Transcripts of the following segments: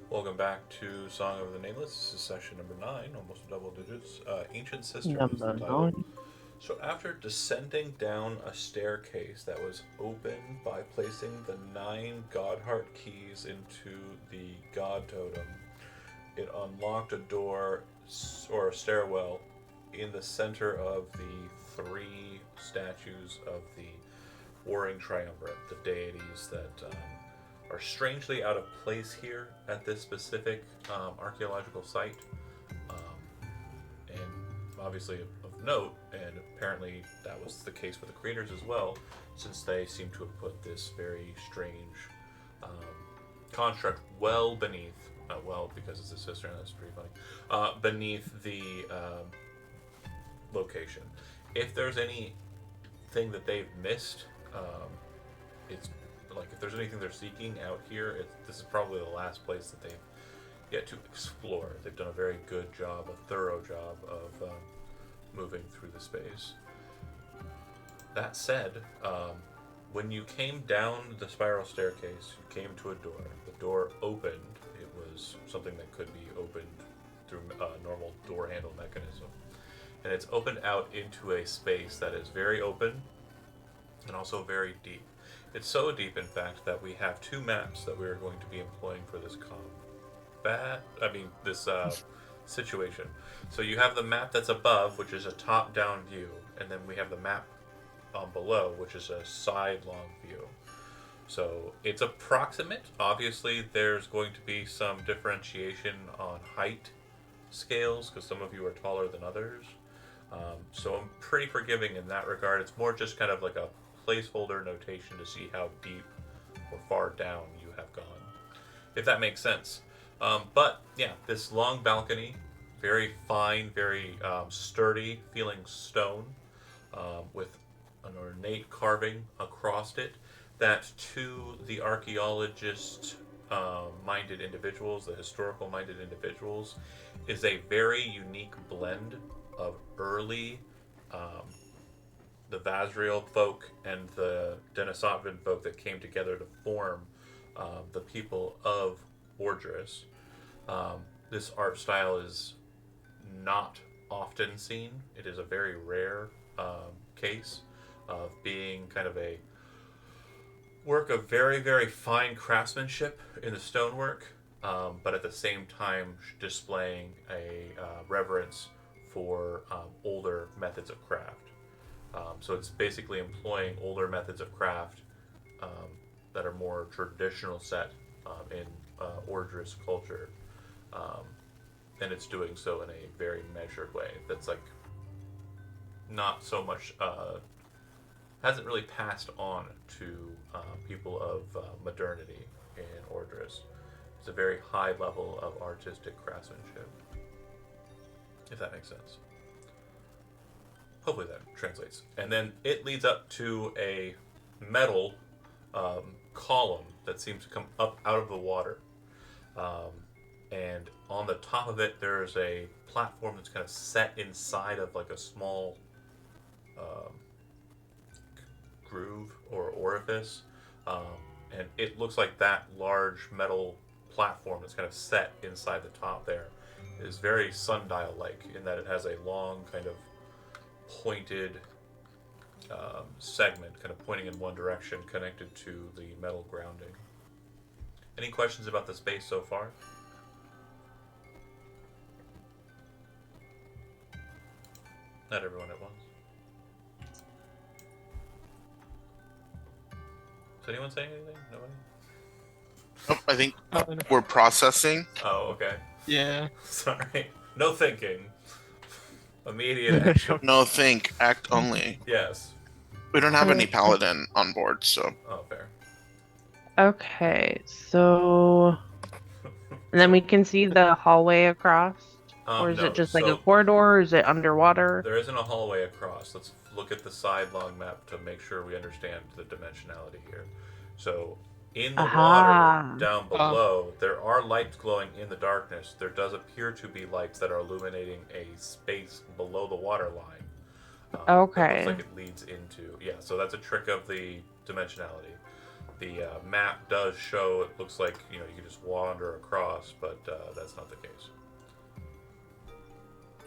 Welcome back to Song of the Nameless. This is session number 9, almost double digits. Ancient Cistern is the Number title. nine. So, after descending down a staircase that was opened by placing the 9 Godheart keys into the God Totem, it unlocked a door or a stairwell in the center of the 3 statues of the Warring Triumvirate, the deities that are strangely out of place here at this specific archaeological site. Um, and obviously of note, and apparently that was the case for the creators as well, since they seem to have put this very strange um, construct well beneath, well, because it's a cistern, that's pretty funny, beneath the location. If there's anything that they've missed, it's like if there's anything they're seeking out here, this is probably the last place that they've yet to explore. They've done a very good job, a thorough job of moving through the space. That said, when you came down the spiral staircase, you came to a door. The door opened. It was something that could be opened through a normal door handle mechanism. And it's opened out into a space that is very open and also very deep. It's so deep, in fact, that we have 2 maps that we are going to be employing for this this situation. So you have the map that's above, which is a top-down view, and then we have the map below, which is a sidelong view. So it's approximate. Obviously, there's going to be some differentiation on height scales because some of you are taller than others. So I'm pretty forgiving in that regard. It's more just kind of like a placeholder notation to see how deep or far down you have gone, if that makes sense. But yeah, this long balcony, very fine, very sturdy feeling stone, with an ornate carving across it that to the archaeologist minded individuals, the historical minded individuals, is a very unique blend of early um, the Vazriel folk and the Denisotvan folk that came together to form the people of Ordris. This art style is not often seen. It is a very rare case of being kind of a work of very, very fine craftsmanship in the stonework, but at the same time displaying a reverence for older methods of craft. So it's basically employing older methods of craft that are more traditional set in Ordris culture, um, and it's doing so in a very measured way. That's like not so much hasn't really passed on to people of modernity in Ordris. It's a very high level of artistic craftsmanship, if that makes sense. Hopefully that translates. And then it leads up to a metal column that seems to come up out of the water. Um, and on the top of it, there's a platform that's kind of set inside of like a small um, groove or orifice. Um, and it looks like that large metal platform that's kind of set inside the top there is very sundial like in that it has a long kind of pointed segment kind of pointing in one direction connected to the metal grounding. Any questions about the space so far? Not everyone at once. Is anyone saying anything? Nobody? Oh, I think Oh, we're processing. Oh, okay. yeah. Sorry. No thinking. Immediate action. No, think, act only. Yes. We don't have any paladin on board, so Oh, fair. Okay, so and then we can see the hallway across, or is it No. just like a So corridor, or is it underwater? there isn't a hallway across. Let's look at the sidelong map to make sure we understand the dimensionality here. So, in the water Aha. down below, there are lights glowing in the darkness. There does appear to be lights that are illuminating a space below the water line. That looks Okay. like it leads into. Yeah, so that's a trick of the dimensionality. The map does show it looks like you can just wander across, but that's not the case.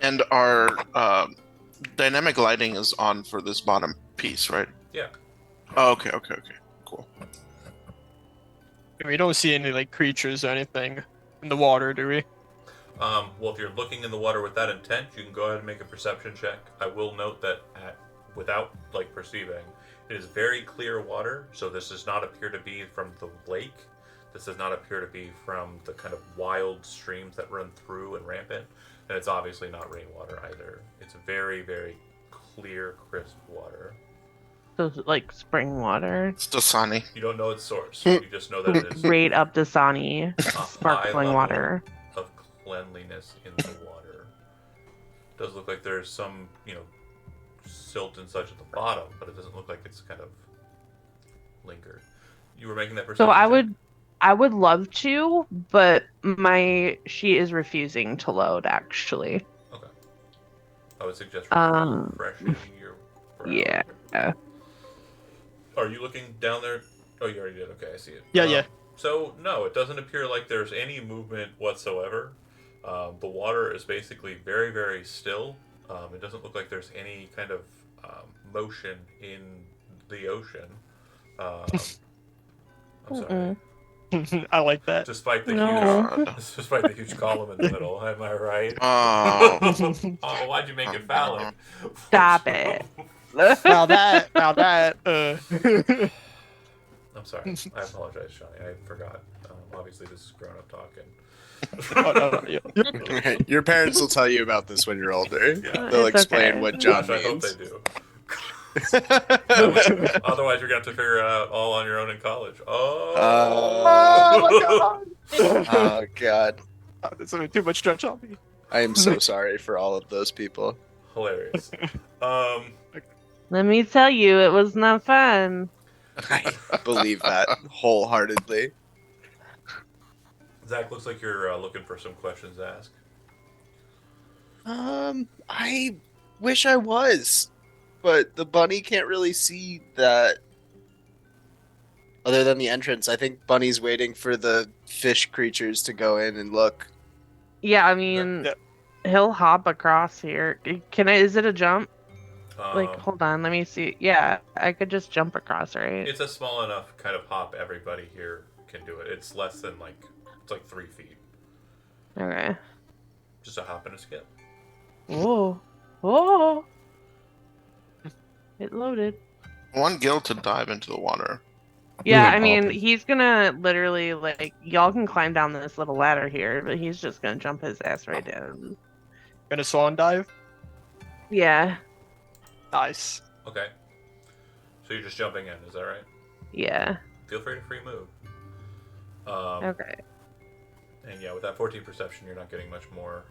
And our dynamic lighting is on for this bottom piece, right? Yeah. Oh, okay. Cool. We don't see any like creatures or anything in the water, do we? Well, if you're looking in the water with that intent, you can go ahead and make a perception check. I will note that without perceiving, it is very clear water. So this does not appear to be from the lake. This does not appear to be from the kind of wild streams that run through and rampant. And it's obviously not rainwater either. It's very, very clear, crisp water. So it's like spring water. It's Dasani. You don't know its source. You just know that it is Right up Dasani. a high Sparkling level water. of cleanliness in the water. Does look like there's some, silt and such at the bottom, but it doesn't look like it's kind of lingered. You were making that perception So check? I would love to, but she is refusing to load actually. Okay. I would suggest refreshing your browser. Yeah. Are you looking down there? Oh, you already did. Okay, I see it. Yeah. So, no, it doesn't appear like there's any movement whatsoever. The water is basically very, very still. It doesn't look like there's any kind of motion in the ocean. I'm sorry. I like that. Despite the No. despite the huge column in the middle, am I right? Oh. Oh, why'd you make it phallic? Stop it. Now that. I'm sorry. I apologize, Shawnee. I forgot. Obviously, this is grown-up talking. Oh, no, yeah. Your parents will tell you about this when you're older. Yeah. They'll It's explain okay. what John Gosh, I hope means. they do. Otherwise, you're going to have to figure it out all on your own in college. Oh! Oh my god! Oh god, Oh, there's too much stretch on me. I am so sorry for all of those people. Hilarious. Let me tell you, it was not fun. I believe that wholeheartedly. Zach, looks like you're looking for some questions to ask. I wish I was, but the bunny can't really see that. Other than the entrance, I think Bunny's waiting for the fish creatures to go in and look. Yeah, I mean, Yeah. he'll hop across here. Is it a jump? Like, Um, hold on, let me see. Yeah, I could just jump across, right? It's a small enough kind of hop. Everybody here can do it. It's less than it's like 3 feet. Okay. Just a hop and a skip. Whoa. Whoa. It loaded. One Gil to dive into the water. Yeah, Ooh, I mean, open. he's gonna literally, y'all can climb down this little ladder here, but he's just gonna jump his ass right down. Gonna swan dive? Yeah. Nice. Okay. So you're just jumping in, is that right? Yeah. Feel free to free move. Okay. And yeah, with that 14 perception, you're not getting much more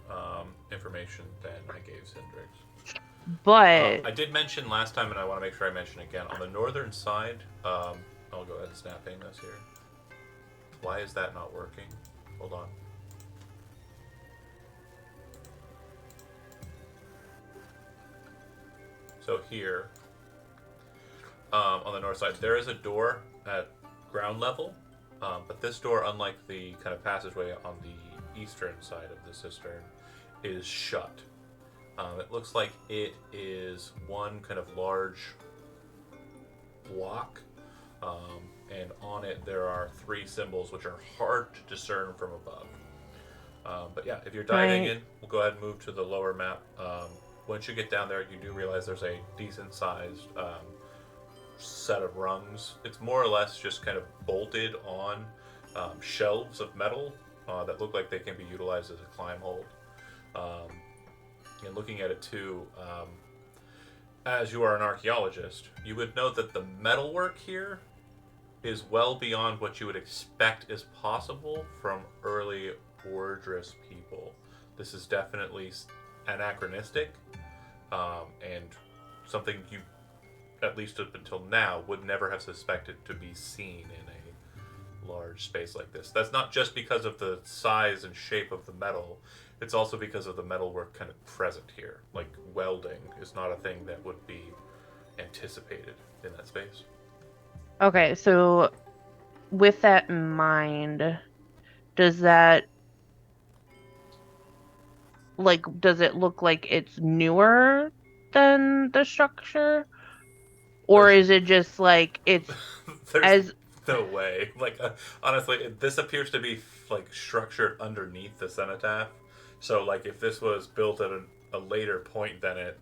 information than I gave Cindrix. But I did mention last time, and I want to make sure I mention again. On the northern side, I'll go ahead and snap aim this here. Why is that not working? Hold on. So here, on the north side, there is a door at ground level, but this door, unlike the kind of passageway on the eastern side of the cistern, is shut. It looks like it is one kind of large block, and on it there are 3 symbols which are hard to discern from above. But yeah, if you're diving in, we'll go ahead and move to the lower map. Once you get down there, you do realize there's a decent-sized set of rungs. It's more or less just kind of bolted on shelves of metal that look like they can be utilized as a climb hold. And looking at it too, as you are an archaeologist, you would know that the metalwork here is well beyond what you would expect is possible from early Ordris people. This is definitely anachronistic, and something you, at least up until now, would never have suspected to be seen in a large space like this. That's not just because of the size and shape of the metal. It's also because of the metalwork kind of present here. Like, welding is not a thing that would be anticipated in that space. okay, so with that in mind, does that does it look like it's newer than the structure? Or There's is it just like it's there's as no way. Like honestly, this appears to be like structured underneath the cenotaph. So like if this was built at a later point than it,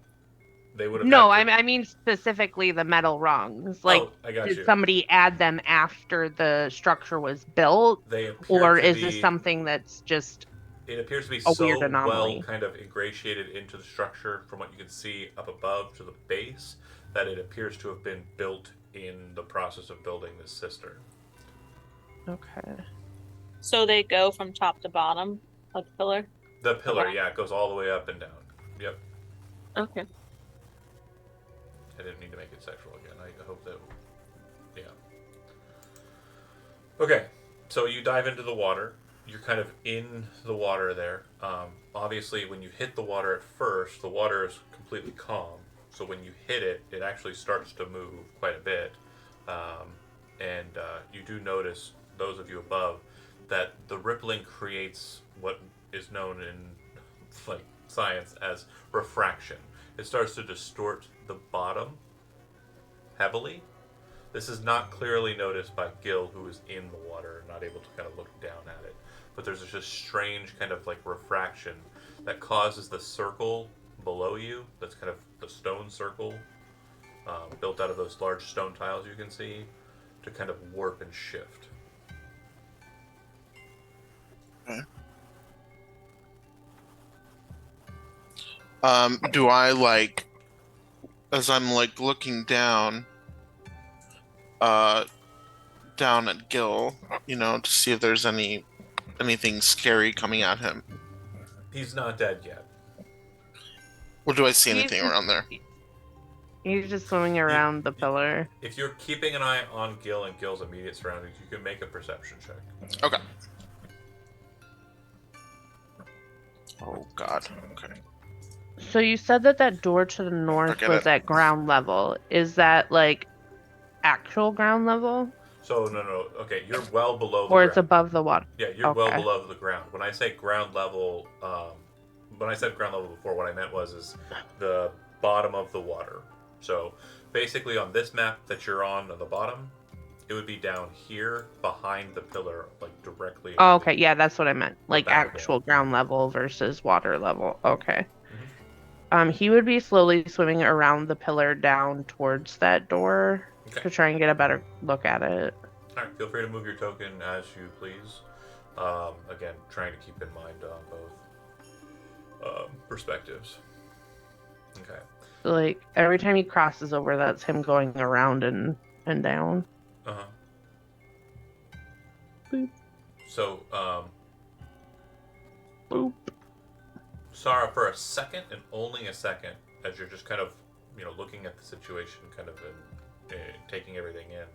they would have no, had to. I mean specifically the metal rungs. Like, Oh, I got did you. somebody add them after the structure was built? They appear Or to is this be. something that's just It appears to be a weird so well anomaly? kind of ingratiated into the structure from what you can see up above to the base that it appears to have been built in the process of building this cistern. Okay. So they go from top to bottom of the pillar? The pillar, Okay. yeah, it goes all the way up and down. Yep. Okay. I didn't mean to make it sexual again. I hope that. Yeah. Okay, so you dive into the water. You're kind of in the water there. Obviously, when you hit the water at first, the water is completely calm. So when you hit it, it actually starts to move quite a bit. And you do notice, those of you above, that the rippling creates what is known in like science as refraction. It starts to distort the bottom heavily. This is not clearly noticed by Gil, who is in the water and not able to kind of look down at it. But there's this strange kind of like refraction that causes the circle below you, that's kind of the stone circle, built out of those large stone tiles you can see, to kind of warp and shift. Okay. Do I like, as I'm like looking down down at Gil, to see if there's anything scary coming at him? He's not dead yet. Or do I see He's anything just around there? he's just swimming around the pillar. If you're keeping an eye on Gil and Gil's immediate surroundings, you can make a perception check. Okay. Oh God. Okay. So you said that door to the north Forget was it. at ground level. Is that like actual ground level? So no. Okay, you're well below the Or ground. it's above the water? Yeah, you're well Okay. below the ground. When I say ground level, when I said ground level before, what I meant is the bottom of the water. So basically, on this map that you're on the bottom, it would be down here behind the pillar, like directly. Oh, okay. Yeah, that's what I meant. Like back of it. actual ground level versus water level. Okay. Mhm. He would be slowly swimming around the pillar down towards that door Okay. to try and get a better look at it. All right. Feel free to move your token as you please. Again, trying to keep in mind both perspectives. Okay. So, like every time he crosses over, that's him going around and down. Uh huh. Boop. So, Boop. Sarah, for a second and only a second, as you're just kind of, looking at the situation, kind of taking everything in,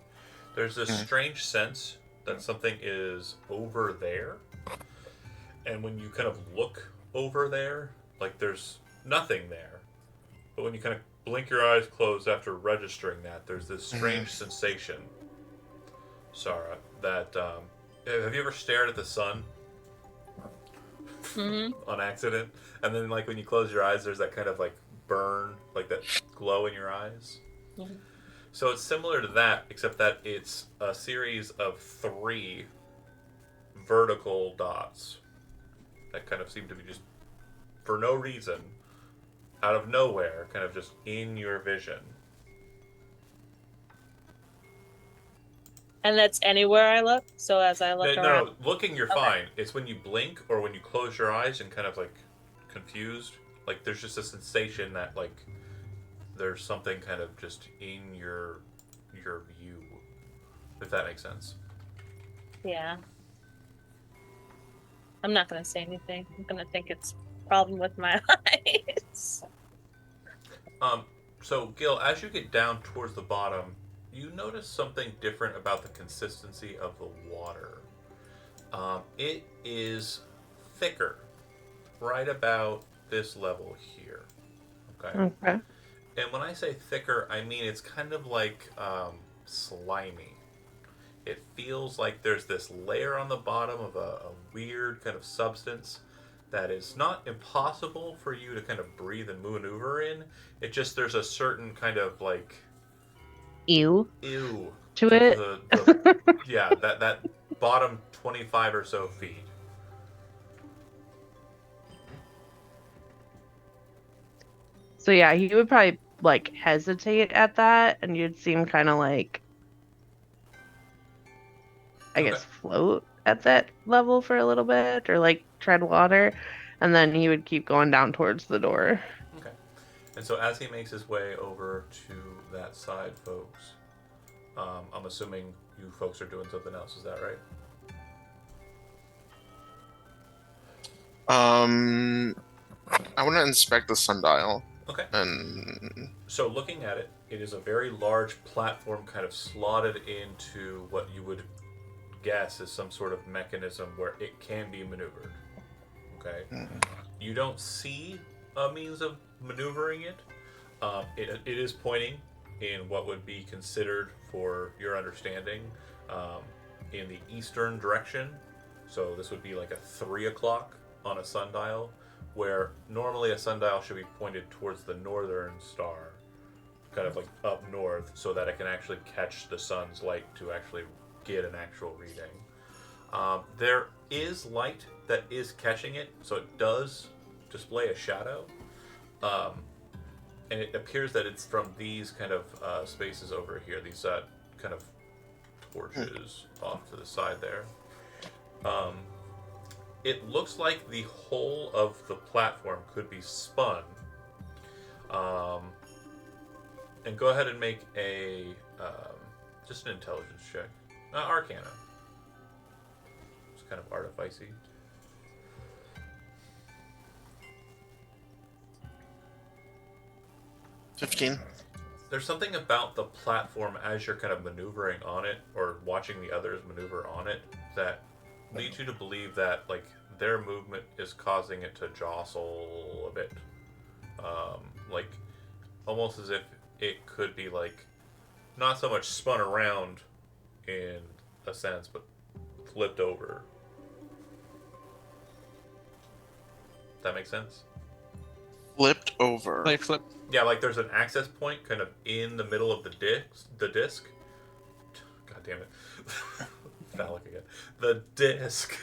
there's this strange sense that something is over there. And when you kind of look over there, like there's nothing there. But when you kind of blink your eyes closed after registering that, there's this strange sensation, Sarah, that, have you ever stared at the sun? On accident, and then like when you close your eyes, there's that kind of like burn, like that glow in your eyes. Mhm. So it's similar to that, except that it's a series of 3 vertical dots that kind of seem to be just for no reason, out of nowhere, kind of just in your vision. And that's anywhere I look. So as I look around. No, looking you're fine. It's when you blink or when you close your eyes and kind of like confused. Like there's just a sensation that like there's something kind of just in your view, if that makes sense. Yeah. I'm not gonna say anything. I'm gonna think it's a problem with my eyes. So Gil, as you get down towards the bottom, you notice something different about the consistency of the water. It is thicker, right about this level here. Okay. Okay. And when I say thicker, I mean it's kind of like slimy. it feels like there's this layer on the bottom of a weird kind of substance that is not impossible for you to kind of breathe and maneuver in. It just there's a certain kind of like Ew ew to to it. the yeah, that bottom 25 or so feet. So yeah, he would probably like hesitate at that, and you'd seem kind of like, I Okay. guess, float at that level for a little bit, or like tread water, and then he would keep going down towards the door. Okay. And so as he makes his way over to that side, folks, I'm assuming you folks are doing something else. Is that right? I want to inspect the sundial. Okay. And So looking at it, it is a very large platform kind of slotted into what you would guess is some sort of mechanism where it can be maneuvered. Okay. You don't see a means of maneuvering it. It is pointing in what would be considered, for your understanding, in the eastern direction. So this would be like a 3 o'clock on a sundial, where normally a sundial should be pointed towards the northern star, kind of like up north, so that it can actually catch the sun's light to actually get an actual reading. There is light that is catching it, so it does display a shadow. And it appears that it's from these kind of spaces over here, these kind of torches off to the side there. It looks like the whole of the platform could be spun. And go ahead and make a just an intelligence check. Arcana. It's kind of artificey. $15. There's something about the platform as you're kind of maneuvering on it, or watching the others maneuver on it, that leads you to believe that like their movement is causing it to jostle a bit, like almost as if it could be like not so much spun around in a sense, but flipped over. That makes sense? Flipped over. Like flip. Yeah, like there's an access point kind of in the middle of the disc. God damn it. Phallic again. The disc.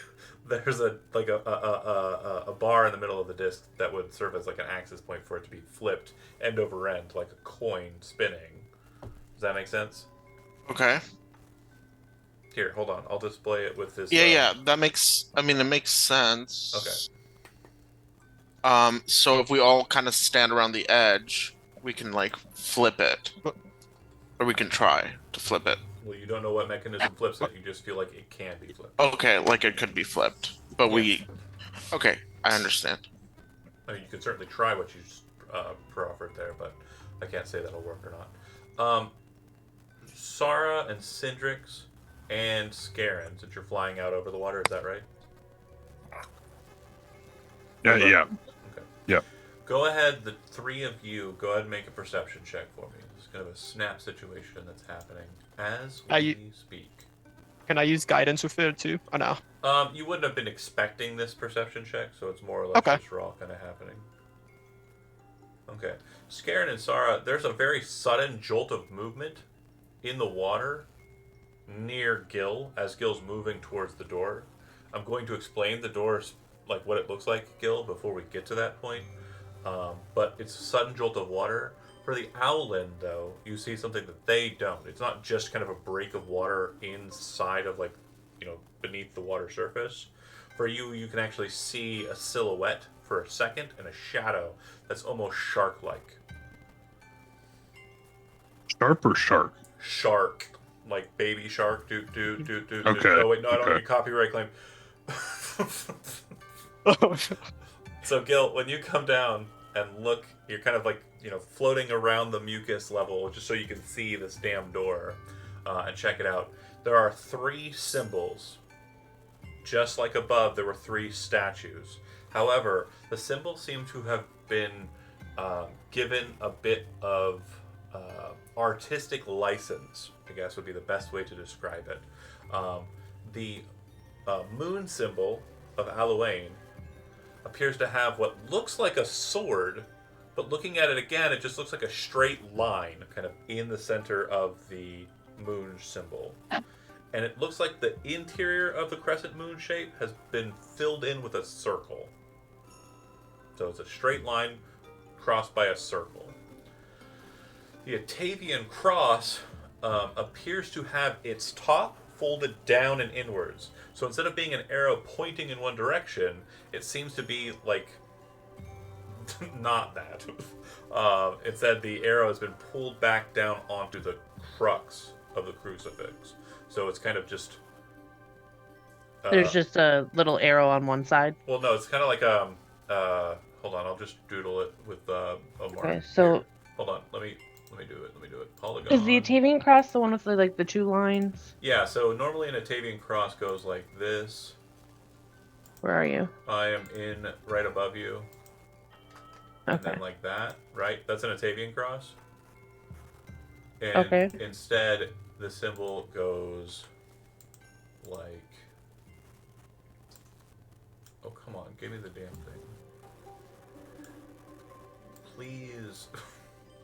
There's a like a bar in the middle of the disc that would serve as like an access point for it to be flipped end over end, like a coin spinning. Does that make sense? Okay. Here, hold on. I'll display it with this. Yeah, that makes. I mean, it makes sense. Okay. So if we all kind of stand around the edge, we can like flip it, or we can try to flip it. Well, you don't know what mechanism flips it. You just feel like it can be flipped. Okay, like it could be flipped, but we. Okay, I understand. I mean, you could certainly try what you proffered there, but I can't say that'll work or not. Sarah and Cindrix and Scarin, since you're flying out over the water, is that right? Yeah. Okay. Yeah. Go ahead, the three of you, go ahead and make a perception check for me. This is kind of a snap situation that's happening as we speak. Can I use guidance with it too? Or no? You wouldn't have been expecting this perception check, so it's more or less just raw kind of happening. Okay. Scarin and Sarah, there's a very sudden jolt of movement in the water near Gil, as Gil's moving towards the door. I'm going to explain the door's like what it looks like, Gil, before we get to that point. But it's a sudden jolt of water. For the Owlin, though, you see something that they don't. It's not just kind of a break of water inside of, like, beneath the water surface. For you, you can actually see a silhouette for a second and a shadow that's almost shark-like. Sharp or shark? Shark. Like baby shark. Do. Okay. Oh, wait, no, I don't Okay. need copyright claim. So, Gil, when you come down and look, you're kind of like, floating around the mucus level just so you can see this damn door and check it out. There are 3 symbols. Just like above, there were 3 statues. However, the symbols seem to have been given a bit of artistic license, I guess would be the best way to describe it. The moon symbol of Halloween appears to have what looks like a sword, but looking at it again, it just looks like a straight line kind of in the center of the moon symbol. And it looks like the interior of the crescent moon shape has been filled in with a circle. So it's a straight line crossed by a circle. The Atavian cross appears to have its top folded down and inwards. So instead of being an arrow pointing in one direction, it seems to be like not that. Instead, the arrow has been pulled back down onto the crux of the crucifix. So it's kind of just. There's just a little arrow on one side. Well, no, it's kind of like hold on, I'll just doodle it with a mark. Okay, so Here. Hold on, let me do it. Polygon. is the Atavian cross the one with the 2 lines? Yeah. So normally an Atavian cross goes like this. Where are you? I am in right above you. And Okay. then like that, right? That's an Atavian cross. And Okay. instead, the symbol goes like. Oh, come on. Give me the damn thing. Please.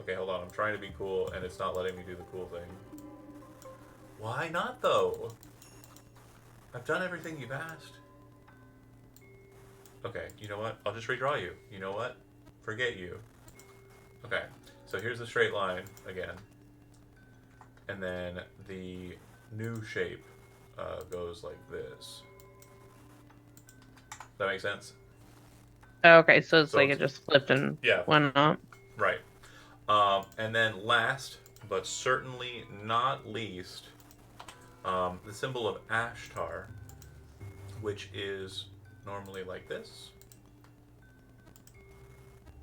Okay, hold on. I'm trying to be cool, and it's not letting me do the cool thing. Why not, though? I've done everything you've asked. Okay, you know what? I'll just redraw you. You know what? Forget you. Okay, so here's the straight line again. And then the new shape goes like this. Does that make sense? Okay, so it's So like it's- it just flipped and Yeah. went up. Right. And then last, but certainly not least, the symbol of Ashtar, which is normally like this.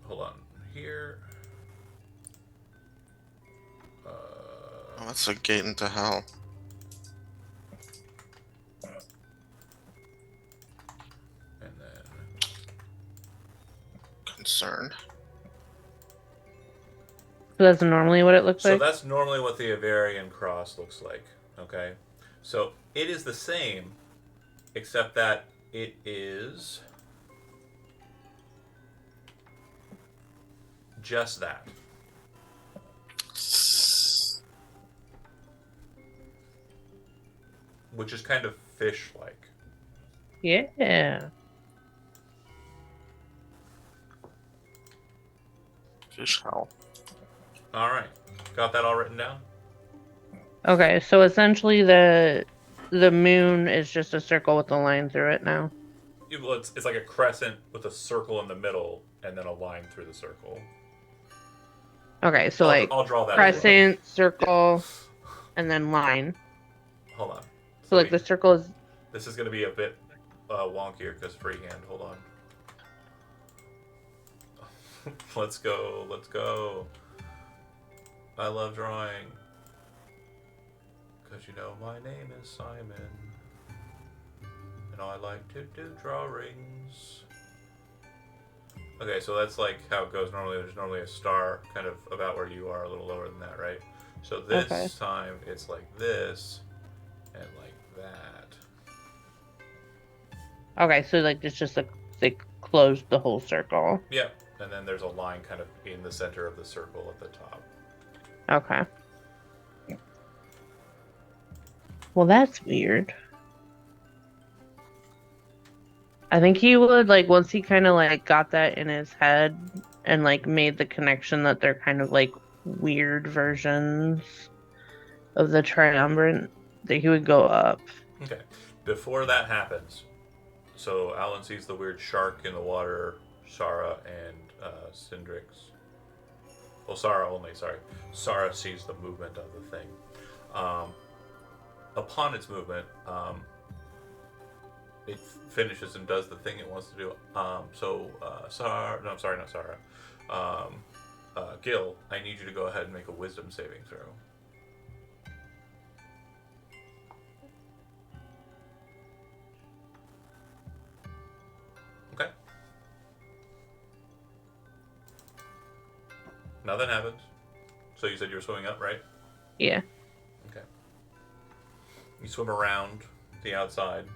Hold on. Here. Oh, that's a gate into hell. And then. Concern. So that's normally what it looks So like? that's normally what the Avarian cross looks like. Okay? So it is the same, except that it is just that. Which is kind of fish-like. Yeah. Fish hell. All right, got that all written down. Okay, so essentially the moon is just a circle with a line through it now. Well, it's like a crescent with a circle in the middle and then a line through the circle. Okay, so I'll draw that. as well. crescent, circle, and then line. Hold on. So like the circle is This is gonna be a bit wonkier because freehand. Hold on. Let's go. Let's go. I love drawing. Because you know my name is Simon. And I like to do drawings. Okay, so that's like how it goes normally. There's normally a star kind of about where you are, a little lower than that, right? So this Okay. time it's like this and like that. okay, so like it's just like they closed the whole circle. Yep. And then there's a line kind of in the center of the circle at the top. Okay. Well, that's weird. I think he would like once he kind of like got that in his head and like made the connection that they're kind of like weird versions of the triumvirate that he would go up. Okay. Before that happens, so Alan sees the weird shark in the water, Sarah and Syndrix. Well, Sarah only, sorry. Sarah sees the movement of the thing. Upon its movement, it finishes and does the thing it wants to do. Sarah, no, I'm sorry, not Sarah. Gil, I need you to go ahead and make a wisdom saving throw. Okay. Nothing happens. So you said you were swimming up, right? Yeah. Okay. You swim around the outside.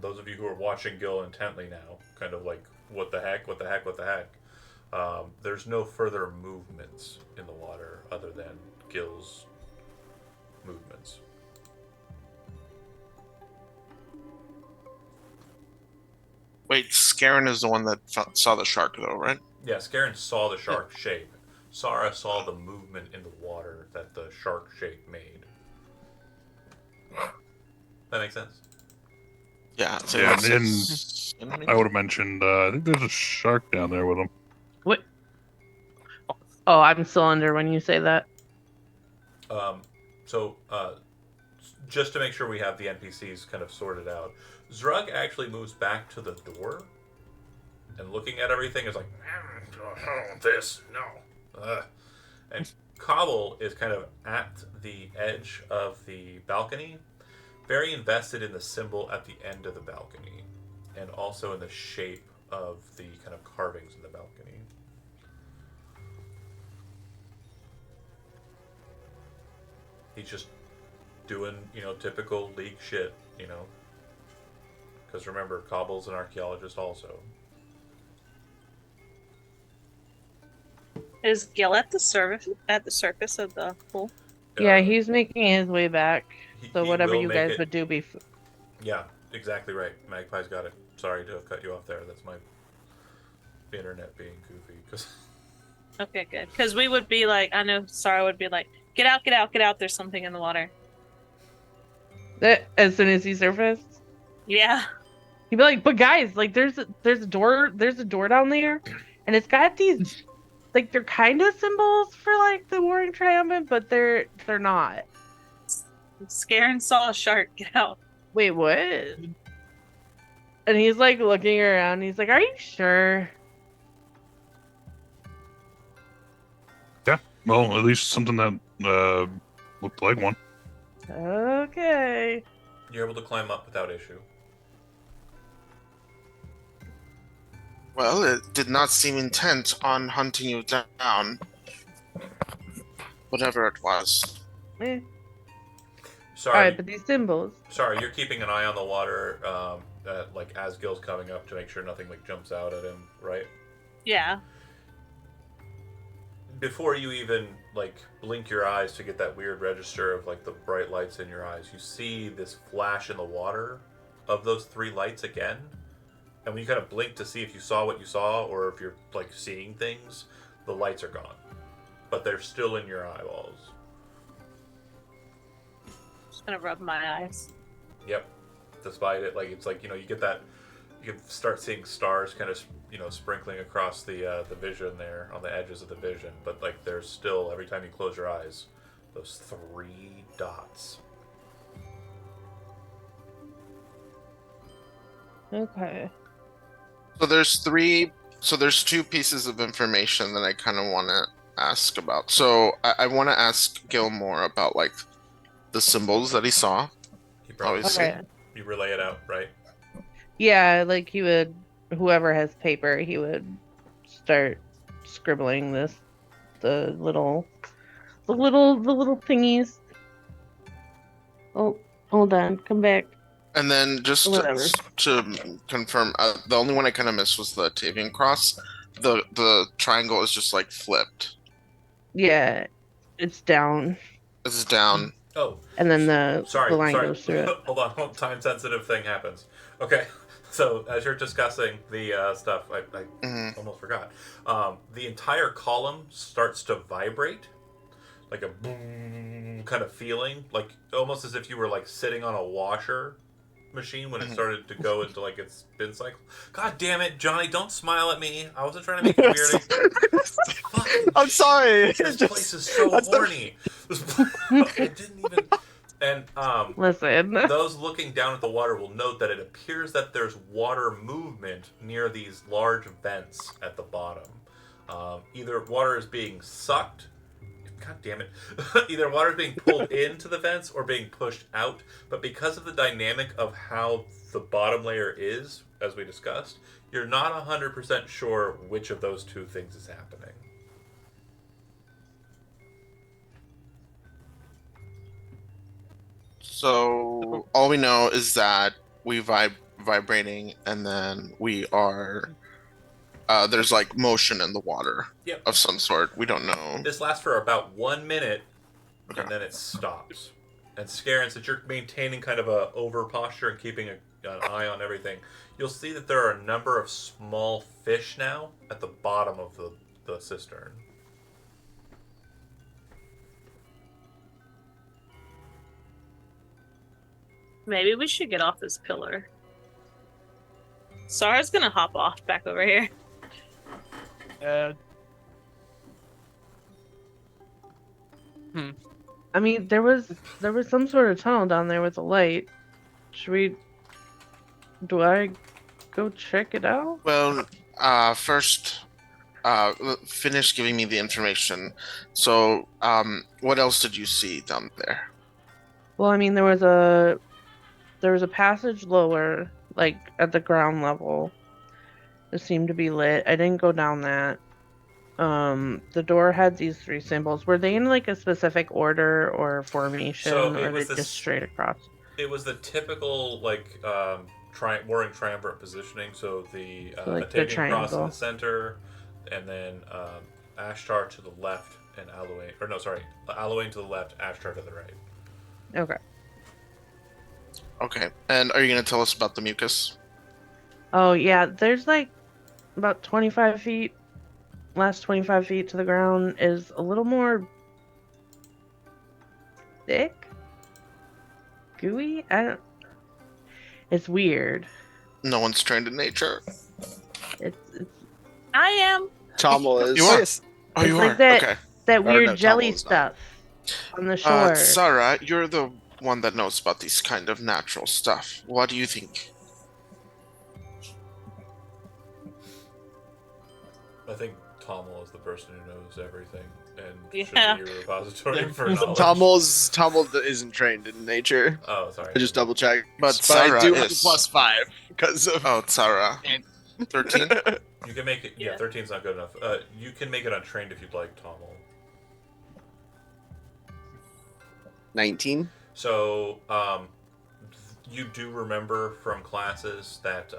Those of you who are watching Gil intently now, kind of like, what the heck, what the heck, what the heck? There's no further movements in the water other than Gil's movements. Wait, Scarin is the one that saw the shark, though, right? Yeah, Scarin saw the shark shape. Sara saw the movement in the water that the shark shape made. That makes sense? Yeah. So Yeah, that's- I would have mentioned, I think there's a shark down there with him. What? Oh, I'm still under when you say that. So, just to make sure we have the NPCs kind of sorted out, Zrug actually moves back to the door and looking at everything is like, this, no. And Cobble is kind of at the edge of the balcony, very invested in the symbol at the end of the balcony, and also in the shape of the kind of carvings in the balcony. He's just doing, typical League shit, Because remember, Cobble's an archaeologist also. Is Gil at the surface of the pool? Yeah, he's making his way back. So he whatever will you make guys it- would do before. Yeah, exactly right. Magpie's got it. Sorry to have cut you off there. That's my internet being goofy. Cause Okay, good. Because we would be like, I know Sarah would be like, get out, get out, get out. There's something in the water. As soon as he surfaced, Yeah. he'd be like, "But guys, like, there's a door down there, and it's got these, like, they're kind of symbols for like the Warring Triumvirate, but they're not." Scarin saw a shark. Get out. Wait, what? And he's like looking around. He's like, "Are you sure?" Yeah, well, at least something that looked like one. Okay. you're able to climb up without issue. Well, it did not seem intent on hunting you down. Whatever it was. Eh. Sorry, All right, but these symbols. sorry, you're keeping an eye on the water, like as Gil's coming up to make sure nothing like jumps out at him, right? Yeah. Before you even like blink your eyes to get that weird register of like the bright lights in your eyes, you see this flash in the water of those three lights again. And when you kind of blink to see if you saw what you saw or if you're like seeing things, the lights are gone. But they're still in your eyeballs. Just gonna rub my eyes. Yep. Despite it, like it's like, you get that, you can start seeing stars kind of sprinkling across the vision there on the edges of the vision, but like there's still, every time you close your eyes, those three dots. Okay. So there's two pieces of information that I kind of want to ask about. So I want to ask Gil more about like the symbols that he saw. You probably Obviously. Okay. you relay it out, right? Yeah, like he would. Whoever has paper, he would start scribbling the little thingies. Oh, hold on, come back. And then just Whatever. to confirm, the only one I kind of missed was the Tavian cross. The triangle is just like flipped. Yeah, it's down, It's down. Oh, and then the line sorry. goes through it. Hold on, time sensitive thing happens. Okay, so as you're discussing the stuff, I Mhm. almost forgot. The entire column starts to vibrate, like a boom kind of feeling, like almost as if you were like sitting on a washer machine when it started to go into like its spin cycle. God damn it, Johnny! Don't smile at me. I wasn't trying to make it weird. Fucking I'm sorry. This place is so That's the- horny. I didn't even. And Listen. those looking down at the water will note that it appears that there's water movement near these large vents at the bottom. Either water is being sucked. God damn it. Either water is being pulled into the vents or being pushed out. But because of the dynamic of how the bottom layer is, as we discussed, you're not 100% sure which of those two things is happening. So all we know is that we vibrating, and then we are. There's like motion in the water Yep. of some sort. We don't know. This lasts for about 1 minute, Okay. and then it stops. And Scarin, since you're maintaining kind of a over posture and keeping an eye on everything, you'll see that there are a number of small fish now at the bottom of the cistern. Maybe we should get off this pillar. Sarah's gonna hop off back over here. I mean, there was some sort of tunnel down there with a light. Should we? Do I go check it out? Well, first, finish giving me the information. So, what else did you see down there? Well, I mean, there was a passage lower, like at the ground level. It seemed to be lit. I didn't go down that. The door had these 3 symbols. Were they in like a specific order or formation, So it or was they this- just straight across? It was the typical like warring triumvirate positioning. So the So, like, the Atavian cross in triangle. the center, and then Ashtar to the left, and Allowain, or no, sorry, Allowain to the left, Ashtar to the right. Okay. Okay, and are you going to tell us about the mucus? Oh yeah, there's like about 25 feet. Last 25 feet to the ground is a little more thick, gooey. It's weird. No one's trained in nature. It's I am. Tommel is. You are. It's Oh, you like are. that- Okay. that Or weird no, jelly Tommel's not. stuff on the shore. Sarah, you're the one that knows about these kind of natural stuff. What do you think? I think Tommel is the person who knows everything and Yeah. should be a repository Yeah. for knowledge. Tommel isn't trained in nature. Oh, sorry. I just double checked. But I Sarah do have a is. +5 because of. Oh, Sarah. 13? You can make it. Yeah, Yeah. 13's not good enough. You can make it untrained if you'd like, Tommel. 19. So, you do remember from classes that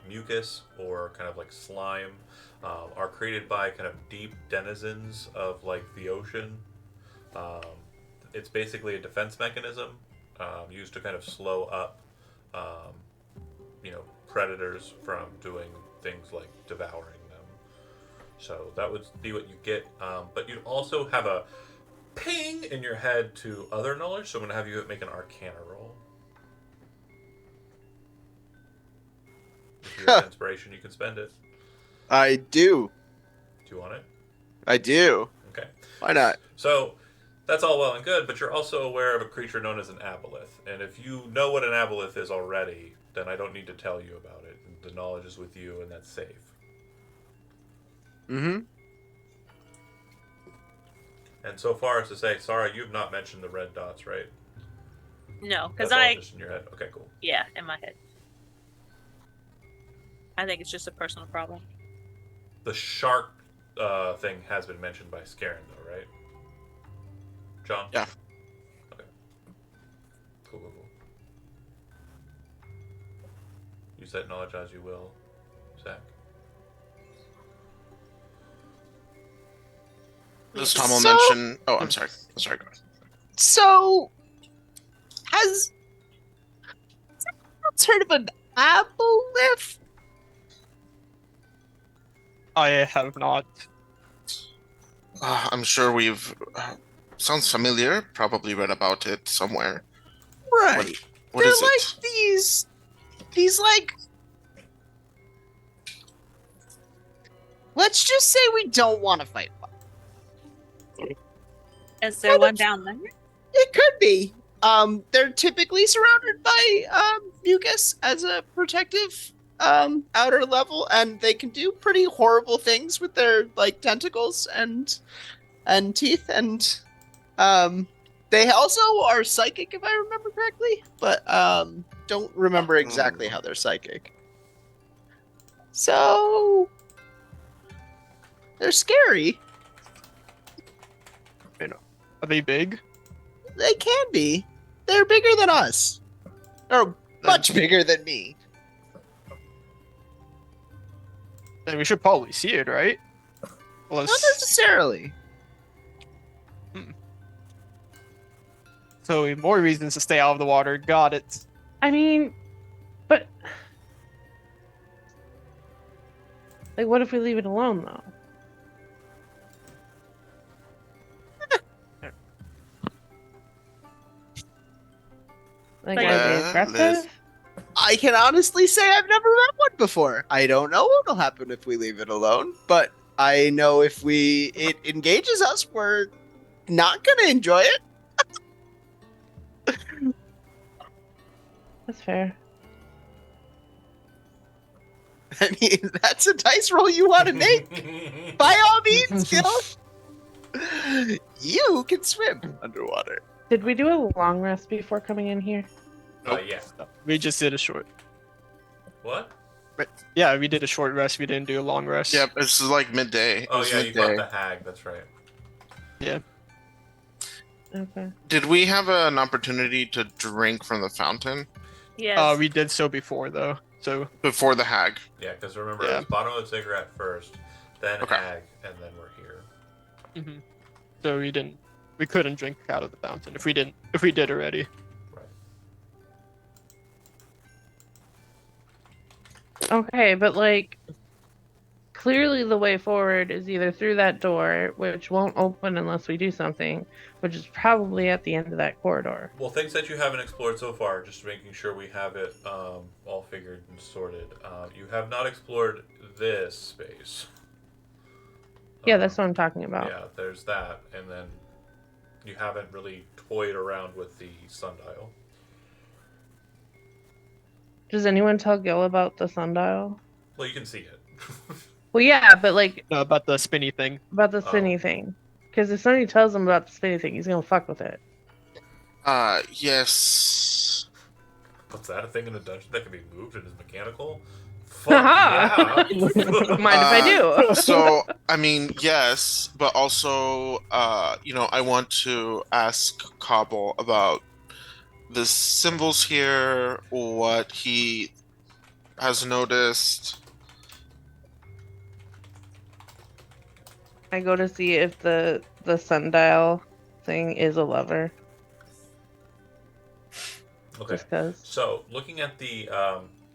mucus or kind of like slime are created by kind of deep denizens of like the ocean. It's basically a defense mechanism used to kind of slow up, predators from doing things like devouring them. So that would be what you get. But you'd also have a ping in your head to other knowledge, so I'm going to have you make an Arcana roll. If you have inspiration, you can spend it. I do. Do you want it? I do. Okay. Why not? So that's all well and good, but you're also aware of a creature known as an aboleth. And if you know what an aboleth is already, then I don't need to tell you about it. The knowledge is with you, and that's safe. Mm-hmm. And so far as to say, Sarah, you've not mentioned the red dots, right? No, because That's all I. just in your head. Okay, cool. Yeah, in my head. I think it's just a personal problem. The shark thing has been mentioned by Scarin, though, right? John? Yeah. Okay. Cool. Use that knowledge as you will, Zach. Does Tommel So- mention? Oh, I'm sorry. Go ahead. So, has anyone heard of an aboleth? I have not. I'm sure we've. Sounds familiar. Probably read about it somewhere. Right. What They're is like it? these like. Let's just say we don't want to fight one. Is there one down there? It could be. They're typically surrounded by mucus as a protective outer level, and they can do pretty horrible things with their like tentacles and teeth, and they also are psychic if I remember correctly, but don't remember exactly how they're psychic. So they're scary. Are they big? They can be. They're bigger than us. Or much bigger than me. Then we should probably see it, right? Not necessarily. So we have more reasons to stay out of the water. Got it. I mean, but like, what if we leave it alone though? Like, are they Well, aggressive? I can honestly say I've never met one before. I don't know what'll happen if we leave it alone, but I know if it engages us, we're not gonna enjoy it. That's fair. I mean, that's a dice roll you want to make. By all means, Gil. You can swim underwater. Did we do a long rest before coming in here? Yeah. We just did a short. What? Yeah, we did a short rest. We didn't do a long rest. Yep, it's like midday. It Oh was yeah, you got midday. the hag. That's right. Yeah. Okay. Did we have an opportunity to drink from the fountain Yes. We did so before though. So before the hag? Yeah, because remember, Yeah. it was bottom of the cigarette first, then Okay. hag, and then we're here. so we couldn't drink out of the fountain if we did already. Right. Okay, but like, clearly the way forward is either through that door, which won't open unless we do something, which is probably at the end of that corridor. Well, things that you haven't explored so far, just making sure we have it all figured and sorted. You have not explored this space. Yeah, that's what I'm talking about. Yeah, there's that, and then you haven't really toyed around with the sundial. Does anyone tell Gil about the sundial? Well, you can see it. Well, yeah, but like No, about the spinny thing. about the spinny thing. Because if somebody tells him about the spinny thing, he's gonna fuck with it. Yes. What's that? A thing in a dungeon that can be moved and is mechanical? Haha. Fuck yeah! Mind if I do? So, I mean, yes, but also, I want to ask Cobble about the symbols here, what he has noticed. I go to see if the sundial thing is a lever. Okay. Just because. So, looking at the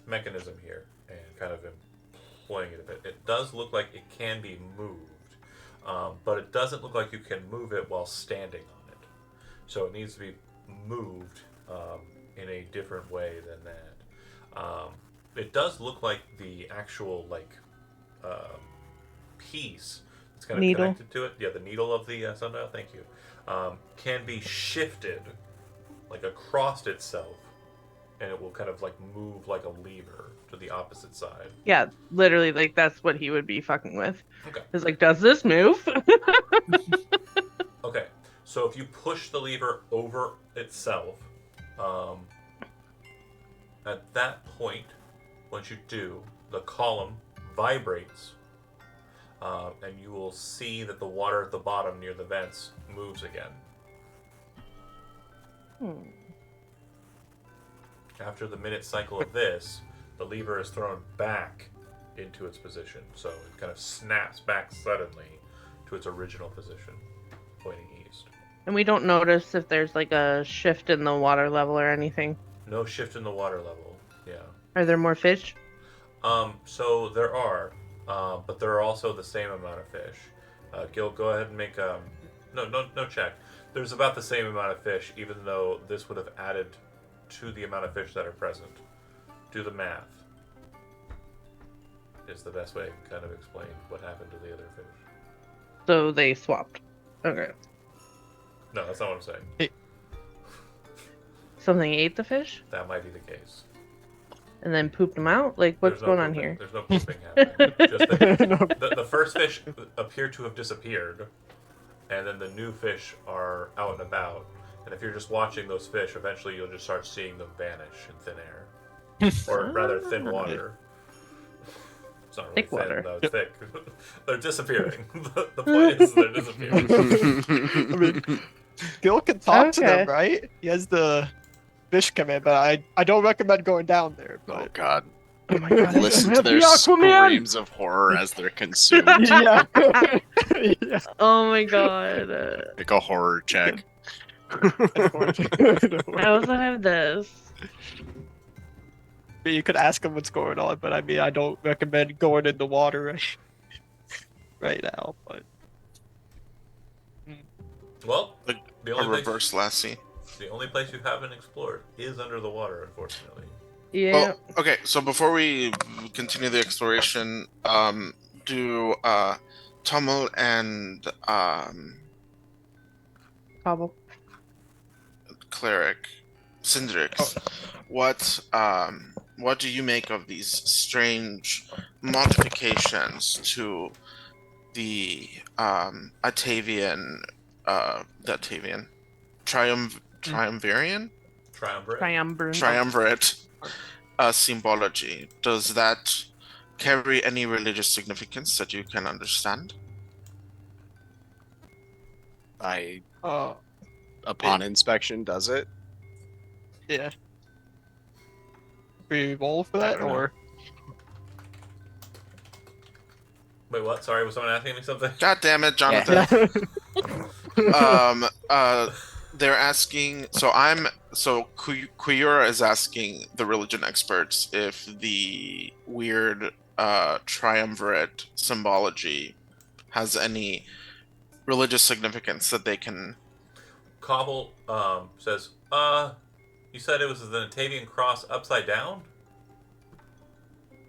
mechanism here and kind of employing it a bit, it does look like it can be moved, but it doesn't look like you can move it while standing on it. So it needs to be moved in a different way than that. It does look like the actual piece that's kind of Needle. connected to it. Yeah, the needle of the sundial. Thank you. Can be shifted like across itself, and it will kind of like move like a lever to the opposite side. Yeah, literally, like that's what he would be fucking with. Okay. It's like, does this move? Okay. So if you push the lever over itself, at that point, once you do, the column vibrates, and you will see that the water at the bottom near the vents moves again. After the minute cycle of this, the lever is thrown back into its position. So it kind of snaps back suddenly to its original position, pointing east. And we don't notice if there's like a shift in the water level or anything. No shift in the water level. Yeah. Are there more fish? So there are, but there are also the same amount of fish. Gil, go ahead and make no check. There's about the same amount of fish, even though this would have added to the amount of fish that are present. Do the math. Is the best way I can kind of explain what happened to the other fish. So they swapped. Okay. No, that's not what I'm saying. Something ate the fish That might be the case. and then pooped them out? Like, what's There's no going on pooping. here? There's no pooping happening. Just that the first fish appear to have disappeared, and then the new fish are out and about. And if you're just watching those fish, eventually you'll just start seeing them vanish in thin air, or rather thin water. It's not really Thick thin, water. though. It's thick. They're disappearing. The point is they're disappearing. Gil can talk to them, Okay. right? He has the fish command, but I don't recommend going down there. Oh But God! oh my god, Listen I to have their the Aquaman! screams of horror as they're consumed. Yeah. Yeah. Oh my god. Make a horror check. I also have this. You could ask him what's going on, but I mean, I don't recommend going in the water right now. But Well, Like the a only reverse Lassie. the only place you haven't explored is under the water, unfortunately. Yeah. Well, okay. So before we continue the exploration, do Tomo and Cobble. Cleric Cindrix, what do you make of these strange modifications to the Atavian triumvirate Triumvirate. triumvirate symbology? Does that carry any religious significance that you can understand? Upon inspection, does it? yeah. We roll for I that, don't know. or Wait, what? Sorry, was someone asking me something? God damn it, Jonathan. yeah. They're asking. So Kuyura is asking the religion experts if the weird triumvirate symbology has any religious significance that they can. Cobble says, you said it was the Natavian cross upside down?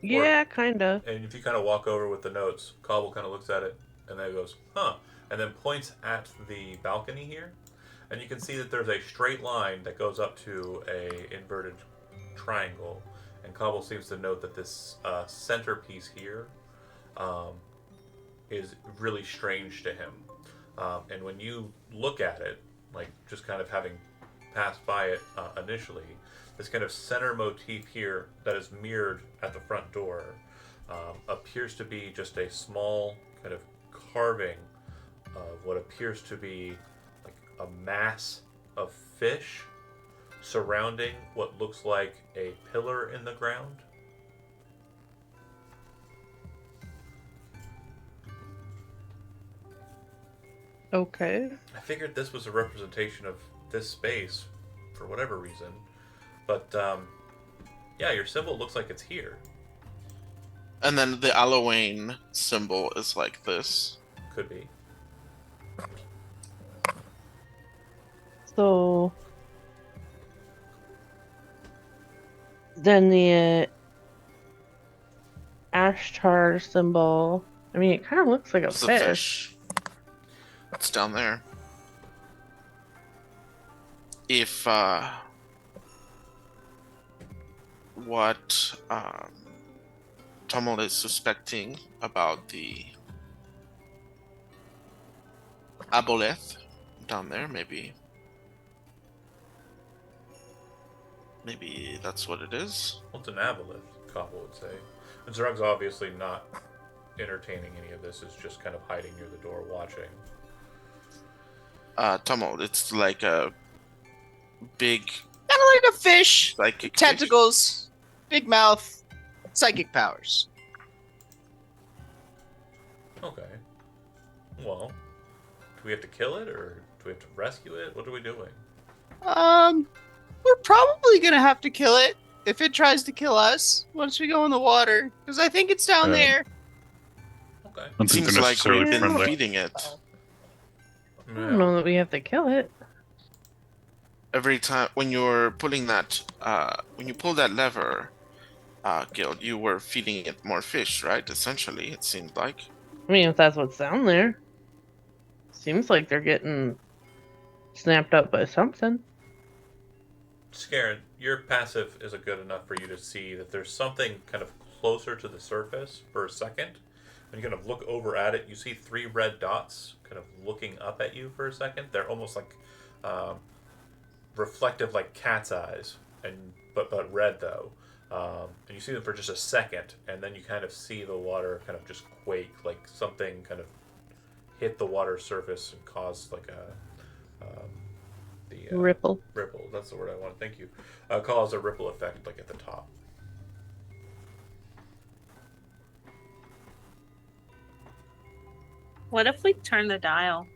Yeah, kinda. And if you kind of walk over with the notes, Cobble kind of looks at it and then goes, huh, and then points at the balcony here. And you can see that there's a straight line that goes up to a inverted triangle. And Cobble seems to note that this centerpiece here is really strange to him. And when you look at it, like just kind of having passed by it initially, this kind of center motif here that is mirrored at the front door appears to be just a small kind of carving of what appears to be like a mass of fish surrounding what looks like a pillar in the ground. Okay. I figured this was a representation of this space for whatever reason. But, yeah, your symbol looks like it's here. And then the Alawain symbol is like this. Could be. So then the Ashtar symbol. I mean, it kind of looks like a It's a fish. It's down there. If what Tomo is suspecting about the aboleth down there, maybe that's what it is. Well, it's an aboleth, Cobble would say. And Zerug's obviously not entertaining any of this, is just kind of hiding near the door watching. Tomo, it's like a big Kind of like a fish. psychic fish. Tentacles, big mouth, psychic powers. Okay. Well, do we have to kill it, or do we have to rescue it? What are we doing? We're probably gonna have to kill it if it tries to kill us once we go in the water, because I think it's down there. Okay. I don't think Seems they're like necessarily we've been friendly. feeding it. I don't know that we have to kill it. Every time when you're pulling that, when you pull that lever, Gil, you were feeding it more fish, right? Essentially, it seemed like. I mean, if that's what's down there. Seems like they're getting snapped up by something. Scarin, your passive isn't good enough for you to see that there's something kind of closer to the surface for a second. When you kind of look over at it, you see 3 red dots kind of looking up at you for a second. They're almost like reflective, like cat's eyes, and but red though. And you see them for just a second, and then you kind of see the water kind of just quake, like something kind of hit the water surface and caused like a the Ripple. ripple. That's the word I wanted. Thank you. Cause a ripple effect like at the top. What if we turn the dial?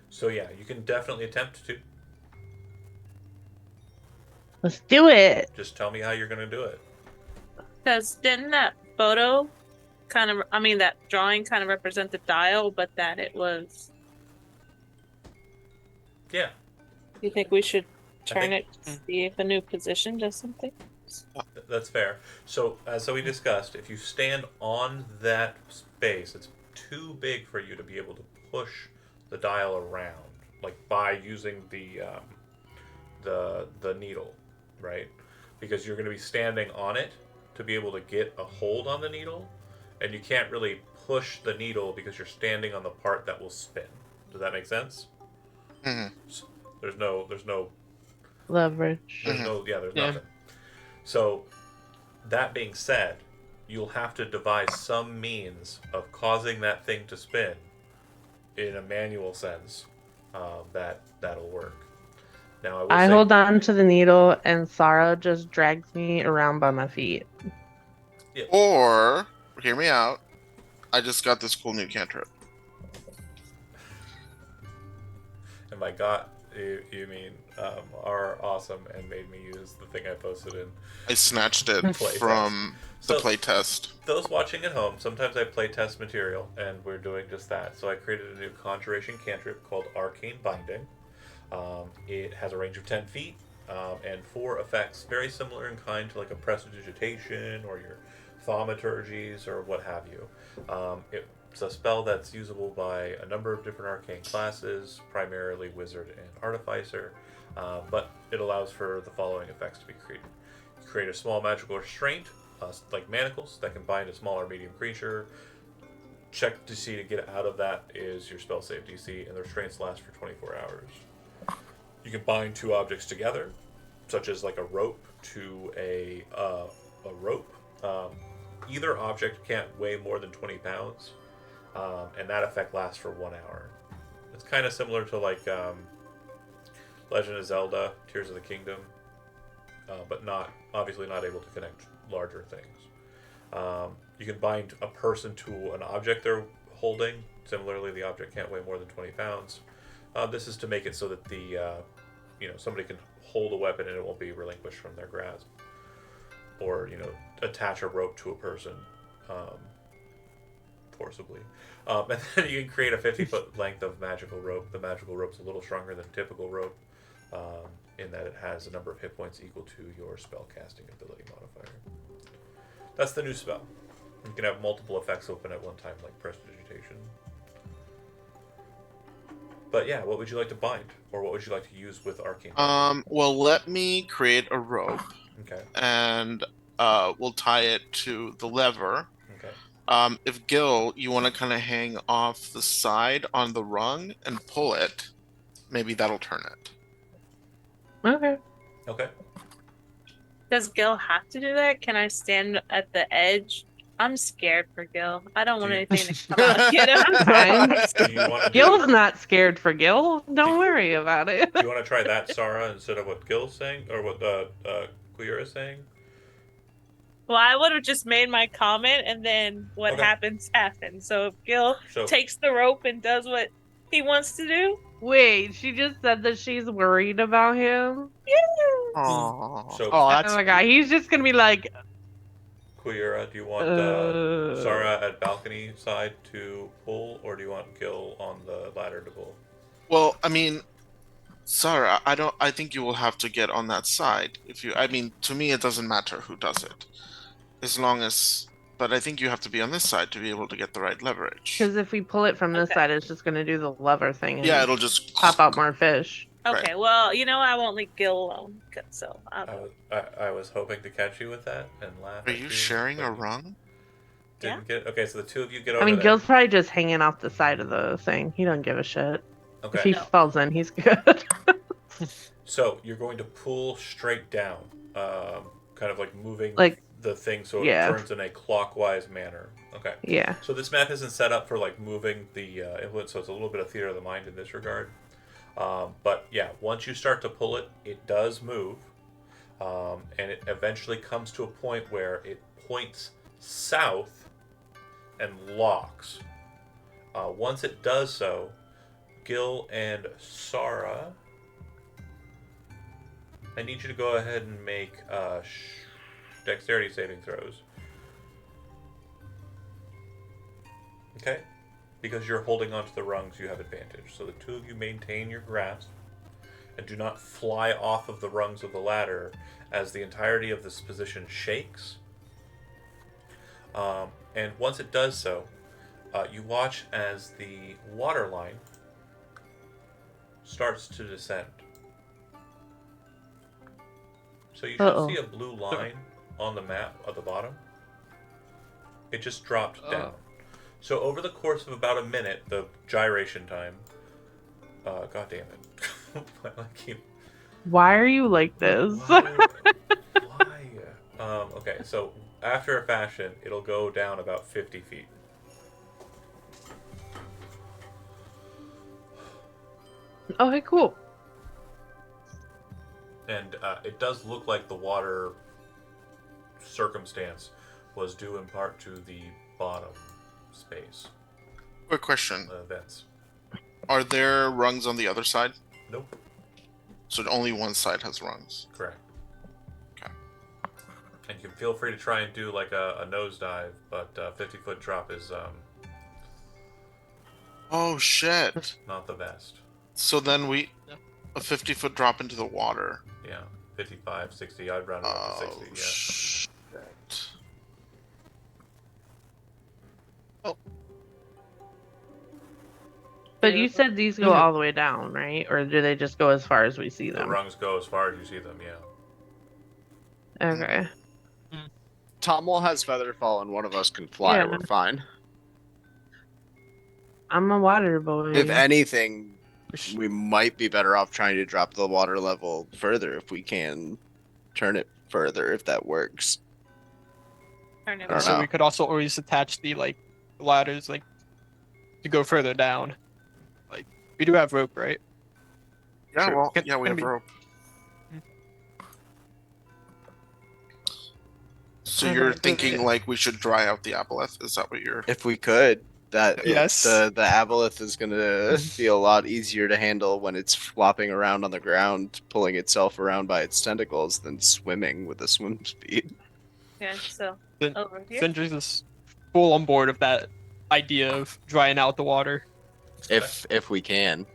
So yeah, you can definitely attempt to. Let's do it. Just tell me how you're going to do it. Because didn't that photo kind of, I mean, that drawing kind of represent the dial, but that it was. Yeah. You think we should turn think- it to see if a new position does something? That's fair. So, as we discussed, if you stand on that space, it's too big for you to be able to push the dial around, like by using the needle, right? Because you're going to be standing on it to be able to get a hold on the needle, and you can't really push the needle because you're standing on the part that will spin. Does that make sense? Mhm. There's no Leverage. there's Yeah. nothing. So, that being said, you'll have to devise some means of causing that thing to spin in a manual sense. That'll work. Now, I will I say, hold on to the needle, and Sarah just drags me around by my feet. Or, hear me out. I just got this cool new cantrip. and by God, you mean are awesome and made me use the thing I posted in. I snatched it Playtest. from the So- playtest. Those watching at home, sometimes I play test material, and we're doing just that. So I created a new conjuration cantrip called Arcane Binding. It has a range of 10 feet and 4 effects, very similar in kind to like a prestidigitation or your thaumaturgies or what have you. It's a spell that's usable by a number of different arcane classes, primarily wizard and artificer, but it allows for the following effects to be created. You create a small magical restraint, like manacles, that can bind a small or medium creature. Check DC to get out of that is your spell save DC, and the restraints last for 24 hours. You can bind 2 objects together, such as like a rope to a rope. Either object can't weigh more than 20 pounds, and that effect lasts for 1 hour. It's kind of similar to like Legend of Zelda, Tears of the Kingdom, but obviously not able to connect larger things. You can bind a person to an object they're holding. Similarly, the object can't weigh more than 20 pounds. This is to make it so that somebody can hold a weapon and it won't be relinquished from their grasp, or attach a rope to a person forcibly. And then you can create a 50-foot length of magical rope. The magical rope's a little stronger than typical rope, in that it has a number of hit points equal to your spellcasting ability modifier. That's the new spell. You can have multiple effects open at one time, like prestidigitation. But yeah, what would you like to bind, or what would you like to use with arcane? Well, let me create a rope, Okay. and we'll tie it to the lever. Okay. If Gil, you want to kind of hang off the side on the rung and pull it, maybe that'll turn it. Okay. Okay. Does Gil have to do that? Can I stand at the edge? I'm scared for Gil. I don't want Dude. anything to come out and get him. Fine. Do you want to Gil's not scared for Gil. Don't worry about it. Do you want to try that, Sarah, instead of what Gil's saying, or what Queer is saying? Well, I would have just made my comment, and then what Okay. happens happens. So if Gil So takes the rope and does what he wants to do, Wait, she just said that she's worried about him. Aww. So- Oh, Oh that's my god, he's just gonna be like, Queera, do you want Sarah at balcony side to pull, or do you want Gil on the ladder to pull? Well, I mean, Sarah, I think you will have to get on that side. To me, it doesn't matter who does it, as long as. But I think you have to be on this side to be able to get the right leverage. because if we pull it from this Okay. side, it's just gonna do the lever thing and Yeah, it'll just pop out more fish. okay. Well, I won't leave Gil alone. So I was hoping to catch you with that and laugh. Are at you sharing a but rung? Didn't get okay. So the two of you get over I mean, there. Gil's probably just hanging off the side of the thing. He don't give a shit. If Okay. he No. falls in, he's good. So you're going to pull straight down, kind of like moving Like, the thing so it yeah. turns in a clockwise manner. Okay. Yeah. So this map isn't set up for like moving the implement, so it's a little bit of theater of the mind in this regard. But yeah, once you start to pull it, it does move. And it eventually comes to a point where it points south and locks. Once it does so, Gil and Sara, I need you to go ahead and make dexterity saving throws. Okay? Because you're holding onto the rungs, you have advantage. So the two of you maintain your grasp and do not fly off of the rungs of the ladder as the entirety of this position shakes. And once it does so, you watch as the water line starts to descend. So you should see a blue line on the map at the bottom. It just dropped down. So over the course of about a minute, the gyration time. God damn it! Why are you like this? Why? Okay, so after a fashion, it'll go down about 50 feet. Okay, cool. And it does look like the water circumstance was due in part to the bottom space. Quick question. Vents. Are there rungs on the other side? Nope. So only one side has rungs. Correct. Okay. And you can feel free to try and do like a nosedive, but 50-foot drop is Oh shit. not the best. So then a 50-foot drop into the water. Yeah, 55, 60. I'd round it up to 60. Yeah. Shit. But you said these go all the way down, right? Or do they just go as far as we see The them? rungs go as far as you see them. Yeah. Okay. Tommel has Featherfall and one of us can fly. Yeah. We're fine. I'm a water boy. If anything, we might be better off trying to drop the water level further if we can turn it further, if that works. Turn it I don't So know. we could also always attach the ladders to go further down. Like we do have rope, right? Yeah, Sure. well, Can- yeah, we can have we- rope. So Okay, you're good. thinking like we should dry out the aboleth? Is that what you're? If we could, that Yes. the aboleth is gonna be a lot easier to handle when it's flopping around on the ground, pulling itself around by its tentacles, than swimming with a swim speed. Yeah, so Then- over here. Sindri's is full on board of that idea of drying out the water If we can.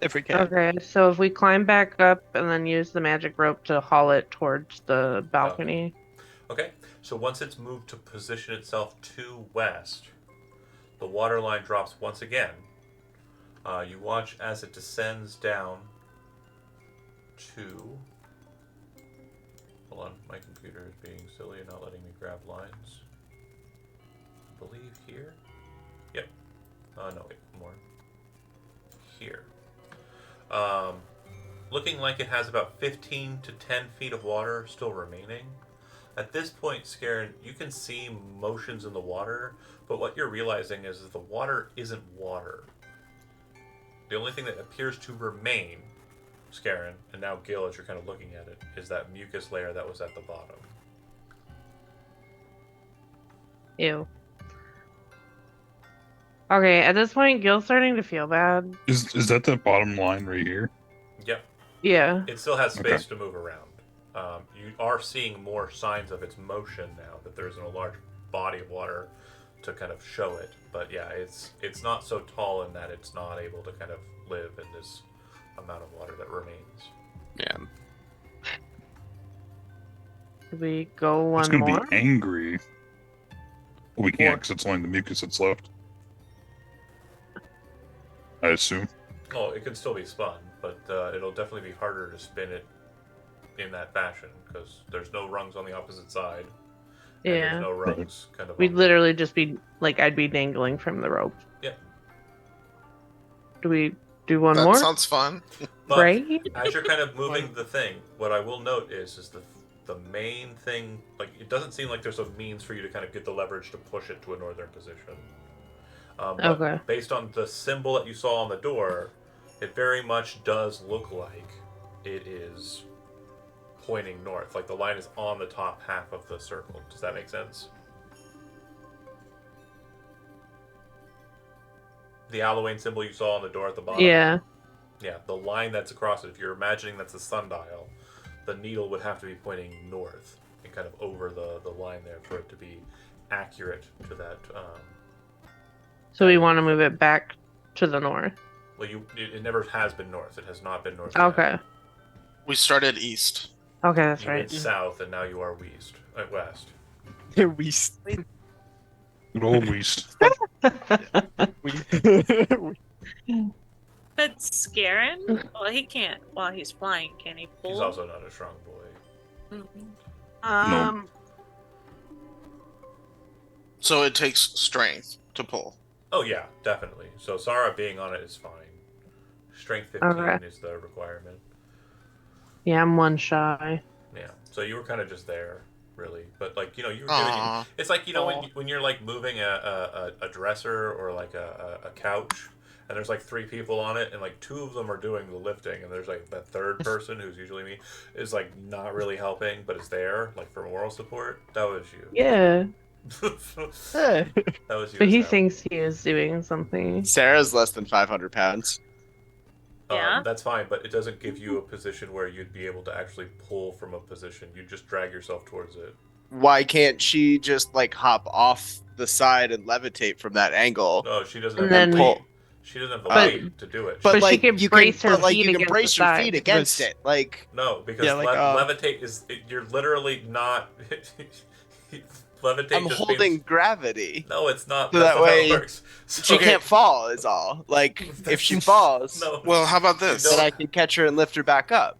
if we can. Okay, so if we climb back up and then use the magic rope to haul it towards the balcony. Okay. So once it's moved to position itself to west, the water line drops once again. You watch as it descends down to. Hold on, my computer is being silly and not letting me grab lines. I believe here. Yep. No, wait, more. Here. Looking like it has about 15 to 10 feet of water still remaining. At this point, Scarin, you can see motions in the water, but what you're realizing is that the water isn't water. The only thing that appears to remain, Scarin, and now Gil, as you're kind of looking at it, is that mucus layer that was at the bottom. Ew. Okay, at this point, Gil's starting to feel bad. Is that the bottom line right here? Yep. Yeah. It still has space Okay. to move around. You are seeing more signs of its motion now that there isn't a large body of water to kind of show it. But yeah, it's not so tall in that it's not able to kind of live in this amount of water that remains. Yeah. Should we go It's one gonna more? be angry. Well, we Or- can't because it's only the mucus that's left. I assume. Oh, it can still be spun, but it'll definitely be harder to spin it in that fashion because there's no rungs on the opposite side. And Yeah. there's no rungs kind of. We'd on literally just be like, I'd be dangling from the rope. Yeah. Do we do one That more? sounds fun. But Right? as you're kind of moving the thing, what I will note is the main thing, like it doesn't seem like there's a means for you to kind of get the leverage to push it to a northern position. But Okay. based on the symbol that you saw on the door, it very much does look like it is pointing north. Like the line is on the top half of the circle. Does that make sense? The Halloween symbol you saw on the door at the bottom. Yeah. Yeah, the line that's across it, if you're imagining that's the sundial, the needle would have to be pointing north and kind of over the line there for it to be accurate to that. So we want to move it back to the north. Well, it never has been north. It has not been north. Yet. Okay. We started east. Okay, that's You right. went south, and now you are west. we Good old Weast. But Scarin? Well, he can't while he's flying. Can he pull? He's also not a strong boy. Mhm. So it takes strength to pull. Oh yeah, definitely. So Sarah being on it is fine. Strength 15 Okay. is the requirement. Yeah, I'm one shy. Yeah. So you were kind of just there, really. But like you were giving. Aw. It's like when you're like moving a dresser or like a couch, and there's like 3 people on it, and like 2 of them are doing the lifting, and there's like that third person who's usually me is like not really helping, but is there like for moral support. That was you. Yeah. That was you. But he Sal. thinks he is doing something. Sarah's less than 500 pounds. Yeah. That's fine, but it doesn't give you a position where you'd be able to actually pull from a position. You just drag yourself towards it. Why can't she just like hop off the side and levitate from that angle? No, she doesn't And have then- the weight. She doesn't have the But- weight to do it. But she like can you brace can, her but like feet you can against brace the your side. feet against it. Like No, because Yeah, like, levitate you're literally not. Levitate. I'm just holding means- gravity. No, it's not. So That's that not how way it works. She So- can't fall. Is all. Like if she falls, No. Well, how about this? then I can catch her and lift her back up.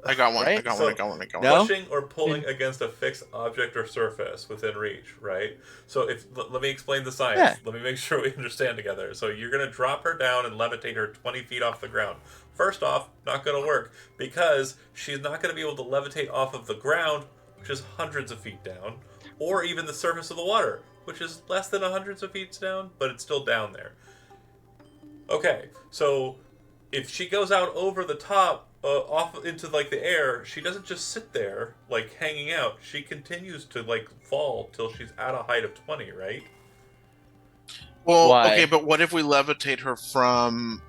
I got one. I Right? got So- one. I got one. I got one. No? Pushing or pulling against a fixed object or surface within reach, right? So let me explain the science. Yeah. Let me make sure we understand together. So you're gonna drop her down and levitate her 20 feet off the ground. First off, not gonna work because she's not gonna be able to levitate off of the ground, which is hundreds of feet down, or even the surface of the water, which is less than hundreds of feet down, but it's still down there. Okay, so if she goes out over the top, off into like the air, she doesn't just sit there like hanging out. She continues to like fall till she's at a height of 20, right? Well, Why? okay, but what if we levitate her from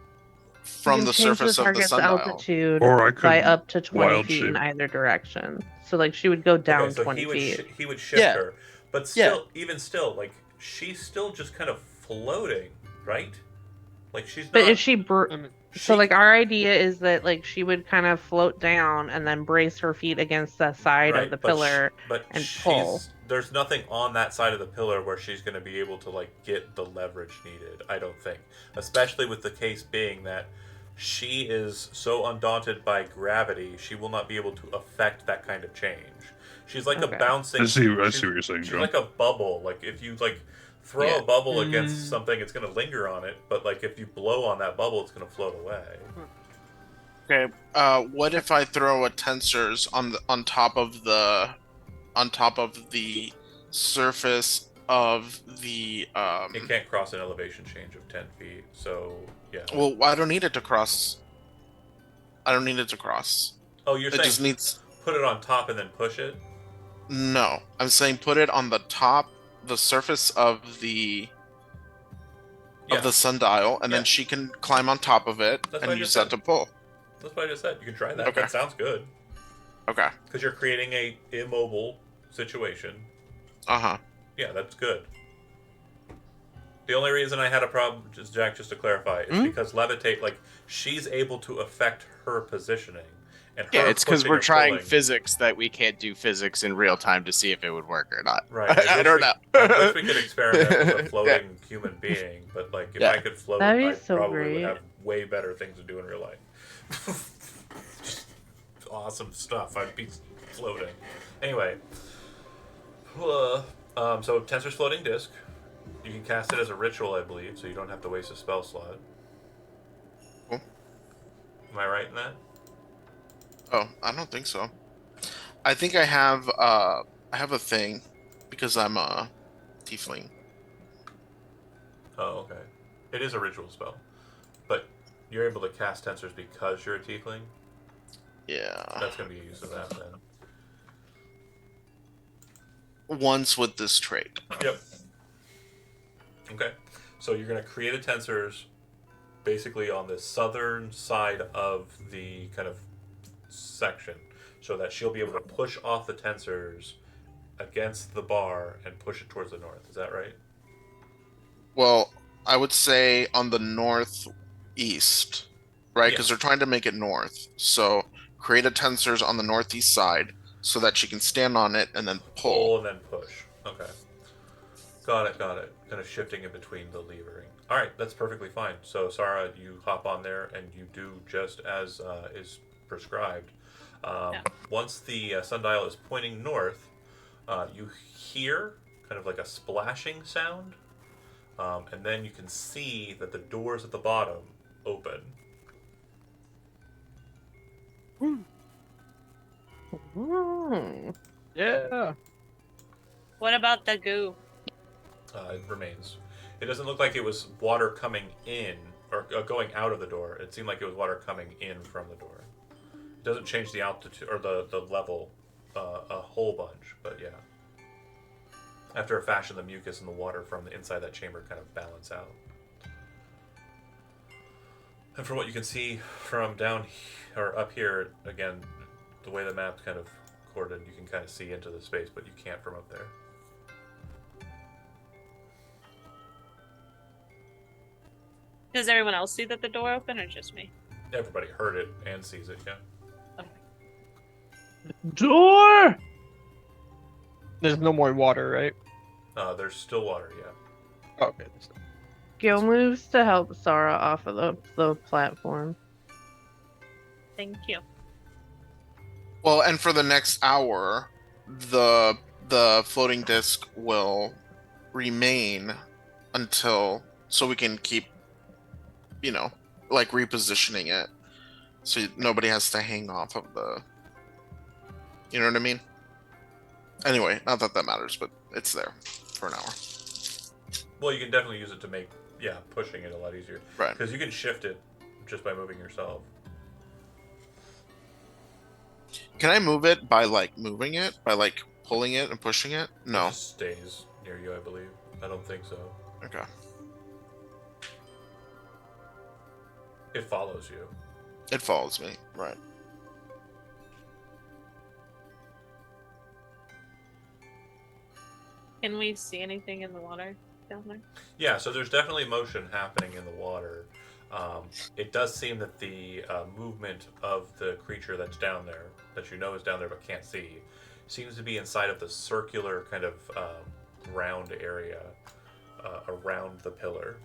You can the change surface of the target's sundial? altitude Or I could by up to 20 wild feet in shape. either direction. So like she would go down Okay, so 20 he would feet. he would shift Yeah. her, but still, even still, like she's still just kind of floating, right? Like she's But not. if she so like our idea is that like she would kind of float down and then brace her feet against the side right, of the but pillar. but and she's, pull. There's nothing on that side of the pillar where she's going to be able to like get the leverage needed. I don't think, especially with the case being that she is so undaunted by gravity, she will not be able to affect that kind of change. She's like Okay. a bouncing. I see what she's- you're saying, She's Joe. like a bubble. Like if you like throw Yeah. a bubble Mm. against something, it's going to linger on it. But like if you blow on that bubble, it's going to float away. Okay. What if I throw a tensors on top of the surface of the It can't cross an elevation change of 10 feet. So yeah. Well, I don't need it to cross. I don't need it to cross. Oh, you're It saying just needs. put it on top and then push it? No, I'm saying put it on the top, the surface of the Yeah. sundial, and Yeah. then she can climb on top of it That's what and I use just that said. to pull. That's what I just said. You can try that. Okay. That sounds good. Okay. Because you're creating a immobile situation. Uh huh. Yeah, that's good. The only reason I had a problem, just Jack, just to clarify, is because levitate, like she's able to affect her positioning, and Yeah, her it's because pushing we're or trying pulling- physics that we can't do physics in real time to see if it would work or not. Right. I don't know. I wish we could experiment with a floating human being, but like if Yeah. I could float, That'd be I so probably would great. have way better things to do in real life. Just awesome stuff. I'd be floating. Anyway, so Tensor's floating disc. You can cast it as a ritual, I believe, so you don't have to waste a spell slot. Cool. Am I right in that? Oh, I don't think so. I think I have a thing because I'm a tiefling. Oh, okay. It is a ritual spell, but You're able to cast tensors because you're a tiefling? Yeah. That's going to be a use of that then. Once with this trait. Yep. Okay. So you're going to create a tensors basically on the southern side of the kind of section so that she'll be able to push off the tensors against the bar and push it towards the north. Is that right? Well, I would say on the northeast, right? Because Yeah. they're trying to make it north. So create a tensors on the northeast side so that she can stand on it and then pull. Pull and then push. Okay. Got it, got it. Kind of shifting in between the levering. All right, that's perfectly fine. So, Sarah, you hop on there and you do just as is prescribed. Yeah. Once the sundial is pointing north, you hear kind of like a splashing sound, and then you can see that the doors at the bottom open. Yeah. What about the goo? It remains. It doesn't look like it was water coming in or going out of the door. It seemed like it was water coming in from the door. It doesn't change the altitude or the level a whole bunch, but yeah. After a fashion, the mucus and the water from the inside that chamber kind of balance out. And from what you can see from down or up here, again, the way the map's kind of corded, you can kind of see into the space, but you can't from up there. Does everyone else see that the door opened, or just me? Everybody heard it and sees it, yeah. Okay. Door. There's no more water, right? There's still water, yeah. Okay. Gil moves to help Sarah off of the platform. Thank you. Well, and for the next hour, the floating disc will remain until so we can keep, like repositioning it, so nobody has to hang off of the. You know what I mean? Anyway, not that that matters, but it's there for an hour. Well, you can definitely use it to make, pushing it a lot easier. Right. Because you can shift it just by moving yourself. Can I move it by moving it, by pulling it and pushing it? No. It just stays near you, I believe. I don't think so. Okay. It follows you. It follows me. Right. Can we see anything in the water down there? Yeah, so there's definitely motion happening in the water. It does seem that the movement of the creature that's down there, that you know is down there but can't see, seems to be inside of the circular kind of round area around the pillar.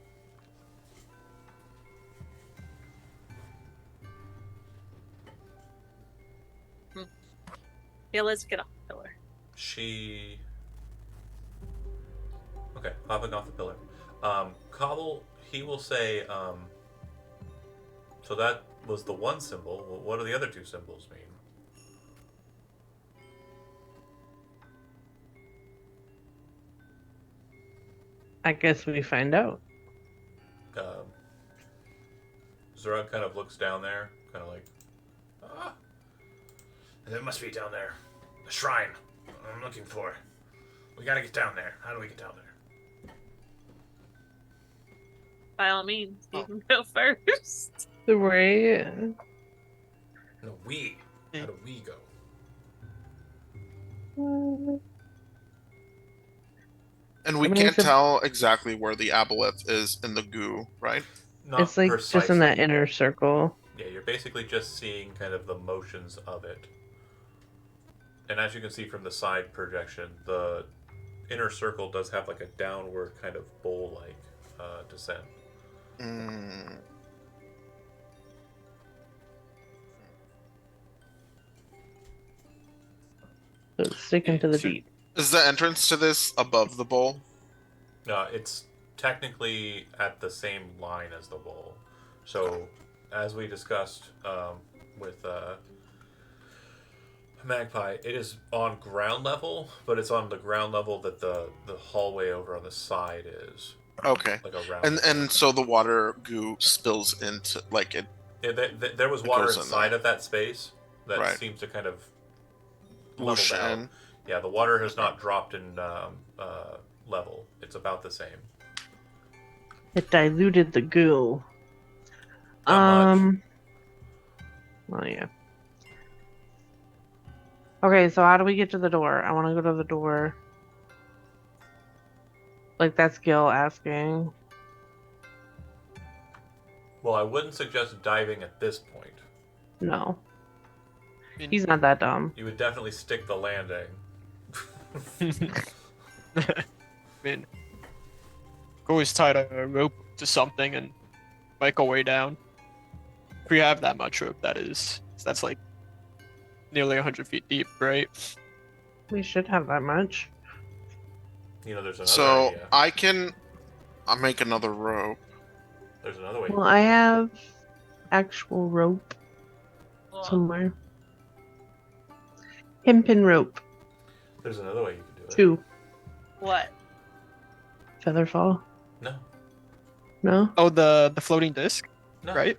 Yeah, let's get off the pillar. Okay, hopping off the pillar. Cobble, he will say, so that was the one symbol. Well, what do the other two symbols mean? I guess we find out. Zerug kind of looks down there, kind of like, It must be down there. The shrine I'm looking for. We gotta get down there. How do we get down there? By all means, you can go first. The way. No, we. How do we go? And we can't tell exactly where the aboleth is in the goo, right? Not It's like precisely. just in that inner circle. Yeah, you're basically just seeing kind of the motions of it. And as you can see from the side projection, the inner circle does have like a downward kind of bowl-like descent. Mm. So it's sticking to the deep. Is the entrance to this above the bowl? It's technically at the same line as the bowl. So, as we discussed with Magpie, it is on ground level, but it's on the ground level that the hallway over on the side is. Okay. like a round. And so the water goo spills into like it. Yeah, there was water goes in inside there. of that space that Right. seems to kind of Whoosh leveled out. in. Yeah, the water has not dropped in level. It's about the same. It diluted the goo. Not much. Well, yeah. Okay, so how do we get to the door? I want to go to the door. Like, that's Gil asking. Well, I wouldn't suggest diving at this point. No. I mean, He's not that dumb. You would definitely stick the landing. I mean, always tie a rope to something and make our way down. If we have that much rope, that is. That's like nearly 100 feet deep, right? We should have that much. You know, there's another So idea. I'll make another rope. There's another way. Well, I have actual rope Well, somewhere. Hempen rope. There's another way you can do it. 2. what? Featherfall. No. No? Oh, the floating disc, No. right?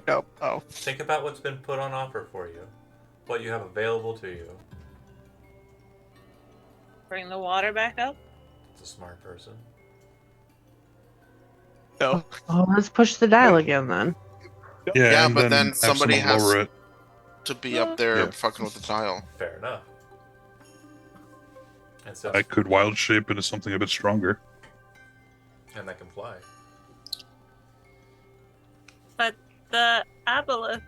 No. Oh, Think about what's been put on offer for you. What you have available to you. Bring the water back up? It's a smart person. no. Oh, let's push the dial again then. Yeah, and but then have somebody someone has- lower it. To be up there Yep. fucking with the dial. Fair enough. And so, I could wild shape into something a bit stronger. and that can fly. But the aboleth.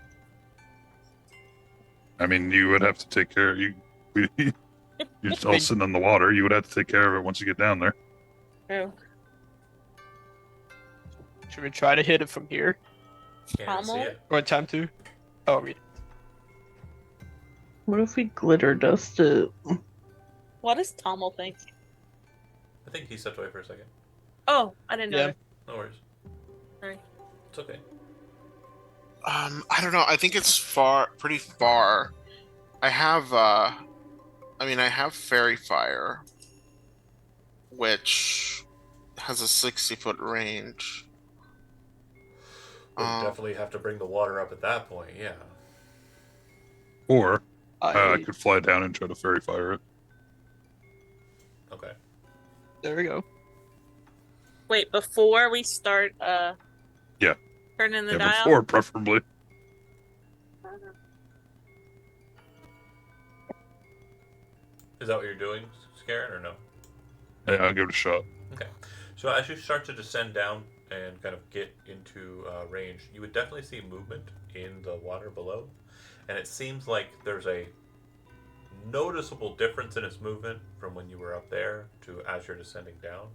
I mean, you would have to take care of you. You're all sitting in the water. You would have to take care of it once you get down there. True. Should we try to hit it from here Can't even see Pommel? it. or attempt to? Oh, we. What if we glitter dust it? What does Tommel think? I think he stepped away for a second. Oh, I didn't know. Yeah. that. No worries. Sorry. It's okay. I don't know. I think it's pretty far. I have fairy fire, which has a 60-foot range. We'll definitely have to bring the water up at that point, yeah. Or I I could fly down and try to fairy fire it. Okay. There we go. Wait, before we start Yeah. turning the Yeah, dial? before, preferably. Is that what you're doing, Scarin, or no? Yeah, I'll give it a shot. Okay. So as you start to descend down and kind of get into range, you would definitely see movement in the water below. And it seems like there's a noticeable difference in its movement from when you were up there to as you're descending down.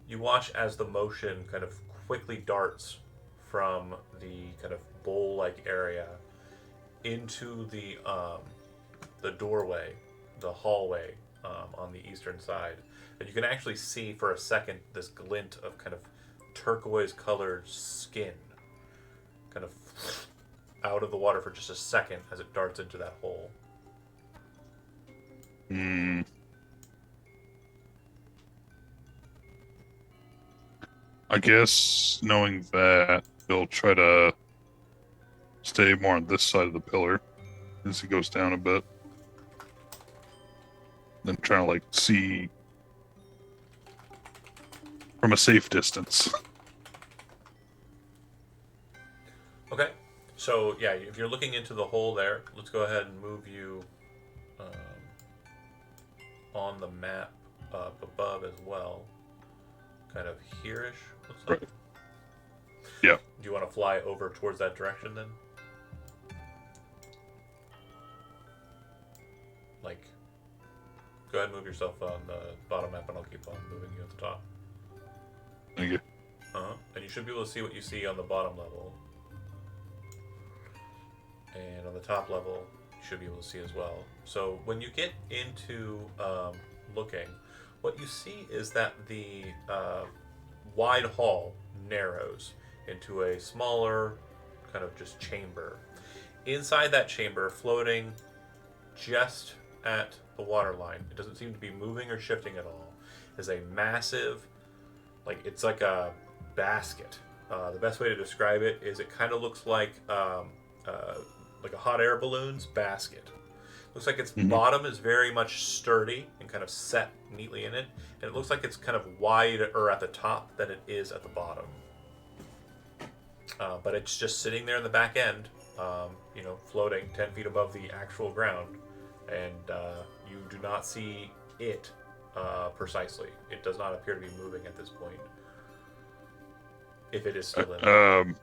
You watch as the motion kind of quickly darts from the kind of bowl-like area into the doorway, the hallway on the eastern side. And you can actually see for a second this glint of kind of turquoise-colored skin kind of out of the water for just a second as it darts into that hole. Hmm. I guess knowing that, he'll try to stay more on this side of the pillar as he goes down a bit. Then trying to like see from a safe distance. Okay, so yeah, if you're looking into the hole there, let's go ahead and move you on the map up above as well. Kind of here-ish, looks like. Right. Yeah. Do you want to fly over towards that direction then? Like, go ahead and move yourself on the bottom map and I'll keep on moving you at the top. Thank you. And you should be able to see what you see on the bottom level. And on the top level, you should be able to see as well. So when you get into looking, what you see is that the wide hall narrows into a smaller kind of just chamber. Inside that chamber, floating just at the water line, it doesn't seem to be moving or shifting at all, is a massive like it's like a basket. The best way to describe it is it kind of looks like a hot air balloon's basket. Looks like its bottom is very much sturdy and kind of set neatly in it, and it looks like it's kind of wider at the top than it is at the bottom. But it's just sitting there in the back end, floating 10 feet above the actual ground, and you do not see it precisely. It does not appear to be moving at this point. If it is still in there. Well,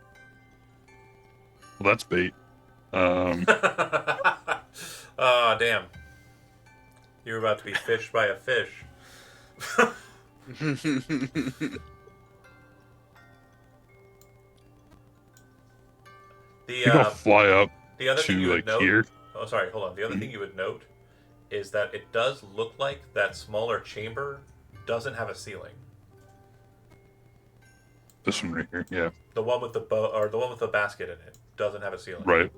that's bait. Oh, damn. You're about to be fished by a fish. I think I'll fly up the other thing you to would note, here. Oh, sorry, hold on. The other thing you would note is that it does look like that smaller chamber doesn't have a ceiling. This one right here, yeah. The one with the the one with the basket in it doesn't have a ceiling. Right.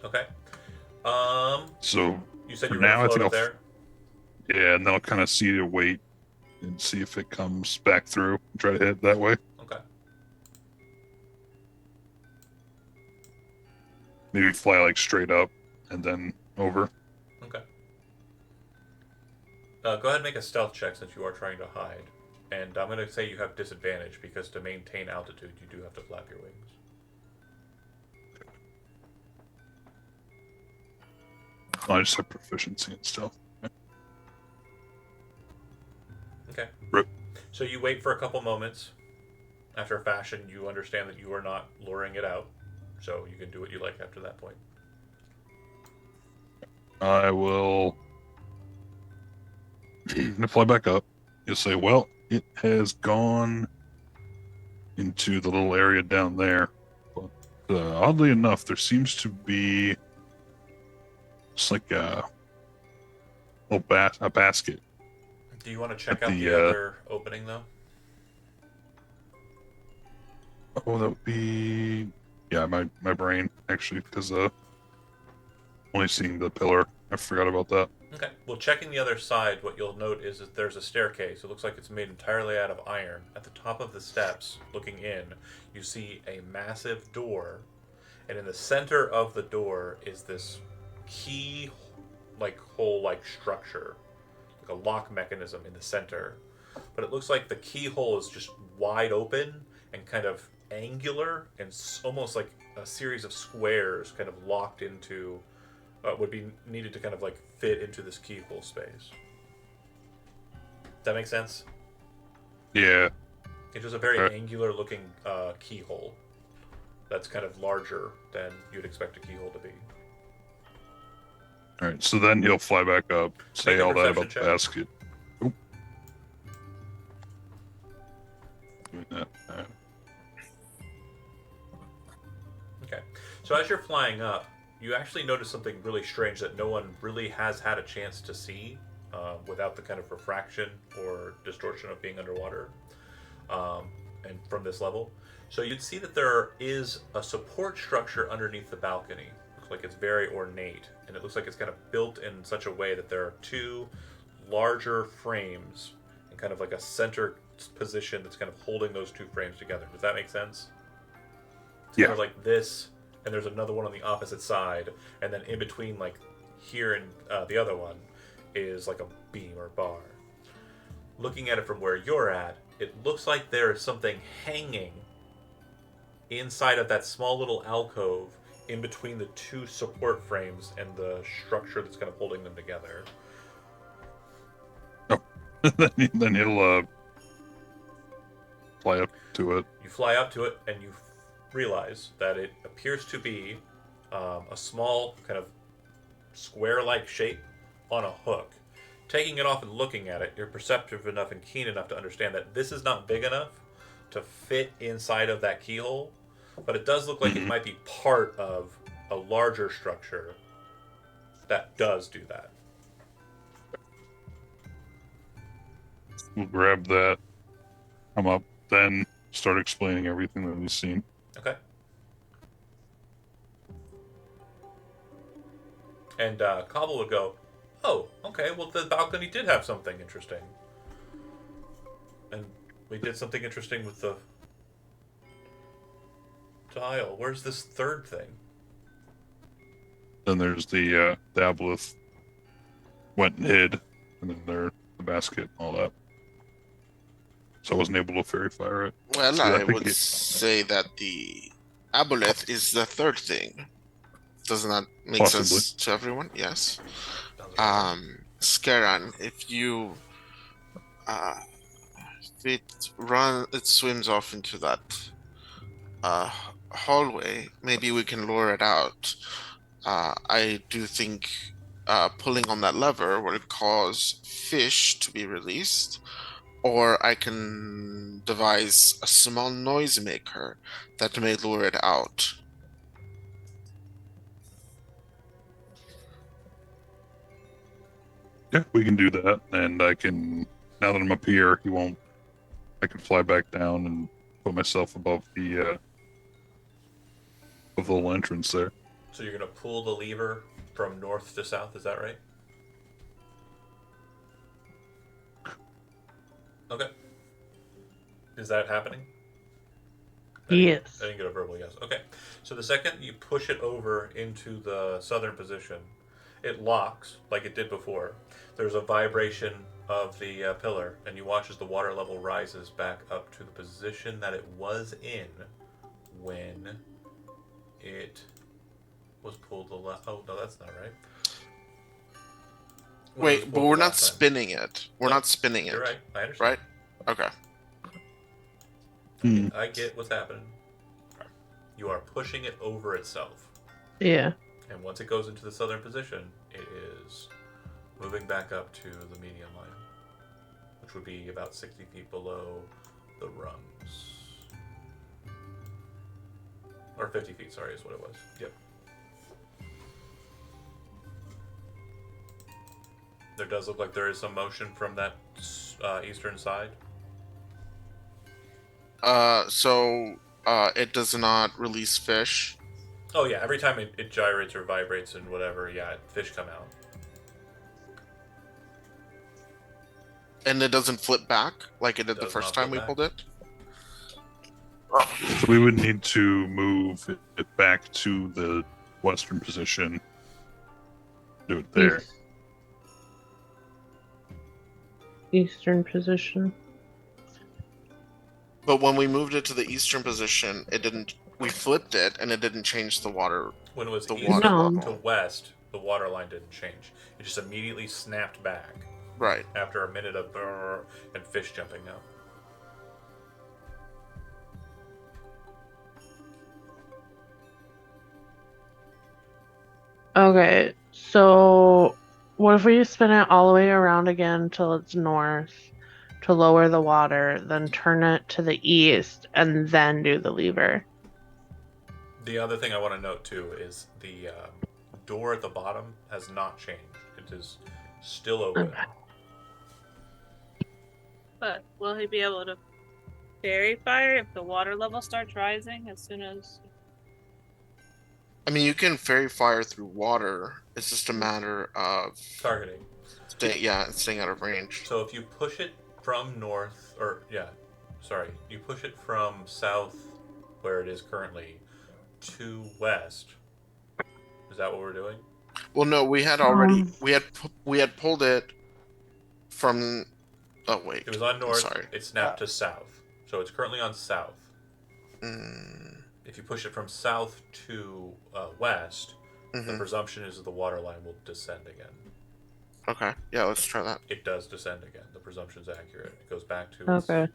Okay. So You said for you were now, I gonna think float up there. yeah, and then I'll kind of see to wait and see if it comes back through. Try to hit it that way. Okay. Maybe fly like straight up and then over. Okay. Go ahead and make a stealth check since you are trying to hide. And I'm going to say you have disadvantage because to maintain altitude, you do have to flap your wings. I just have proficiency in stealth. Okay. Rip. So you wait for a couple moments. After a fashion, you understand that you are not luring it out. So you can do what you like after that point. I will fly back up. You'll say, well, it has gone into the little area down there. But oddly enough, there seems to be just like a little a basket. Do you want to check At out the, the other opening, though? Oh, that would be... Yeah, my brain, actually, because only seeing the pillar. I forgot about that. Okay. Well, checking the other side, what you'll note is that there's a staircase. It looks like it's made entirely out of iron. At the top of the steps, looking in, you see a massive door. And in the center of the door is this hole-like structure. Like a lock mechanism in the center. But it looks like the keyhole is just wide open and kind of angular and almost like a series of squares kind of locked into would be needed to kind of like fit into this keyhole space. Does that make sense? Yeah. It's just a very Okay. angular looking keyhole that's kind of larger than you'd expect a keyhole to be. All right, so then he'll fly back up, say Make a all that perception about check. the basket. Oop. Doing that. Okay. So as you're flying up, you actually notice something really strange that no one really has had a chance to see without the kind of refraction or distortion of being underwater and from this level. So you'd see that there is a support structure underneath the balcony. Looks like it's very ornate, and it looks like it's kind of built in such a way that there are two larger frames and kind of like a center position that's kind of holding those two frames together. Does that make sense? It's Yeah. kind of like this, and there's another one on the opposite side, and then in between, like here and the other one, is like a beam or bar. Looking at it from where you're at, it looks like there is something hanging inside of that small little alcove in between the two support frames and the structure that's kind of holding them together. Then he'll fly up to it. You fly up to it, and you realize that it appears to be a small kind of square-like shape on a hook. Taking it off and looking at it, you're perceptive enough and keen enough to understand that this is not big enough to fit inside of that keyhole, but it does look like it might be part of a larger structure that does do that. We'll grab that, come up, then start explaining everything that we've seen. Okay. And Cobble would go, Oh, okay. Well, the balcony did have something interesting. And we did something interesting with the tile. Where's this third thing? Then there's the Aboleth went and hid, and then there the basket and all that. So I wasn't able to fairy fire it. Well, See, I I think would say that the aboleth is the third thing. Doesn't that make Possibly. sense to everyone? Yes. Sounds right. Scaran, if you it swims off into that hallway, maybe we can lure it out. I do think pulling on that lever will cause fish to be released, or I can devise a small noisemaker that may lure it out. Yeah, we can do that, and I can. Now that I'm up here, he won't. I can fly back down and put myself above the little entrance there. So you're gonna pull the lever from north to south, is that right? Okay. Is that happening? Yes. I didn't get a verbal yes. Okay. So the second you push it over into the southern position, it locks like it did before. There's a vibration of the pillar, and you watch as the water level rises back up to the position that it was in when it was pulled the left. Oh no, that's not right. When it was Wait, but pulled we're the not last time. spinning it. We're No, not spinning it. You're right. I understand. Right? Okay. Hmm. I get what's happening. You are pushing it over itself. Yeah. And once it goes into the southern position, it is moving back up to the median line, which would be about 60 feet below the rungs. Or 50 feet, sorry, is what it was. Yep. There does look like there is some motion from that eastern side. So it does not release fish. Oh, yeah, every time it gyrates or vibrates and whatever, yeah, fish come out. And it doesn't flip back like it did the Does first not time flip we back. pulled it. So we would need to move it back to the western position. Do it there. Eastern position. But when we moved it to the eastern position, it didn't. We flipped it, and it didn't change the water. When it was The east water No. level. to west, the water line didn't change. It just immediately snapped back Right. after a minute of brrr and fish jumping out. Okay, so what if we spin it all the way around again till it's north to lower the water, then turn it to the east, and then do the lever? The other thing I want to note too is the door at the bottom has not changed. It is still open. Okay. But will he be able to fairy fire if the water level starts rising as soon as? I mean, you can fairy fire through water. It's just a matter of Targeting. staying out of range. So if you push it from north, you push it from south, where it is currently, to west. Is that what we're doing? Well, no, we had already we had pulled it from. Oh wait, It was on north. Sorry. It snapped to south, so it's currently on south. Mm, If you push it from south to west, the mhm. presumption is that the water line will descend again. Okay, yeah, let's try that. It does descend again. The presumption's accurate. It goes back to its Okay.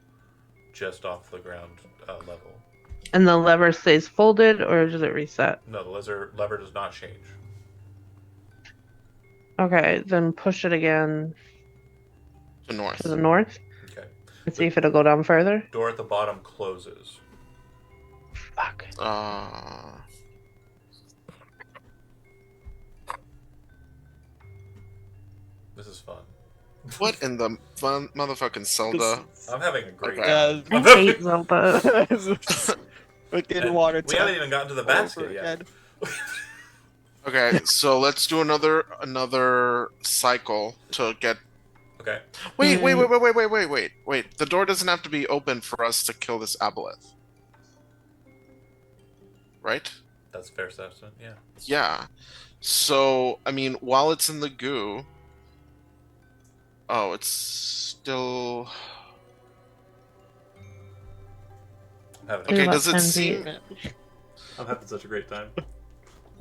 just off the ground level. And the lever stays folded, or does it reset? No, the lever does not change. Okay, then push it again To north. to the north Okay. and see if it'll go down further. Door at the bottom closes. Fuck. This is fun. What in the fun motherfucking Zelda? I'm having a great Okay. time. I hate Zelda. Fucking water We haven't even gotten to the basket yet. Okay, so let's do another cycle to get. Okay. Wait. The door doesn't have to be open for us to kill this aboleth, right? That's a fair assessment. Yeah. Yeah. So I mean, while it's in the goo, oh, it's still I'm having, okay. about Does it 10 seem? feet. I'm having such a great time.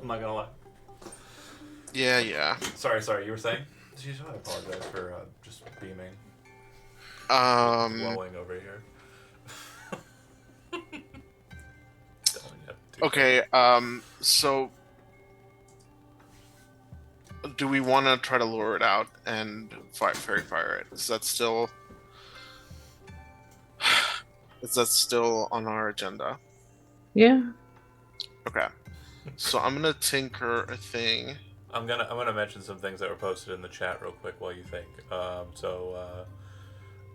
I'm not gonna lie. Yeah. Sorry. You were saying? Jeez, I apologize for just beaming, glowing over here. Don't have to do Okay. So do we want to try to lure it out and fairy fire it? Is that still? Is that still on our agenda? Yeah. Okay. So I'm gonna tinker a thing. I'm gonna mention some things that were posted in the chat real quick while you think.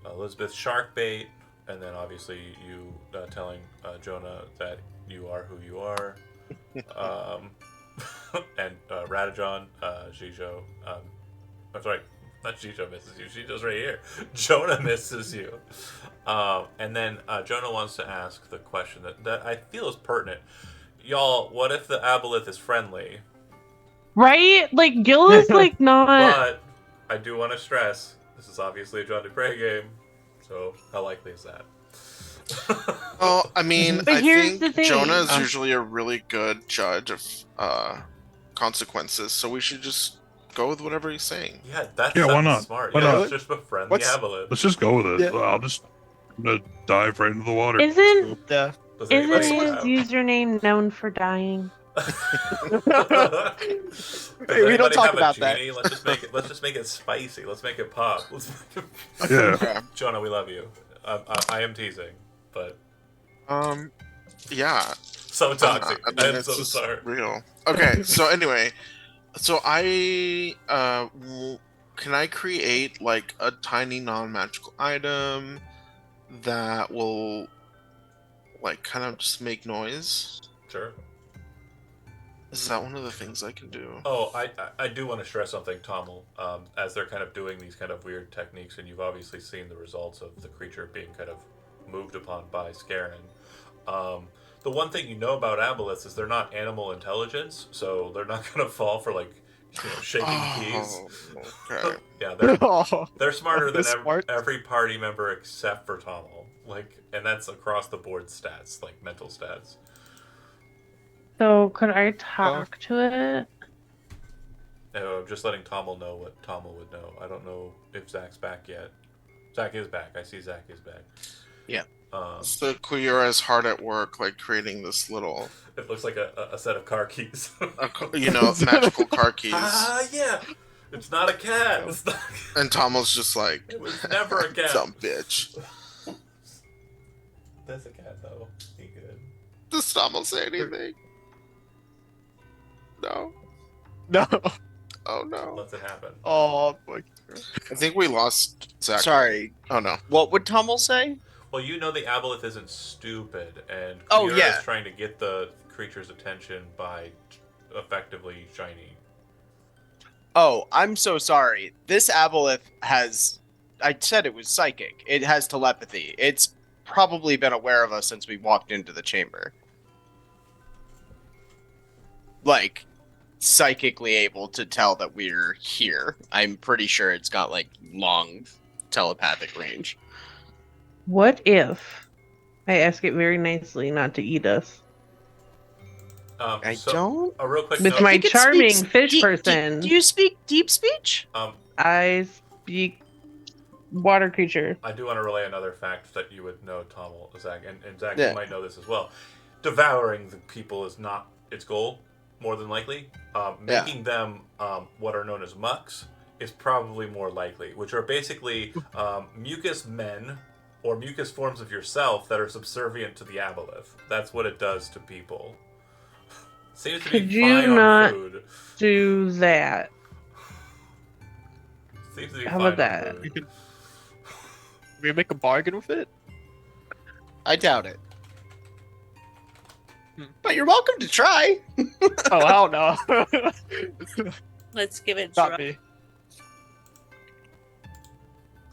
Elizabeth Sharkbait, and then obviously you telling Jonah that you are who you are, and Radajon, Jijo. I'm sorry, not Jijo misses you. Jijo's right here. Jonah misses you. And then Jonah wants to ask the question that I feel is pertinent. Y'all, what if the aboleth is friendly? Right? Like Gil is like not. But I do want to stress this is obviously a John DuPree game, so how likely is that? Well, I mean, But I here's the think thing. Jonah is usually a really good judge of consequences, so we should just go with whatever he's saying. Yeah, that Yeah, why sounds not? smart. Why Yeah, not? let's just befriend the What's- aboleth. Let's just go with it. Yeah. I'm gonna dive right into the water. Isn't Yeah. Does isn't anybody his have- username known for dying? Does Hey, we don't anybody talk have about a that. genie? Let's just make it spicy. Let's make it pop. Yeah. Okay. Jonah, we love you. I am teasing, but Yeah. so toxic. I mean, I'm it's so just sorry. real. Okay. So anyway, so can I create like a tiny non-magical item that will like kind of just make noise? Sure. Is that one of the things I can do? Oh, I do want to stress something, Tommel. As they're kind of doing these kind of weird techniques, and you've obviously seen the results of the creature being kind of moved upon by Scarin. The one thing you know about aboleths is they're not animal intelligence, so they're not going to fall for like shaking keys. Okay. Yeah, Oh, they're smarter than They're smart. every party member except for Tommel. Like, and that's across the board stats, like mental stats. So could I talk to it? I'm just letting Tommel know what Tommel would know. I don't know if Zach's back yet. Zach is back. I see Zach is back. Yeah. So Kuyura is hard at work, like creating this little, It looks like a set of car keys. magical car keys. Yeah. It's not a cat. It's not... And Tommel's just like, It was never a cat. some bitch. That's a cat, though. He good. Does Tommel say anything? No. no. Oh no. Lets it happen. Oh, boy. I think we lost Zach. Sorry. Oh no. What would Tommel say? Well, you know the aboleth isn't stupid, and Oh, Kuyura yeah. is trying to get the creature's attention by effectively shiny. Oh, I'm so sorry. This aboleth has. I said it was psychic. It has telepathy. It's probably been aware of us since we walked into the chamber. Like, psychically able to tell that we're here. I'm pretty sure it's got, like, long telepathic range. What if I ask it very nicely not to eat us? I So, don't. a real quick With note. my think it charming speaks fish deep- person. Do you speak deep speech? I speak water creature. I do want to relay another fact that you would know, Tommel, Zach, and Zach, Yeah. you might know this as well. Devouring the people is not its goal, more than likely. Making them what are known as mucks is probably more likely, which are basically mucus men or mucus forms of yourself that are subservient to the aboleth. That's what it does to people. Seems to be Could you fine not- on food. Do that. Seems to be How fine about on that? food. We make a bargain with it? I doubt it. But you're welcome to try. Oh hell no. Let's give it a Not try. me.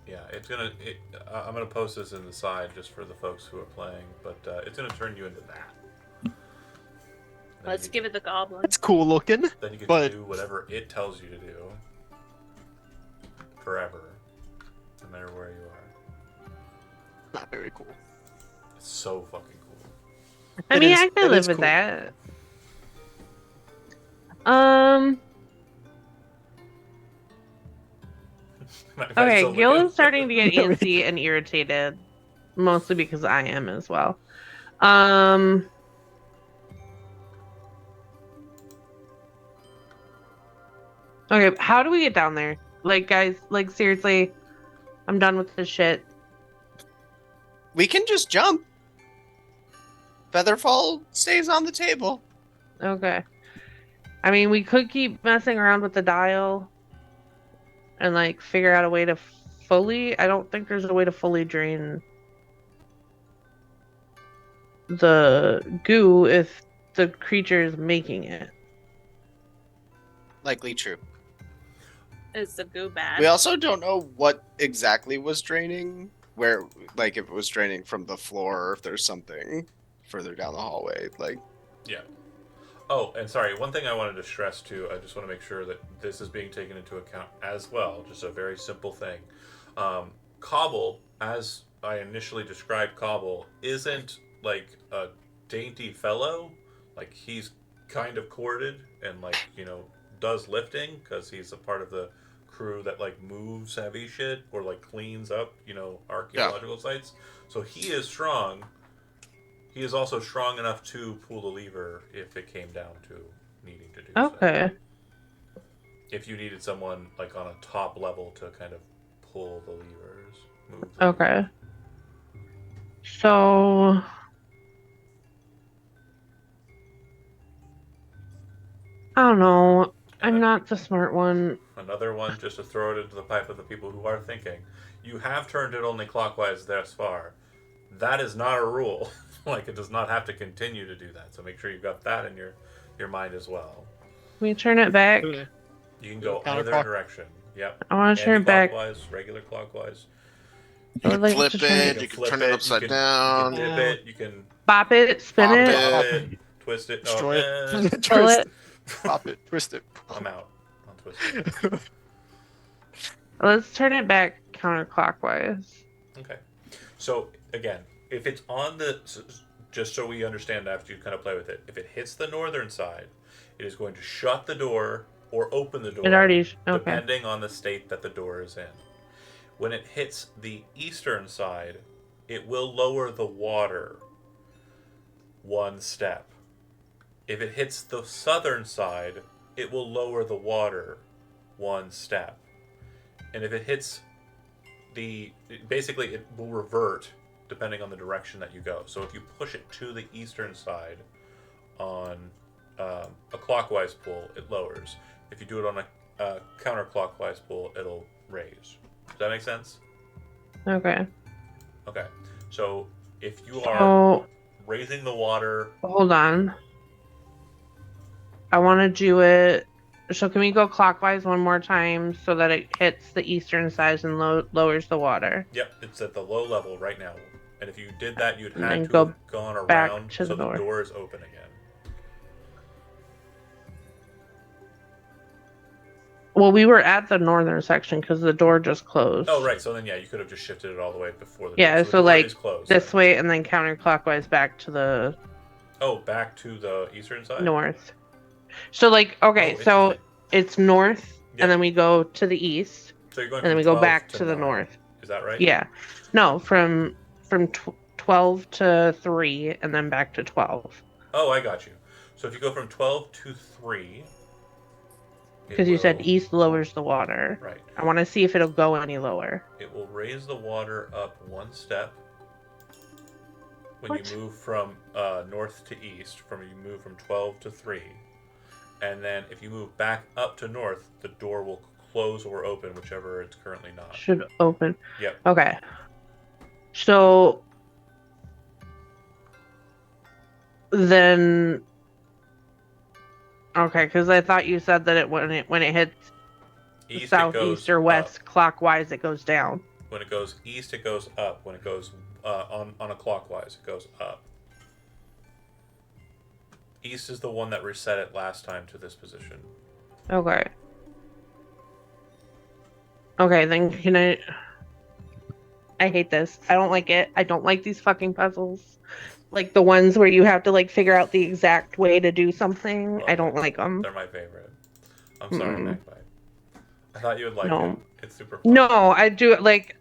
Yeah, I'm gonna post this in the side just for the folks who are playing, but it's gonna turn you into that. Let's give it the goblin. It's cool looking. Then you get but- to do whatever it tells you to do. Forever. No matter where you are. Not very cool. It's so fucking cool. I It mean, is- I it could live is with cool. that. Okay, Gil is starting to get Yeah, we- antsy and irritated, mostly because I am as well. Okay, how do we get down there? Like, guys, like, seriously, I'm done with this shit. We can just jump. Featherfall stays on the table. Okay. I mean, we could keep messing around with the dial and, like, figure out a way to I don't think there's a way to fully drain the goo if the creature is making it. Likely true. Is the goo bad? We also don't know what exactly was draining. Where, like, if it was draining from the floor or if there's something further down the hallway. Like, Yeah. Oh, and sorry, one thing I wanted to stress too, I just want to make sure that this is being taken into account as well. Just a very simple thing. Cobble, as I initially described Cobble, isn't like a dainty fellow. Like, he's kind of corded and, like, does lifting because he's a part of the crew that, like, moves heavy shit or, like, cleans up, archaeological sites. So he is strong. He is also strong enough to pull the lever if it came down to needing to do so. Okay. If you needed someone, like, on a top level to kind of pull the levers, move the Okay. levers. So I don't know. I'm And not the smart one. another one, just to throw it into the pipe of the people who are thinking. You have turned it only clockwise thus far. That is not a rule. Like, it does not have to continue to do that. So make sure you've got that in your mind as well. Can we turn it back? You can go either Counterclock- direction. Yep. I want to turn it back. Anti-clockwise, regular clockwise. I You would can like flip to turn it, it. you can flip turn it you upside can- down. You can dip it. You can Bop it, spin Bop it, it. flip it, twist it. Destroy No, it. pull Twist it. it. Pop it. Twist it. I'm out on twisted. Let's turn it back counterclockwise. Okay. So again, if it's on the, just so we understand after you kind of play with it, if it hits the northern side, it is going to shut the door or open the door. It already okay. Depending on the state that the door is in. When it hits the eastern side, it will lower the water one step. If it hits the southern side, it will lower the water one step. And if it hits basically it will revert depending on the direction that you go. So if you push it to the eastern side on a clockwise pull, it lowers. If you do it on a counterclockwise pull, it'll raise. Does that make sense? Okay. Okay. So if you are So raising the water, hold on. I want to do it. So can we go clockwise one more time so that it hits the eastern side and lowers the water? yep, it's at the low level right now. And if you did that, you'd And had then to go have gone back around to so the the door. door is open again. Well, we were at the northern section because the door just closed. Oh, right. So then, yeah, you could have just shifted it all the way before the Yeah, door. so, the door like, is closed. This way and then counterclockwise back to the Oh, back to the eastern side? north. So, like, okay, Oh, so interesting. it's north Yeah. and then we go to the east So you're going and then from we go 12 back to the 9. north. Is that right? Yeah. No, from 12 to 3 and then back to 12. Oh, I got you. So if you go from 12 to 3... it Because you said will- east lowers the water. Right. I want to see if it'll go any lower. It will raise the water up one step when What? you move from north to east, you move from 12 to 3. And then if you move back up to north, the door will close or open, whichever it's currently not. Should open. Yep. Okay. So Then okay, because I thought you said that when it hits East, it southeast goes or up. west clockwise, it goes down. When it goes east, it goes up. When it goes on a clockwise, it goes up. East is the one that reset it last time to this position. Okay. Okay, then can I? I hate this. I don't like it. I don't like these fucking puzzles. Like the ones where you have to like figure out the exact way to do something. Love I don't it. like them. They're my favorite. I'm sorry, Magpie. I thought you would like No. it. It's super fun. No, I do like.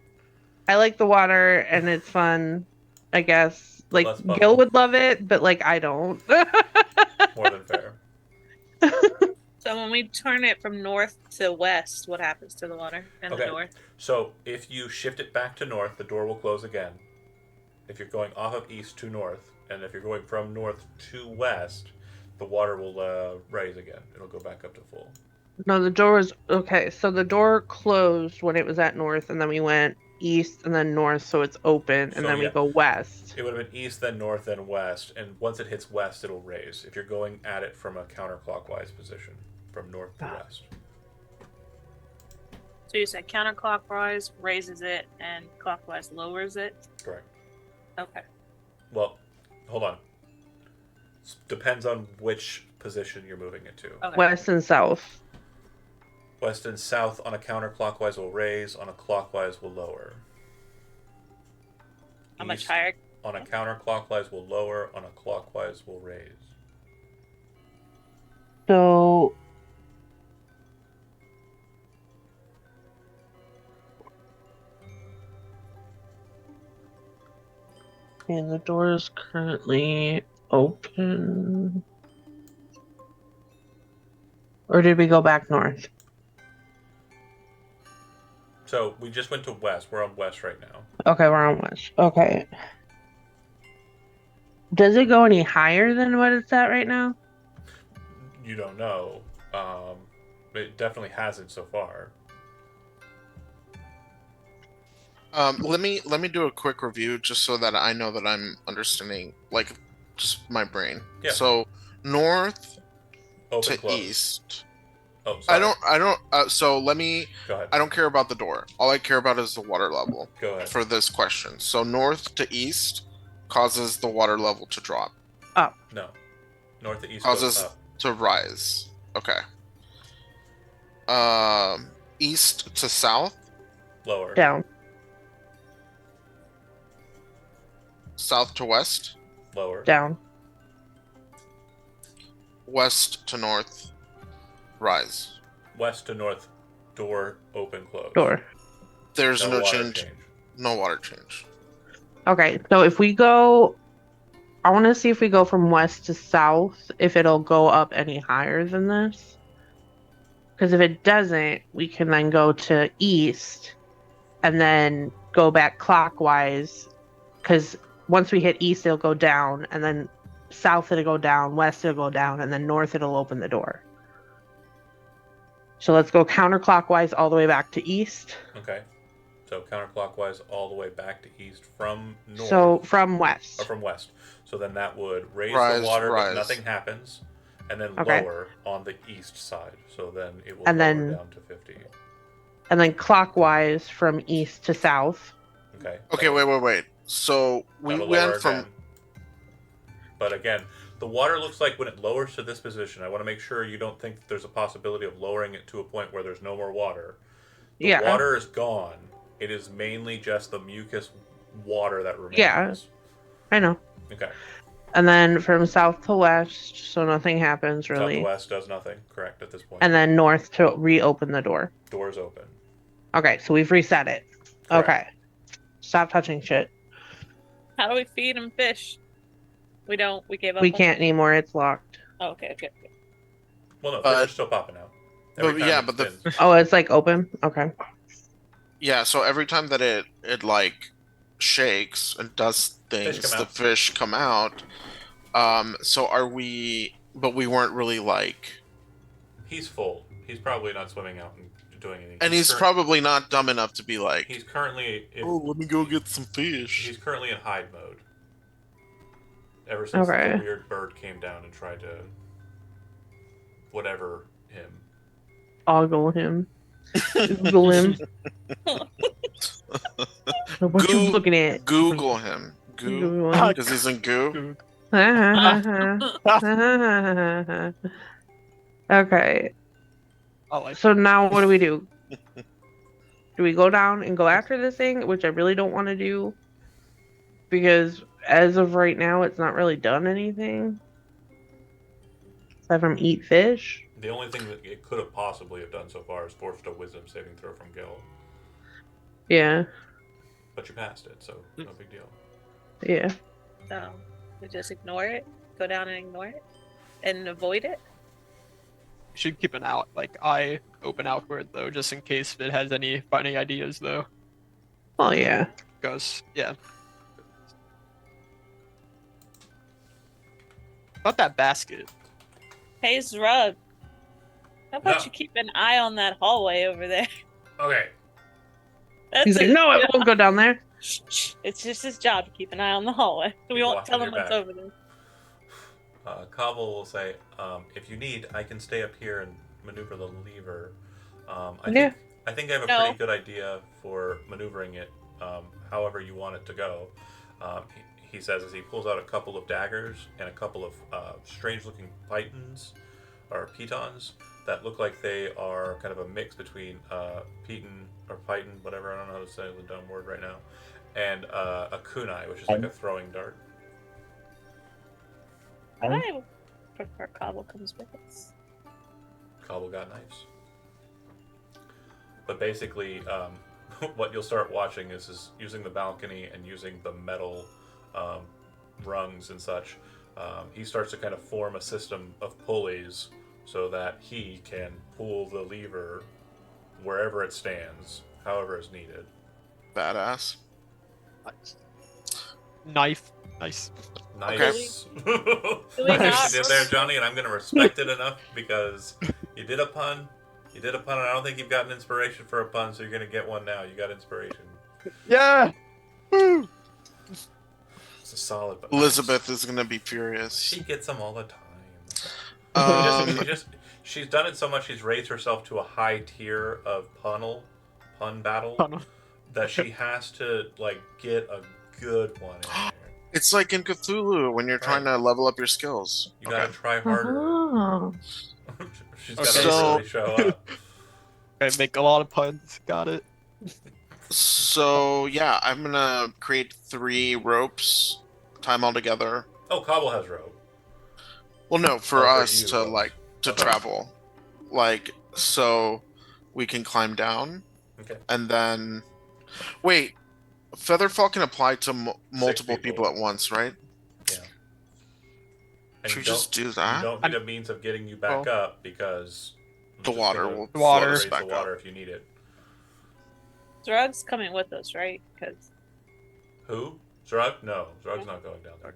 I like the water and it's fun. I guess like Less puzzle. Gil would love it, but like I don't. More than fair. So when we turn it from north to west, what happens to the water and Okay. the door? So if you shift it back to north, the door will close again. If you're going off of east to north, and if you're going from north to west, the water will raise again. It'll go back up to full. No, the door was okay. So the door closed when it was at north, and then we went east and then north, so it's open, and So, then we yeah. go west. It would have been east, then north, then west, and once it hits west, it'll raise. If you're going at it from a counterclockwise position, from north to west. So you said counterclockwise raises it and clockwise lowers it? Correct. Okay. Well, hold on. Depends on which position you're moving it to. Okay. West and south. West and south on a counterclockwise will raise, on a clockwise will lower. How much East higher? on a counterclockwise will lower, on a clockwise will raise. So and the door is currently open. Or did we go back north? So we just went to west. We're on west right now. Okay, we're on west. Okay. Does it go any higher than what it's at right now? You don't know. It definitely hasn't so far. Let me do a quick review just so that I know that I'm understanding, like, just my brain. Yeah. So north Open, to close. east. Oh, sorry. I don't. So let me. Go ahead. I don't care about the door. All I care about is the water level Go ahead. for this question. So north to east causes the water level to drop, No. North to east causes goes up. to rise. Okay. East to south, Lower. Down. south to west, Lower. Down. west to north, rise. West to north. Door open close. Door. There's no water change. No water change. Okay, so if we go, I want to see if we go from west to south, if it'll go up any higher than this. Because if it doesn't, we can then go to east and then go back clockwise. Because once we hit east, it'll go down, and then south it'll go down, west it'll go down, and then north it'll open the door. So let's go counterclockwise all the way back to east. Okay. So counterclockwise all the way back to east from north. So from west. Or from west. So then that would raise Rise, the water, rise. but nothing happens, and then Okay. lower on the east side. So then it will And lower then- down to 50. And then clockwise from east to south. Okay. Okay, wait. So we That'll went lower from. again. But again, the water looks like when it lowers to this position, I want to make sure you don't think that there's a possibility of lowering it to a point where there's no more water. The Yeah. water is gone. It is mainly just the mucus water that remains. Yeah. I know. Okay. And then from south to west, so nothing happens really. Southwest does nothing, correct, at this point. And then north to reopen the door. Doors open. Okay, so we've reset it. Correct. Okay. Stop touching shit. How do we feed them fish? We don't. We gave up. We on- can't anymore, it's locked. Oh, okay. Well, no, But- fish are still popping out. Every but time yeah, it but the- spins. Oh, it's like open? Okay. Yeah, so every time that it like shakes and does things, come the out. fish come out. So are we? But we weren't really like. He's full. He's probably not swimming out and doing anything. And he's probably not dumb enough to be like. He's currently. Oh, let me go get some fish. He's currently in hide mode. Ever since Okay. the weird bird came down and tried to whatever him. Ogle him. Google him. What you looking at? Google him. Goo? Google him. Because he's in goo? Goog. Okay. I like So now what do we do? Do we go down and go after this thing, which I really don't want to do? Because as of right now, it's not really done anything. Aside from eat fish. The only thing that it could have possibly have done so far is forced a wisdom saving throw from Gil. Yeah. But you passed it, so no big deal. Yeah. So we just ignore it, go down and ignore it, and avoid it. You should keep an eye open outward though, just in case it has any funny ideas though. Oh yeah. Because yeah. About that basket. Hey, Zrug. How about No. you keep an eye on that hallway over there? Okay. That's He's like, no, I won't go down there. It's just his job to keep an eye on the hallway. We Keep won't watching tell him your what's back. over there. Cobble will say, if you need, I can stay up here and maneuver the lever. I think I have a No. pretty good idea for maneuvering it, however you want it to go. He says as he pulls out a couple of daggers and a couple of strange-looking pitons that look like they are kind of a mix between python, whatever, I don't know how to say the dumb word right now, and a kunai, which is like a throwing dart. I prefer Cobble comes with us. Cobble got knives. But basically, what you'll start watching is using the balcony and using the metal rungs and such. He starts to kind of form a system of pulleys so that he can pull the lever wherever it stands, however is needed. Badass. Nice. Knife. Nice. Nice. Do we Nice not- you did there, Johnny, and I'm going to respect it enough because you did a pun. You did a pun, and I don't think you've gotten inspiration for a pun, so you're going to get one now. You got inspiration. Yeah. Woo. It's a solid. But Elizabeth is gonna be furious. She gets them all the time. Um, She's done it so much. She's raised herself to a high tier of pun battle, Tunnel. that she has to like get a good one in there. it's like in Cthulhu when you're trying to level up your skills. You gotta try harder. Oh. She's gotta So- really show up. Okay, make a lot of puns. Got it. So yeah, I'm gonna create 3 ropes, tie them all together. Oh, Cobble has rope. Well, no, for Oh, for us you, to ropes. to Okay. travel, so we can climb down, Okay. and then wait, Featherfall can apply to multiple people. people at once, right? Yeah. And Should we you just do You that? don't need a means of getting you back up because The it's just water gonna will The water. raise float us the back water up. if you need it. Zrug's coming with us, right? Because Who? Zrug? No, Zrug's not going down there.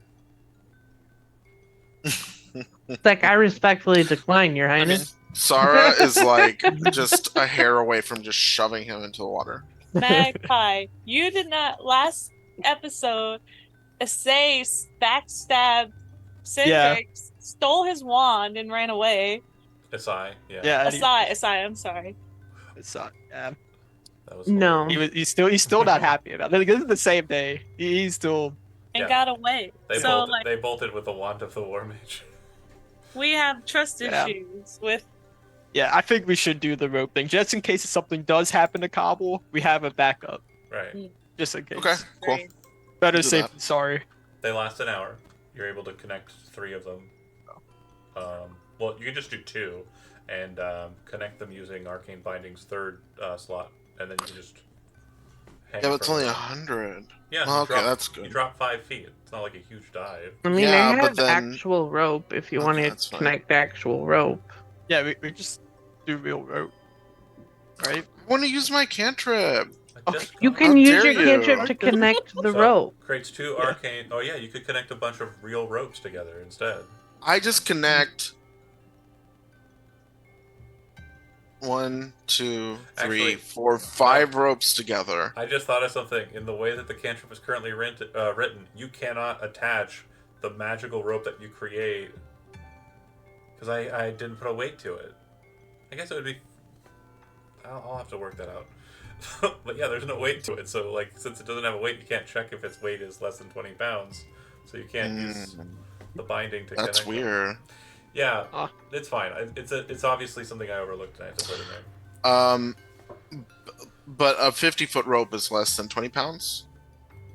It's like, I respectfully decline, Your Highness. Sarah is like just a hair away from just shoving him into the water. Magpie, you did not last episode say backstab Cindrix, stole his wand and ran away. Asai, yeah. Yeah. Asai, I'm sorry. It's yeah. That was No. hilarious. He's still not happy about it. Like, this is the same day. He's still. And Yeah. got away. They So bolted. like They bolted with the wand of the war mage. we have trust Yeah. issues with Yeah, I think we should do the rope thing just in case something does happen to Cobble. We have a backup Right. just in case. Okay, cool. Right. Better Do safe that. than sorry. They last an hour. You're able to connect 3 of them. Well, you can just do 2, and connect them using Arcane Binding's 3rd slot, and then you can just. Hang Yeah, but it's from only there. 100. Yeah. Well, you okay, drop- that's You good. drop 5 feet. It's not like a huge dive. I mean, Yeah, I but have then- actual rope if you Okay, want that's to fine. connect actual rope. Yeah, we just do real rope. Right? I want to use my cantrip. I Okay. just You got- can How use dare your you. cantrip to connect the So, rope. Creates 2 Yeah. arcane. Oh yeah, you could connect a bunch of real ropes together instead. I just connect 1, 2, 3, Actually, 4, 5 ropes together. I just thought of something. In the way that the cantrip is currently written, you cannot attach the magical rope that you create, because I didn't put a weight to it. I guess it would be. I'll have to work that out. But yeah, there's no weight to it. So like, since it doesn't have a weight, you can't check if its weight is less than 20 pounds. So you can't use the binding to That's connect weird. them. Yeah, Ah. it's fine. It's obviously something I overlooked and I have to put in there. But a 50-foot rope is less than 20 pounds.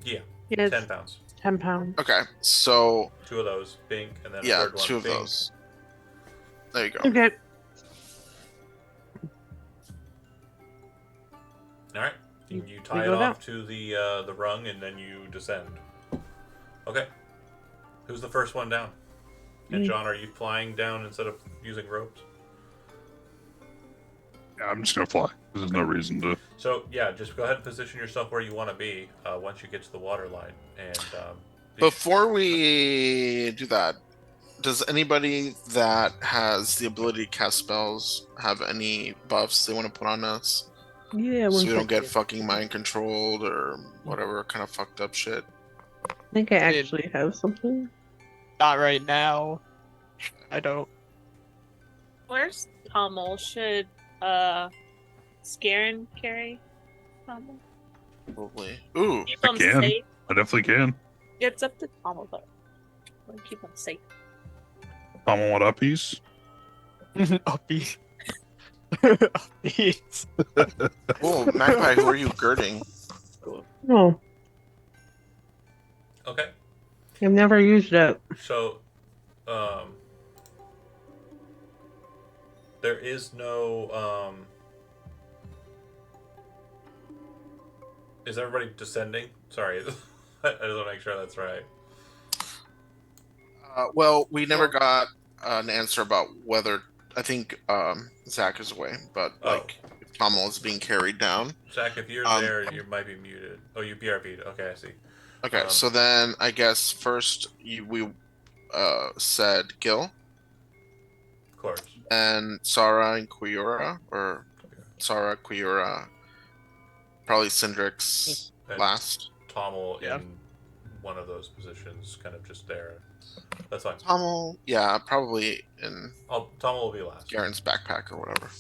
Yeah, It's 10 pounds. 10 pounds. Okay, so 2 of those, pink, and then a yeah, third one, 2 of pink. those. There you go. Okay. All right, you tie it go off to the rung, and then you descend. Okay, who's the first one down? And Me. John, are you flying down instead of using ropes? Yeah, I'm just gonna fly. There's no reason to. So yeah, just go ahead and position yourself where you want to be once you get to the water line. And Before we do that, does anybody that has the ability to cast spells have any buffs they want to put on us? Yeah, So one we don't get second. fucking mind controlled or whatever kind of fucked up shit. I think I actually have something. Not right now. I don't. Where's Tommel? Should Scarin carry Tommel? Probably. Ooh. Keep I him can. safe. I definitely can. It's up to Tommel though. We'll keep him safe. Tom, what up, piece? Upbeat. Upbeat. Oh, Magpie, who are you girding? No, okay, I've never used it. so there is no Is everybody descending? Sorry, I just want to make sure that's right. Well, we never got an answer about whether. I think Zach is away, but Oh. like if Tommel is being carried down. Zach, if you're there, you might be muted. Oh, you BRB'd. Okay, I see. Okay, so then I guess first we said Gil Of course. and Sara and Quiora, or Sara, Quiora, probably Syndrix And last. Tommel Yeah. in one of those positions, kind of just there. That's fine. Tommel, yeah, probably in Tommel will be last. Garen's backpack or whatever.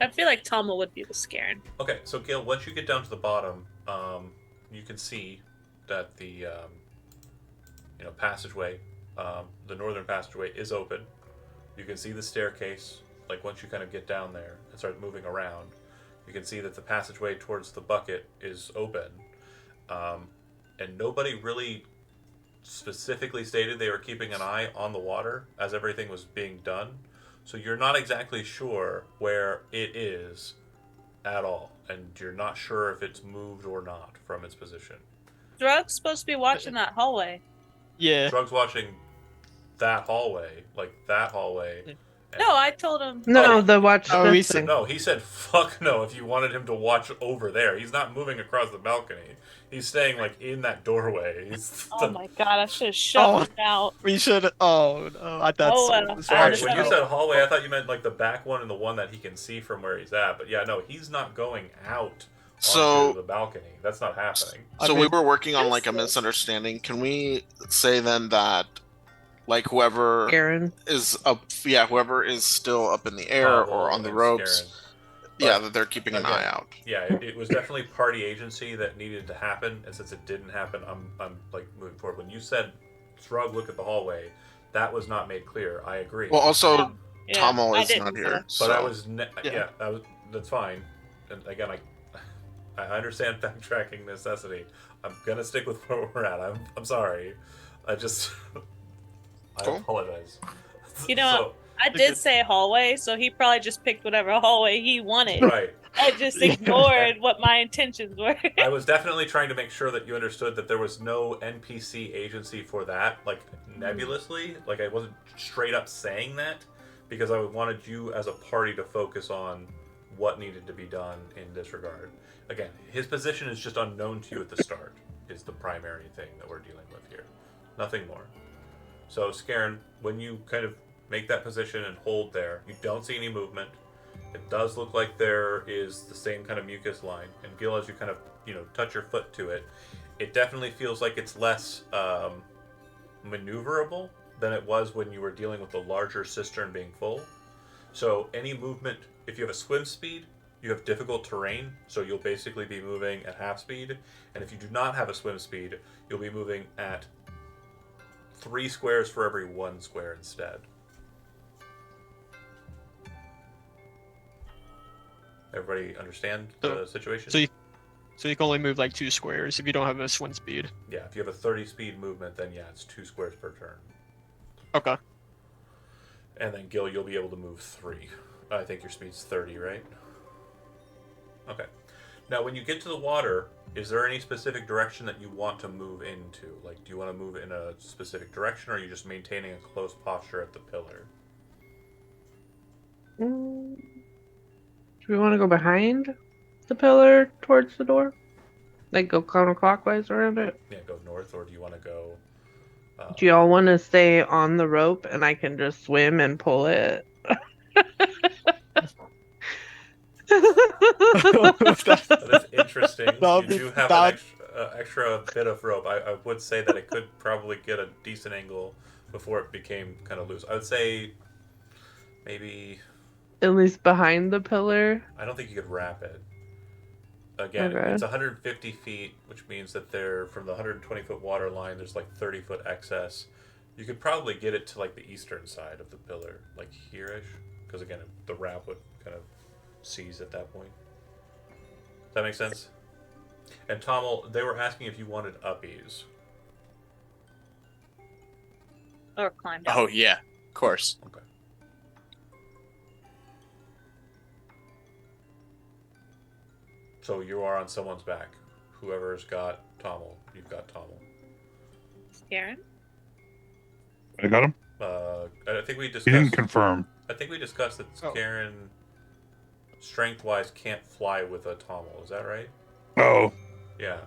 I feel like Tommel would be the Scarin. Okay, so Gil, once you get down to the bottom, you can see that the passageway, the northern passageway, is open. You can see the staircase. Like once you kind of get down there and start moving around, you can see that the passageway towards the bucket is open, and nobody really specifically stated they were keeping an eye on the water as everything was being done. So you're not exactly sure where it is at all, and you're not sure if it's moved or not from its position. Drug's supposed to be watching that hallway. Yeah. Drug's watching that hallway, and- No, I told him. No, Oh. the watch Oh, this he said thing. No, he said fuck no if you wanted him to watch over there. He's not moving across the balcony. He's staying like in that doorway. He's Oh my god, I should have shut him out. We should. Oh no! I thought. Oh, someone well, was Sorry, I when you know. said hallway, I thought you meant like the back one and the one that he can see from where he's at. But yeah, no, he's not going out So- onto the balcony. That's not happening. So I we mean- were working on Yes, like a yes. misunderstanding. Can we say then that like whoever Aaron. is up, whoever is still up in the air Pavel or on the and ropes, Scarin. that they're keeping an again, eye out. Yeah, it was definitely party agency that needed to happen, and since it didn't happen, I'm like moving forward. When you said Shrug, look at the hallway, that was not made clear. I agree. Well, also Yeah, Tommel I is didn't not say here. that. But So. I was Yeah. that's fine. And again, I understand backtracking necessity. I'm gonna stick with where we're at. I'm sorry. I just I Cool. apologize. You know, I did say hallway, so he probably just picked whatever hallway he wanted. right. I just ignored what my intentions were. I was definitely trying to make sure that you understood that there was no NPC agency for that, like nebulously. Like I wasn't straight up saying that because I wanted you as a party to focus on what needed to be done in this regard. Again, his position is just unknown to you at the start, is the primary thing that we're dealing with here. Nothing more. So, Scarin, when you kind of make that position and hold there, you don't see any movement. It does look like there is the same kind of mucus line. And Gil, as you kind of, touch your foot to it, It definitely feels like it's less maneuverable than it was when you were dealing with the larger cistern being full. So any movement, if you have a swim speed, you have difficult terrain, so you'll basically be moving at half speed. And if you do not have a swim speed, you'll be moving at 3 squares for every 1 square instead. Everybody understand the situation? So you can only move like 2 squares if you don't have a swim speed. Yeah, if you have a 30 speed movement, then yeah, it's 2 squares per turn. Okay. And then Gil, you'll be able to move 3. I think your speed's 30, right? Okay. Now, when you get to the water, is there any specific direction that you want to move into? Like, do you want to move in a specific direction, or are you just maintaining a close posture at the pillar? Do we want to go behind the pillar towards the door? Like go counterclockwise around it? Yeah, go north, or do you want to go... Do y'all want to stay on the rope and I can just swim and pull it? That is interesting. You do have an extra bit of rope. I would say that it could probably get a decent angle before it became kind of loose. I would say maybe... At least behind the pillar? I don't think you could wrap it. Again, Okay. it's 150 feet, which means that they're from the 120-foot water line, there's like 30-foot excess. You could probably get it to like the eastern side of the pillar, like here-ish. Because again, the wrap would kind of seize at that point. Does that make sense? And Tommel, they were asking if you wanted uppies. Or climb down. Oh yeah, of course. Okay. So you are on someone's back. Whoever's got Tommel, you've got Tommel. Karen? I got him. I think we He didn't discussed. confirm. I think we discussed that Oh. Karen, strength-wise, can't fly with a Tommel. Is that right? Oh, Yeah.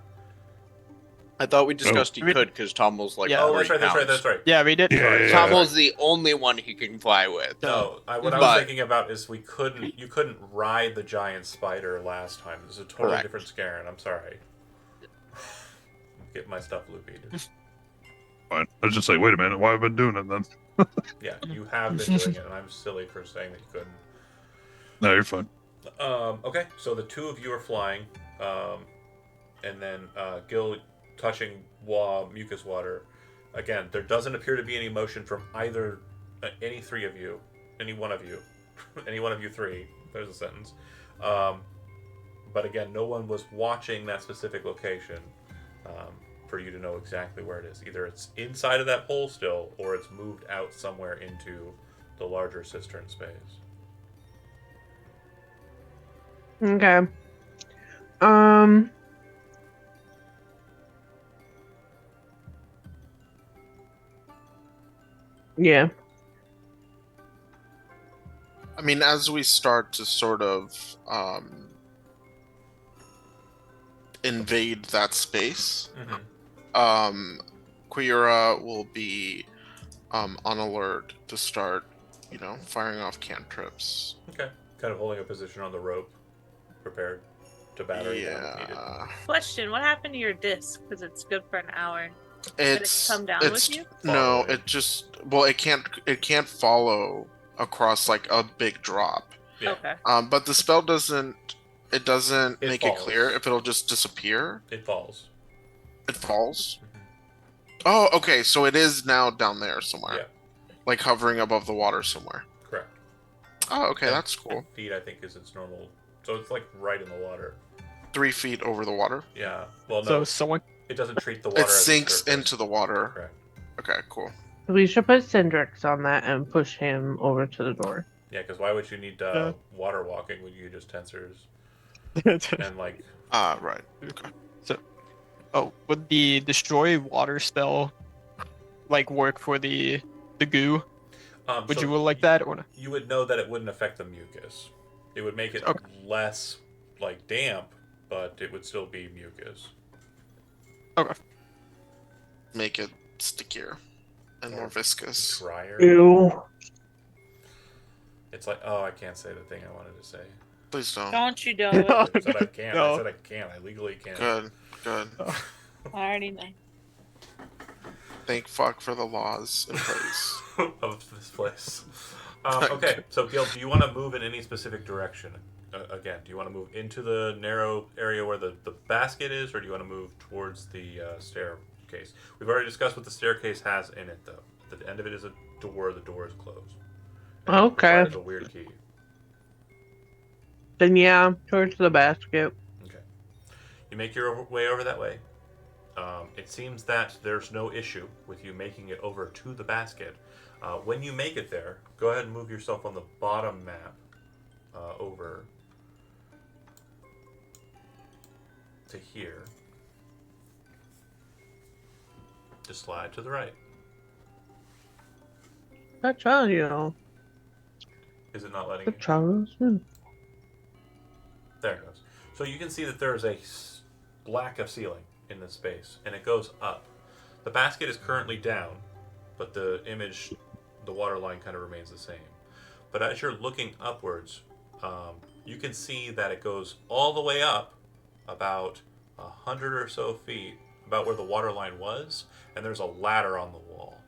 I thought we discussed he I mean- could because Tommel's like. Yeah. Oh, 40 that's right. pounds. Yeah, we did. Yeah, yeah, yeah. Tommel's the only one he can fly with. No, what I was But- thinking about is you couldn't ride the giant spider last time. This is a totally Correct. different Scarin. I'm sorry. Get my stuff loopy. fine. I was just like, wait a minute, why have I been doing it then? Yeah, you have been doing it, and I'm silly for saying that you couldn't. No, you're fine. Okay, so the two of you are flying, and then Gil touching mucus water. Again, there doesn't appear to be any motion from either any three of you, any one of you, any one of you three. There's a sentence. But again, no one was watching that specific location for you to know exactly where it is. Either it's inside of that hole still, or it's moved out somewhere into the larger cistern space. Okay. Yeah. I mean, as we start to sort of invade that space, Quira will be on alert to start, firing off cantrips. Okay. Kind of holding a position on the rope, prepared to batter you if needed. Yeah, Question: what happened to your disc? Because it's good for an hour. Did it come down with you? No, Following. it can't follow across like a big drop. Yeah. Okay. But the spell doesn't It make it falls. clear if it'll just disappear. It falls. It falls. Mhm. Oh, okay, so it is now down there somewhere. Yeah. Like hovering above the water somewhere. Correct. Oh, okay, And that's cool. Feet, I think, is its normal. So it's like right in the water. 3 feet over the water. Yeah. Well, no, So someone. it doesn't treat the water. It as a sinks surface. into the water. Correct. Okay, cool. We should put Cindrix on that and push him over to the door. Yeah, because why would you need Yeah. water walking when you just tensors and like? Right. Oh, would the destroy water spell like work for the goo? Would so you like that or not? You would know that it wouldn't affect the mucus. It would make it Okay. less like damp, but it would still be mucus. Okay. Make it stickier and more viscous. Drier. Ew. It's like, oh, I can't say the thing I wanted to say. Please don't. Don't you do it? I said I can't. I No. said I can't. I legally can't. Good, good. I already know. Thank fuck for the laws in place. of this place. Okay, so Gil, do you want to move in any specific direction? Again, do you want to move into the narrow area where the basket is, or do you want to move towards the staircase? We've already discussed what the staircase has in it, though. At the end of it is a door. The door is closed. And it Okay. requires a weird key. Then yeah, towards the basket. Okay. You make your way over that way. It seems that there's no issue with you making it over to the basket. When you make it there, go ahead and move yourself on the bottom map over to here. Just slide to the right. That's all, you know. Is it not letting you? The Charles. There it goes. So you can see that there's a lack of ceiling in this space, and it goes up. The basket is currently down, but the image, the water line kind of remains the same. But as you're looking upwards, you can see that it goes all the way up about 100 or so feet, about where the water line was, and there's a ladder on the wall.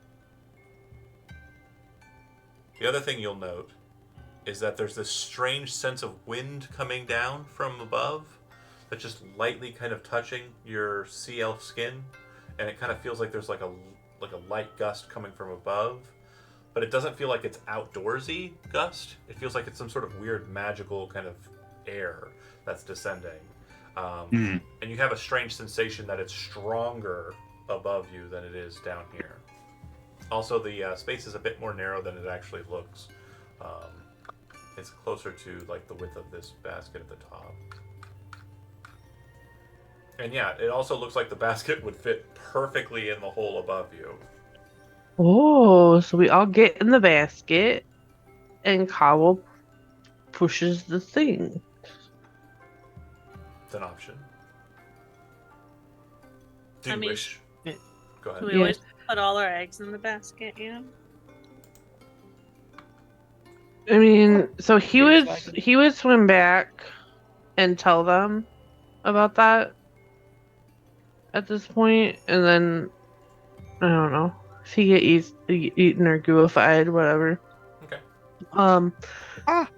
The other thing you'll note is that there's this strange sense of wind coming down from above that's just lightly kind of touching your sea elf skin, and it kind of feels like there's like a light gust coming from above, but it doesn't feel like it's outdoorsy gust. It feels like it's some sort of weird magical kind of air that's descending, and you have a strange sensation that it's stronger above you than it is down here. Also, the space is a bit more narrow than it actually looks. It's closer to like the width of this basket at the top. And yeah, it also looks like the basket would fit perfectly in the hole above you. Oh, so we all get in the basket, and Cobble pushes the thing. It's an option. Do I you mean, wish? Go ahead. Do we Yeah. always put all our eggs in the basket, you know? I mean, so he would Exactly. he would swim back and tell them about that at this point, and then I don't know if he get eaten or gooified, whatever. Okay. But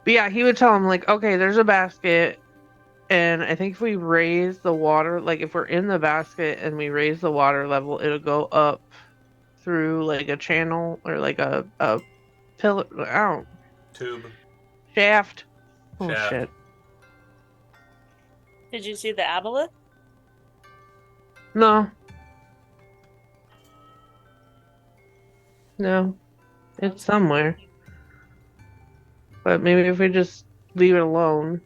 yeah, he would tell him like, okay, there's a basket, and I think if we raise the water, like if we're in the basket and we raise the water level, it'll go up through like a channel or like a pillar. I don't Tube. shaft. Oh Shaft. shit. Did you see the aboleth? No. No. It's somewhere. But maybe if we just leave it alone.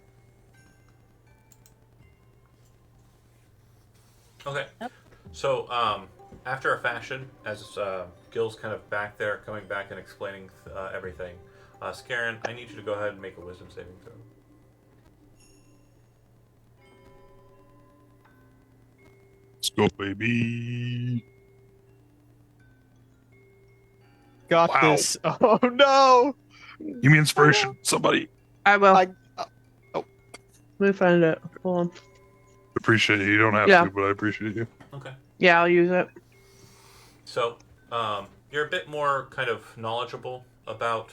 Okay. Yep. So, after a fashion, as Gil's kind of back there, coming back and explaining everything, Scarin, I need you to go ahead and make a wisdom saving throw. Let's go, baby. Got Wow. this. Oh no! Give me inspiration. Somebody. I will. I- Let me find it. Hold on. Appreciate you. You don't have Yeah. to, but I appreciate you. Okay. Yeah, I'll use it. So, you're a bit more kind of knowledgeable about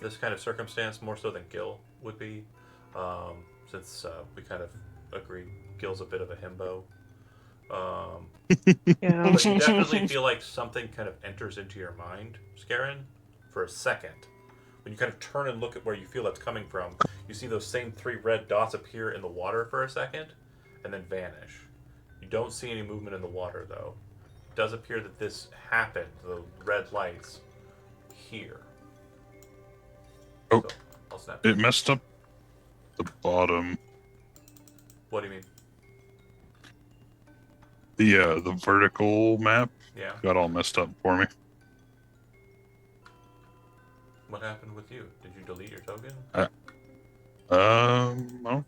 this kind of circumstance, more so than Gil would be, since we kind of agree Gil's a bit of a himbo. Yeah. But you definitely feel like something kind of enters into your mind, Scarin, for a second. When you kind of turn and look at where you feel that's coming from, you see those same 3 red dots appear in the water for a second, and then vanish. You don't see any movement in the water, though. It does appear that this happened, the red lights, here. Oh. So, I'll snap. It messed up the bottom. What do you mean? The vertical map Yeah. got all messed up for me. What happened with you? Did you delete your token? I don't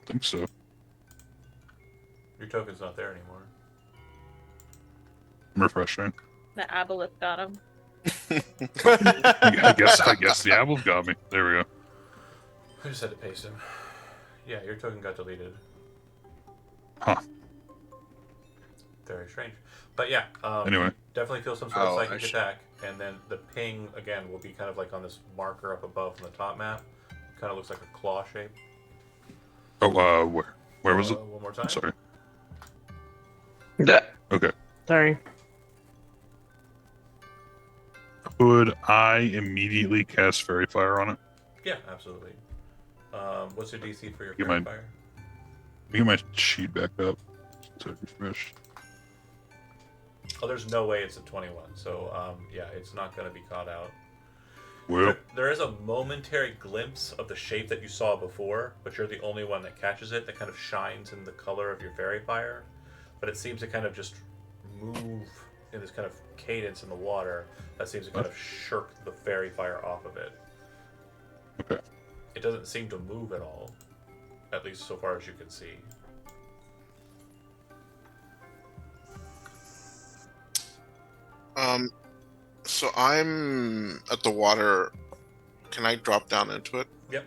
think so. Your token's not there anymore. I'm refreshing. The aboleth got him. I guess the apple's got me. There we go. I just had to paste him. Yeah, your token got deleted. Huh. Very strange. But yeah, Anyway. definitely feel some sort of Oh, psychic attack, and then the ping again will be kind of like on this marker up above on the top map. Kind of looks like a claw shape. Oh, where was it? One more time. I'm sorry. Yeah. Okay. Sorry. Could I immediately cast Fairy Fire on it? Yeah, absolutely. What's your DC for your Get fairy my- fire? Get my sheet back up. So refresh. Oh, there's no way it's a 21. So yeah, it's not going to be caught out. Well, There is a momentary glimpse of the shape that you saw before, but you're the only one that catches it. That kind of shines in the color of your fairy fire, but it seems to kind of just move in this kind of cadence in the water that seems to kind of shirk the fairy fire off of it. okay. It doesn't seem to move at all, at least so far as you can see. So I'm at the water. Can I drop down into it? Yep.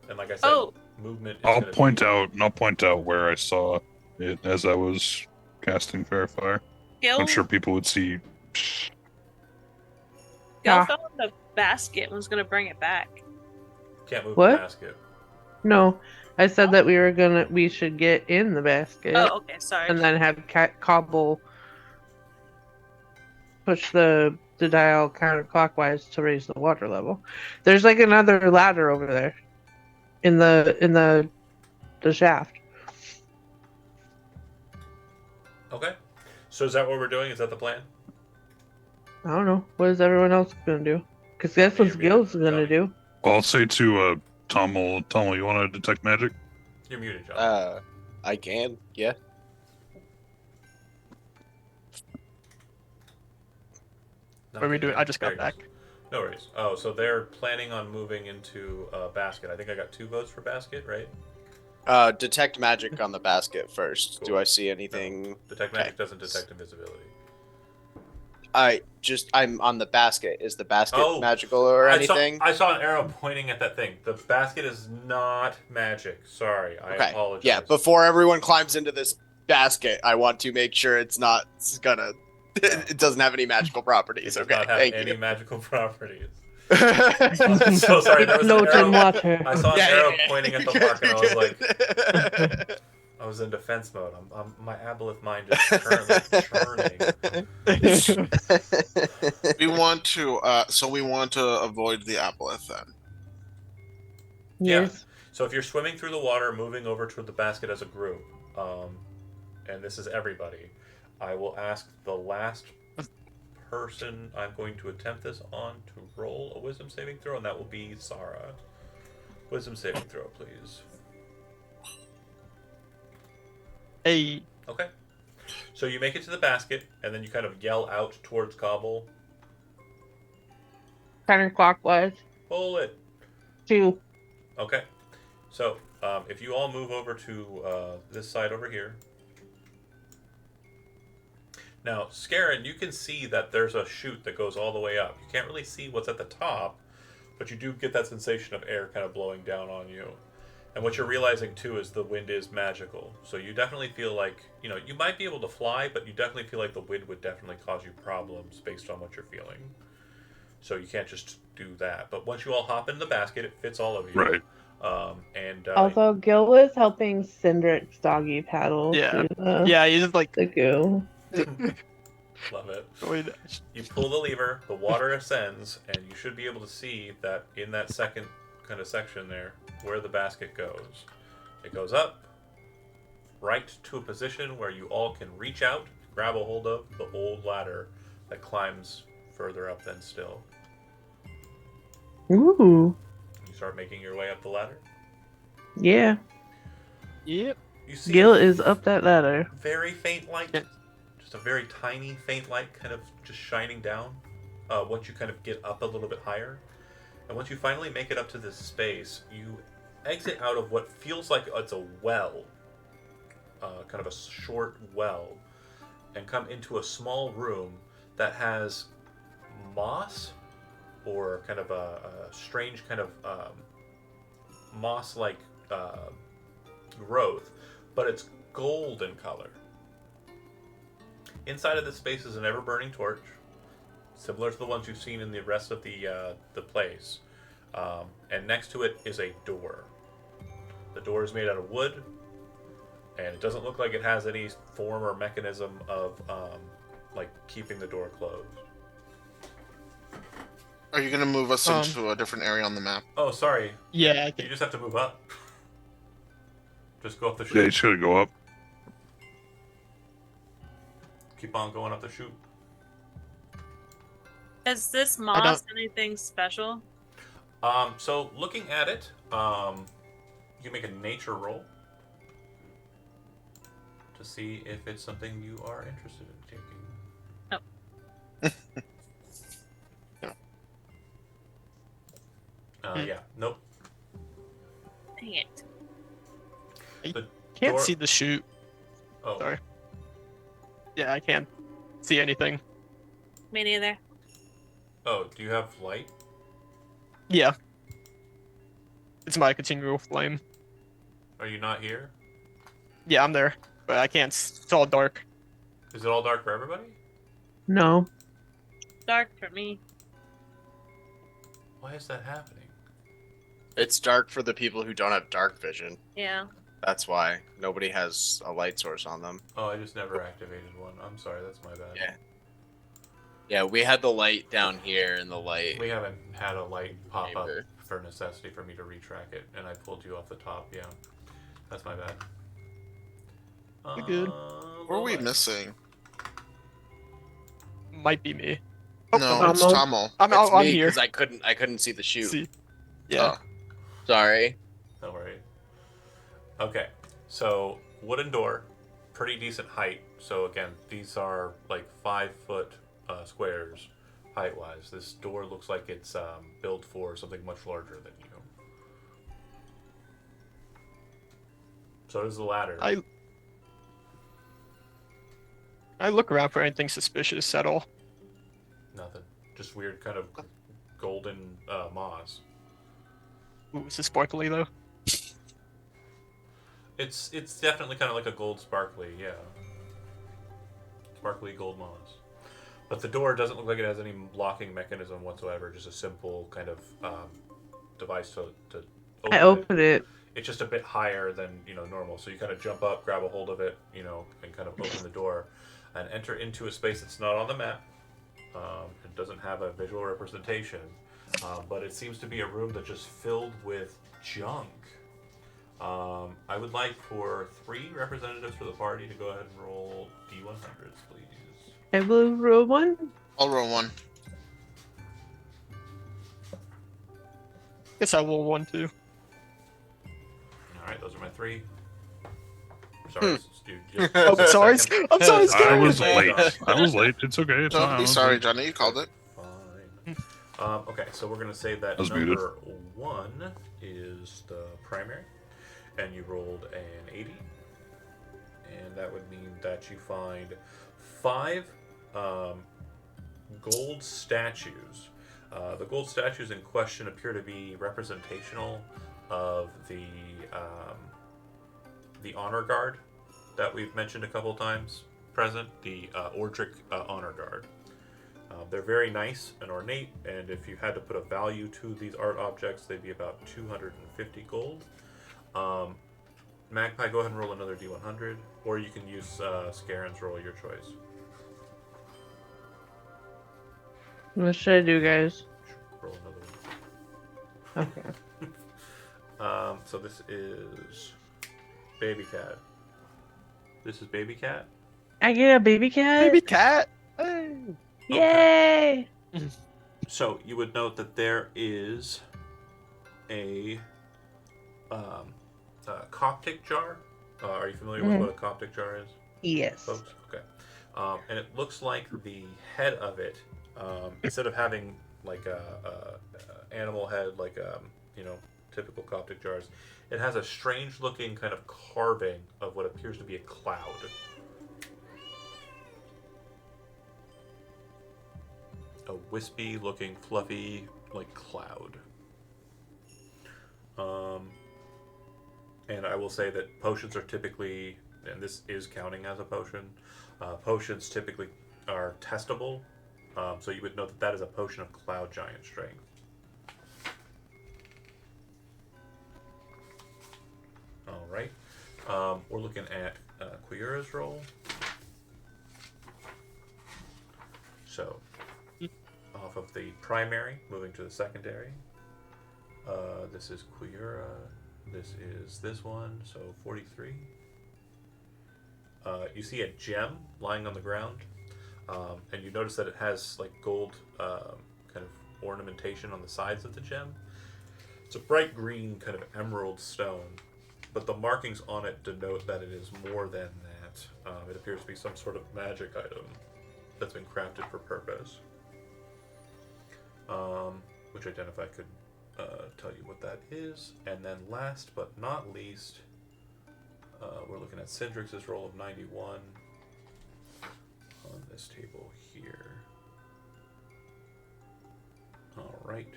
And like I said, Oh. movement is I'll gonna point be... out, and I'll point out where I saw it as I was casting Fairy Fire. Gil, I'm sure people would see. Gil Ah. fell in the basket and was gonna bring it back. Can't move What? the basket. No, I said that we should get in the basket Oh, okay, sorry. and then have Cobble push the dial counterclockwise to raise the water level. There's like another ladder over there in the shaft. Okay. So is that what we're doing? Is that the plan? I don't know. What is everyone else gonna do? Because that's what Maybe, Gil's gonna Johnny. do. I'll say to Tommel, you want to detect magic? You're muted, John. I can. Yeah. What are we doing? I just There got he back. goes. No worries. Oh, so they're planning on moving into a basket. I think I got 2 votes for basket, right? Detect magic on the basket first. Cool. Do I see anything? Detect magic doesn't detect invisibility. I'm on the basket. Is the basket Oh, magical or anything? I saw an arrow pointing at that thing. The basket is not magic. Sorry, I Okay. apologize. Yeah, before everyone climbs into this basket, I want to make sure it's not gonna. It doesn't have any magical It properties. does Okay, not have thank any you. magical properties. I'm so sorry. There was an Float in arrow. water. I saw an arrow pointing at the mark, and I was like, I was in defense mode. My aboleth mind is currently churning. We want to. So we want to avoid the aboleth then. Yes. So if you're swimming through the water, moving over to the basket as a group, and this is everybody, I will ask the last person I'm going to attempt this on to roll a wisdom saving throw, and that will be Sarah. Wisdom saving throw, please. Hey, Okay. So you make it to the basket, and then you kind of yell out towards Cobble, Counterclockwise. pull it. 2. Okay. So if you all move over to this side over here. Now, Scarin, you can see that there's a chute that goes all the way up. You can't really see what's at the top, but you do get that sensation of air kind of blowing down on you. And what you're realizing, too, is the wind is magical. So you definitely feel like, you might be able to fly, but you definitely feel like the wind would definitely cause you problems based on what you're feeling. So you can't just do that. But once you all hop in the basket, it fits all of you. Right. Also, Gil was helping Cindric's doggy paddle Yeah. through yeah, he's like. the goo. Love it. Wait, You pull the lever, the water ascends, and you should be able to see that in that second kind of section there where the basket goes. It goes up, right to a position where you all can reach out, grab a hold of the old ladder that climbs further up than still. Ooh. You start making your way up the ladder. Yeah. Yep. You see Gil is up that ladder. very faint light, Yeah. just a very tiny faint light kind of just shining down once you kind of get up a little bit higher. And once you finally make it up to this space, you exit out of what feels like it's a well, kind of a short well, and come into a small room that has moss or kind of a strange kind of moss-like growth, but it's gold in color. Inside of this space is an ever-burning torch, similar to the ones you've seen in the rest of the place. And next to it is a door. The door is made out of wood, and it doesn't look like it has any form or mechanism of like keeping the door closed. Are you gonna move us into a different area on the map? Oh, sorry. Yeah, I You think. just have to move up. Just go up the Yeah, chute. you should go up. Keep on going up the chute. Is this moss anything special? So looking at it, you make a nature roll to see if it's something you are interested in taking. Yeah, nope. Dang it. The Can't door- see the chute. Oh, Sorry. Yeah, I can't see anything. Me neither. oh, do you have light? Yeah. It's my continual flame. Are you not here? Yeah, I'm there, but I can't. It's all dark. Is it all dark for everybody? No. Dark for me. Why is that happening? It's dark for the people who don't have dark vision. Yeah. That's why nobody has a light source on them. Oh, I just never activated one. I'm sorry, that's my bad. Yeah. Yeah, we had the light down here and the light. We haven't had a light pop up Chamber. for necessity for me to retrack it, and I pulled you off the top. Yeah, that's my bad. You're good. What are we light. missing? Might be me. No, it's Tomo. Tomo. I'm It's me, here. because I couldn't see the chute. See. Yeah. Oh. Sorry. No worries. Okay, so wooden door, pretty decent height. So again, these are like 5-foot squares height-wise. This door looks like it's built for something much larger than you. So does the ladder. I look around for anything suspicious at all. Nothing. Just weird kind of golden moss. Ooh, is it sparkly though? It's definitely kind of like a gold sparkly, yeah. Sparkly gold moss. But the door doesn't look like it has any locking mechanism whatsoever. Just a simple kind of device to open I opened it. It's just a bit higher than normal. So you kind of jump up, grab a hold of it, and kind of open the door and enter into a space that's not on the map. It doesn't have a visual representation, but it seems to be a room that's just filled with junk. I would like for 3 representatives for the party to go ahead and roll D100s, please. I will roll one. I'll roll one. Guess I will one too. All right, those are my 3. Sorry, dude. Oh, Just a sorry. second. I'm sorry. I Sorry. was late. I was late. It's okay. It's Don't fine. be sorry, Johnny. You called it. Fine. Okay, so we're gonna say that was number 1 is the primary, and you rolled an 80, and that would mean that you find 5 gold statues. The gold statues in question appear to be representational of the honor guard that we've mentioned a couple times present, the Ordric honor guard. They're very nice and ornate, and if you had to put a value to these art objects, they'd be about 250 gold. Magpie, go ahead and roll another D100, or you can use Scaren's roll, your choice. What should I do, guys? Roll another one. Okay. So this is Baby Cat. This is Baby Cat. I get a baby cat? Baby cat. Hey. Yay! So you would note that there is a Coptic jar. Are you familiar with what a Coptic jar is, Yes. folks? Okay. And it looks like the head of it, instead of having like a animal head, like typical Coptic jars, it has a strange looking kind of carving of what appears to be a cloud. A wispy looking fluffy like cloud. And I will say that potions are typically, and this is counting as a potion, Potions typically are testable, so you would know that that is a potion of Cloud Giant Strength. All right. We're looking at Quira's roll. So, off of the primary, moving to the secondary. This is Quira. This is this one, so 43. You see a gem lying on the ground, and you notice that it has like gold kind of ornamentation on the sides of the gem. It's a bright green kind of emerald stone, but the markings on it denote that it is more than that. It appears to be some sort of magic item that's been crafted for purpose. Which Identify could tell you what that is. And then last but not least, we're looking at Cindrix's roll of 91 on this table here. All right.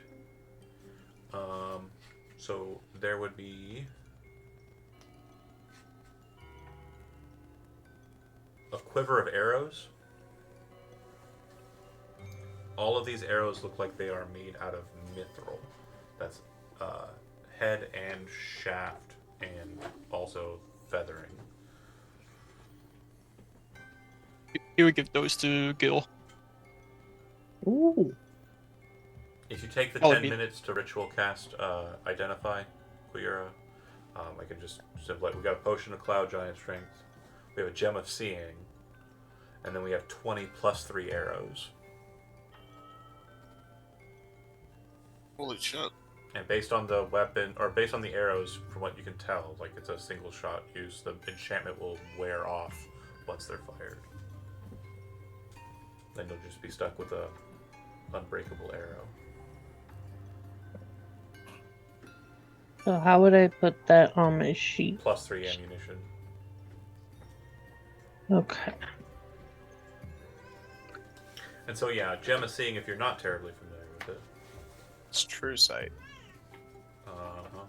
So there would be a quiver of arrows. All of these arrows look like they are made out of mithril. That's head and shaft and also feathering. He would give those to Gil. Ooh. If you take the Oh, 10 minutes to ritual cast Identify Quira, I can just simply, we got a potion of Cloud Giant Strength, we have a gem of Seeing, and then we have 20 plus 3 arrows. Holy shit. And based on the weapon, or based on the arrows, from what you can tell, like it's a single shot use, the enchantment will wear off once they're fired. Then you'll just be stuck with a unbreakable arrow. So how would I put that on my sheet? Plus 3 ammunition. Okay. And so yeah, gem of Seeing, if you're not terribly familiar with it. It's true sight. Uh-huh.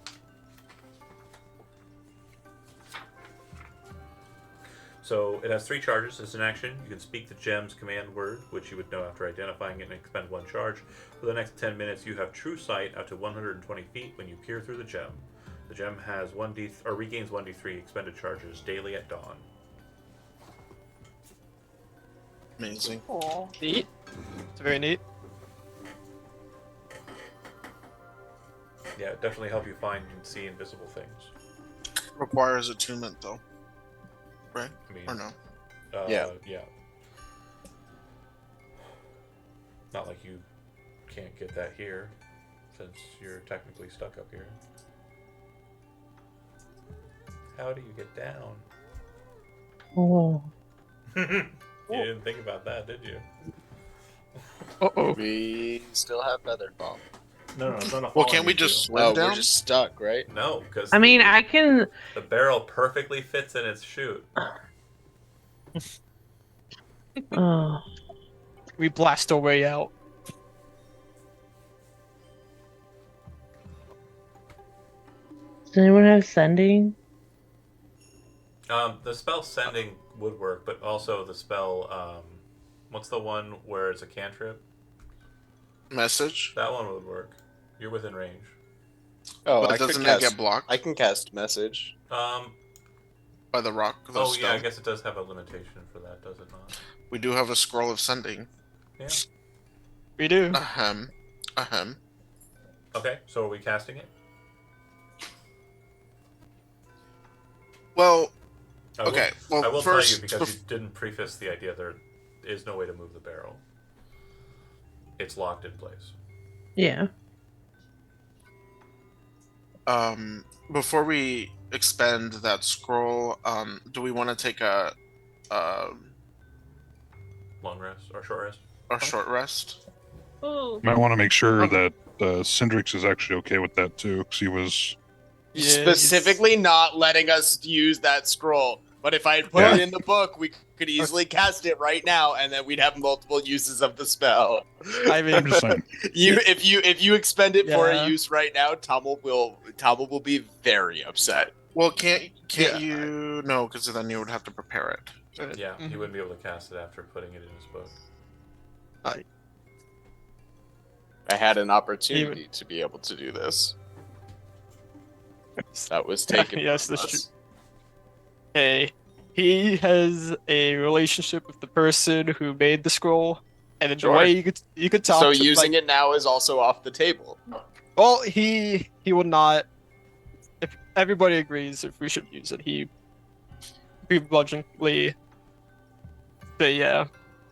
So it has 3 charges. As an action, you can speak the gem's command word, which you would know after identifying it, and expend 1 charge. For the next 10 minutes, you have true sight out to 120 feet when you peer through the gem. The gem has regains 1d3 expended charges daily at dawn. Amazing. Cool. Neat. It's very neat. Yeah, definitely help you find and see invisible things. Requires attunement though, right? I mean, Or no? Yeah. Yeah. Not like you can't get that here, since you're technically stuck up here. How do you get down? Oh. You didn't think about that, did you? Uh-oh. We still have feather fall. No, it's not a Well, can't we just swim Oh, down? we're just stuck, right? No, because I mean, I can. the barrel perfectly fits in its chute. Oh. We blast our way out. Does anyone have sending? The spell Sending would work, but also the spell, what's the one where it's a cantrip? Message? That one would work. You're within range. Oh, But I it could doesn't cast. get blocked I can cast message. by the rock. The Oh yeah, I stone. guess it does have a limitation for that, does it not? We do have a scroll of sending. Yeah. We do. Ahem. Ahem. Okay, so are we casting it? Well, I will- okay. Well, I will first, tell you, because you didn't preface the idea, there is no way to move the barrel. It's locked in place. Yeah. before we expend that scroll, do we want to take a Long rest or short rest? short rest? Ooh. Might want to make sure that Cindrix is actually okay with that too, because he was. Yeah, Specifically not letting us use that scroll. But if I had put Yeah. it in the book, we could easily cast it right now, and then we'd have multiple uses of the spell. I mean, I'm just saying. If you expend it for Yeah. a use right now, Tommel will be very upset. Well, can't Yeah. you? No, because then you would have to prepare it. Yeah, he Mhm. wouldn't be able to cast it after putting it in his book. I had an opportunity to be able to do this. That was taken Yes, from that's us. true. Hey, he has a relationship with the person who made the scroll, and the Sure. way you could talk So to using like, it now is also off the table. well, he will not. If everybody agrees if we should use it, he begrudgingly say yeah.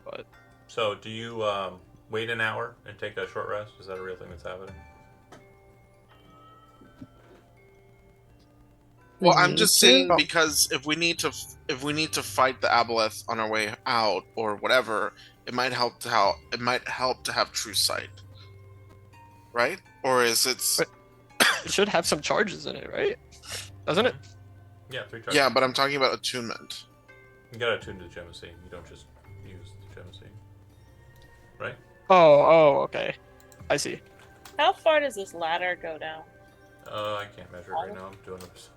But So, do you wait an hour and take a short rest? Is that a real thing that's happening? Well, We I'm need just to? saying because if we need to fight the aboleth on our way out or whatever, it might help to have true sight, right? Or is it? But- it should have some charges in it, right? Doesn't it? Yeah, 3 charges. Yeah, but I'm talking about attunement. You gotta attune to the Genesee. You don't just use the Genesee. Right? Oh, okay. I see. How far does this ladder go down? I can't measure it right now. I'm doing it.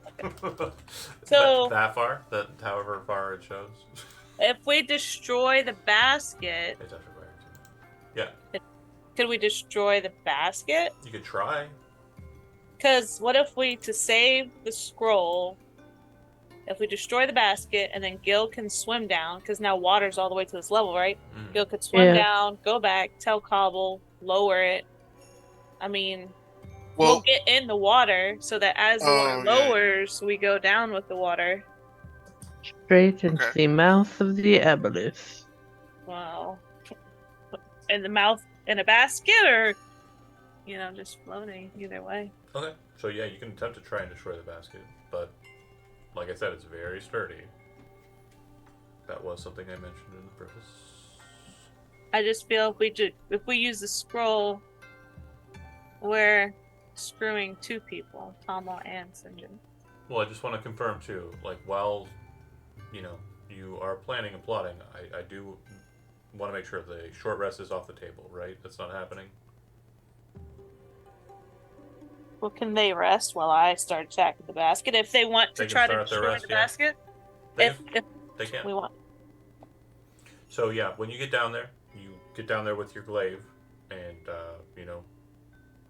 So- that far? That however far it shows. If we destroy the basket, It's actually right. Yeah, could we destroy the basket? you could try. Because what if we, to save the scroll, if we destroy the basket and then Gil can swim down, because now water's all the way to this level, right? Mm. Gil could swim Yeah. down, go back, tell Cobble, lower it. I mean, we'll Well, get in the water so that as the water Oh, yeah. lowers, we go down with the water. Straight into Okay. the mouth of the aboleth. Wow. In the mouth in a basket or, just floating, either way. Okay. So yeah, you can attempt to try and destroy the basket, but like I said, it's very sturdy. That was something I mentioned in the preface. I just feel if we use the scroll, we're screwing 2 people, Tomo and Sinjin. Well, I just want to confirm too, like while you are planning and plotting, I do want to make sure the short rest is off the table, right? That's not happening. Well, can they rest while I start attacking the basket if they want to They can try to start their destroy rest, the yeah. basket? They If they can. we want. So yeah, when you get down there with your glaive, and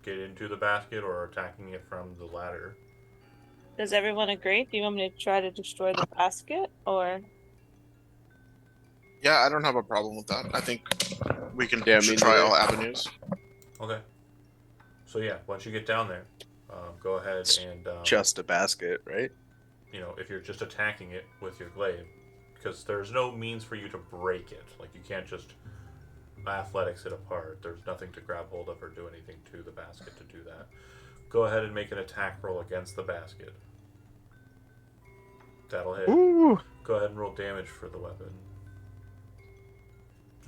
get into the basket or attacking it from the ladder. Does everyone agree? Do you want me to try to destroy the basket or? Yeah, I don't have a problem with that. I think we can Yeah, should me try neither. all avenues. Okay. So yeah, once you get down there, go ahead and Just a basket, right? if you're just attacking it with your glaive, because there's no means for you to break it. Like you can't just athletics it apart. There's nothing to grab hold of or do anything to the basket to do that. Go ahead and make an attack roll against the basket. That'll hit. Ooh. Go ahead and roll damage for the weapon.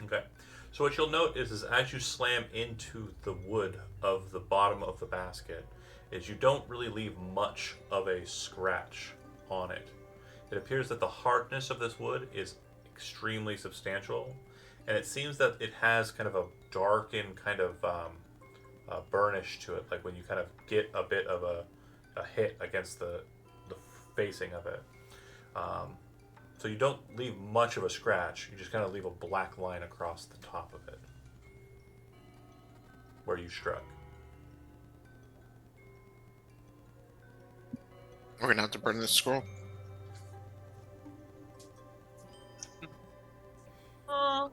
Okay. So what you'll note is as you slam into the wood of the bottom of the basket, is you don't really leave much of a scratch on it. It appears that the hardness of this wood is extremely substantial, and it seems that it has kind of a darkened kind of burnish to it, like when you kind of get a bit of a hit against the facing of it. So you don't leave much of a scratch, you just kind of leave a black line across the top of it where you struck. We're gonna have to burn this scroll. Oh,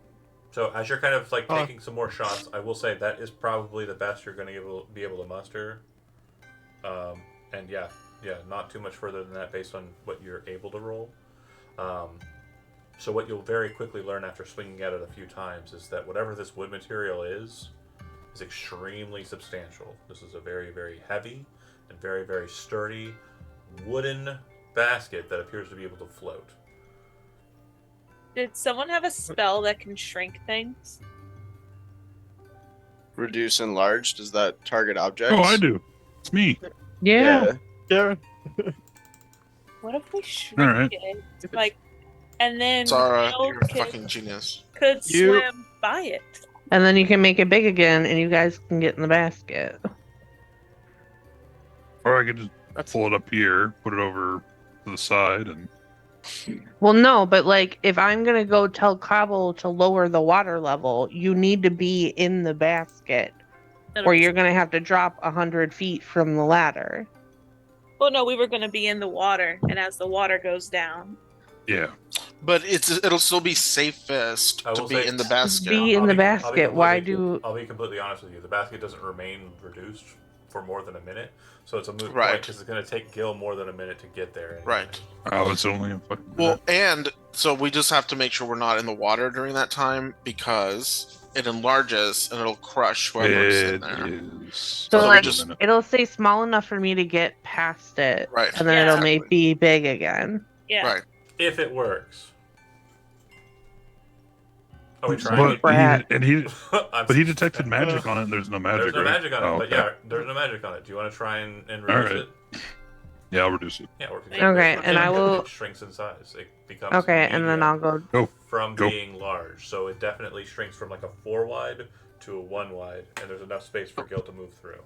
So as you're kind of like Huh. taking some more shots, I will say that is probably the best you're going to be able to muster. And yeah, not too much further than that based on what you're able to roll. So what you'll very quickly learn after swinging at it a few times is that whatever this wood material is extremely substantial. This is a very, very heavy and very, very sturdy wooden basket that appears to be able to float. did someone have a spell that can shrink things? Reduce and large. Does that target objects? Oh, I do. It's me. Yeah. Yeah. What if we shrink All right. it? Like, and then Zara, Gil you're a could fucking genius. You- swim by it. And then you can make it big again and you guys can get in the basket. Or I could just That's pull it up here, put it over to the side, and Well, no, but like if I'm gonna go tell Cobble to lower the water level, you need to be in the basket, or you're gonna have to drop 100 feet from the ladder. Well, no, we were going to be in the water, and as the water goes down, yeah. But it'll still be safest I to will be say- in the Just basket. be in the basket. Why do? I'll be completely honest with you. The basket doesn't remain reduced for more than a minute, so it's a moot Right. point because it's going to take Gil more than a minute to get there. Anyway. Right. Oh, it's only a fucking Well, minute. and so we just have to make sure we're not in the water during that time because it enlarges and it'll crush whoever's in It there. is. So So we like just- it'll stay small enough for me to get past it, Right. and then Yeah. it'll Exactly. maybe be big again. yeah. Right. If it works. Are we trying? Brat. But he detected magic on it, and there's no magic. There's no right? magic on it, Oh, but okay. yeah, there's no magic on it. Do you want to try and reduce Alright. it? Yeah, I'll reduce it. Yeah, or Okay, and I will- It shrinks in size. It becomes Okay, and then I'll medium go. from Go. being large. So it definitely shrinks from like a 4 wide to a 1 wide, and there's enough space for Gil to move through.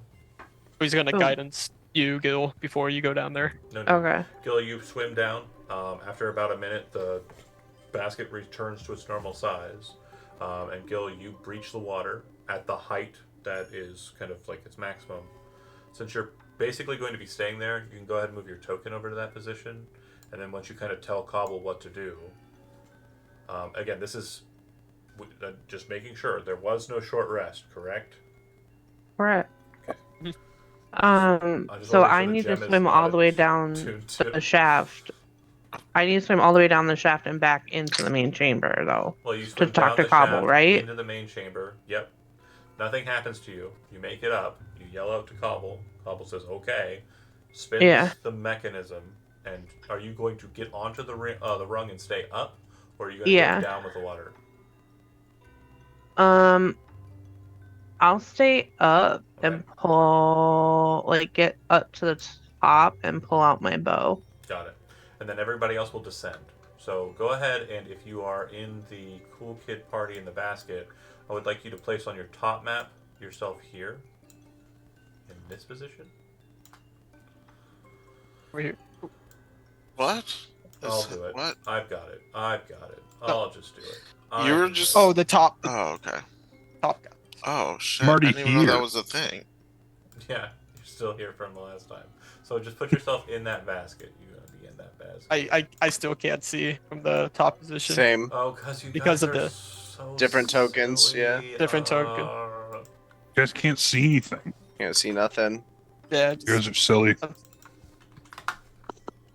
He's gonna Oh. guidance you, Gil, before you go down there. No, Okay. Gil, you swim down. After about a minute, the basket returns to its normal size. And Gil, you breach the water at the height that is kind of like its maximum. Since you're basically going to be staying there, you can go ahead and move your token over to that position. And then once you kind of tell Cobble what to do, again, this is just making sure there was no short rest, correct? Right. Okay. just So wanna make I sure the need to gem is swim not all the way down tuned the to- shaft. I need to swim all the way down the shaft and back into the main chamber, though. Well, you swim talk down to the Cobble, shaft right? into the main chamber. Yep. Nothing happens to you. You make it up. You yell out to Cobble. Cobble says, "Okay." Spins Yeah. the mechanism. And are you going to get onto the rung and stay up, or are you going to Yeah. go down with the water? I'll stay up Okay. and get up to the top and pull out my bow. Got it. And then everybody else will descend. So go ahead, and if you are in the cool kid party in the basket, I would like you to place on your top map yourself here, in this position. Over here. What? I'll do it. What? I've got it. I'll just do it. I You were can do just- it. Oh, the top Oh, okay. top guy. Oh shit! I'm already I didn't even know here. that was a thing. Yeah, you're still here from the last time. So just put yourself in that basket. You're gonna be in that basket. I still can't see from the top position. Same. Oh, because you Because guys of are the so different tokens, silly. yeah. Different token. You guys can't see anything. Can't see nothing. Yeah. You guys are silly.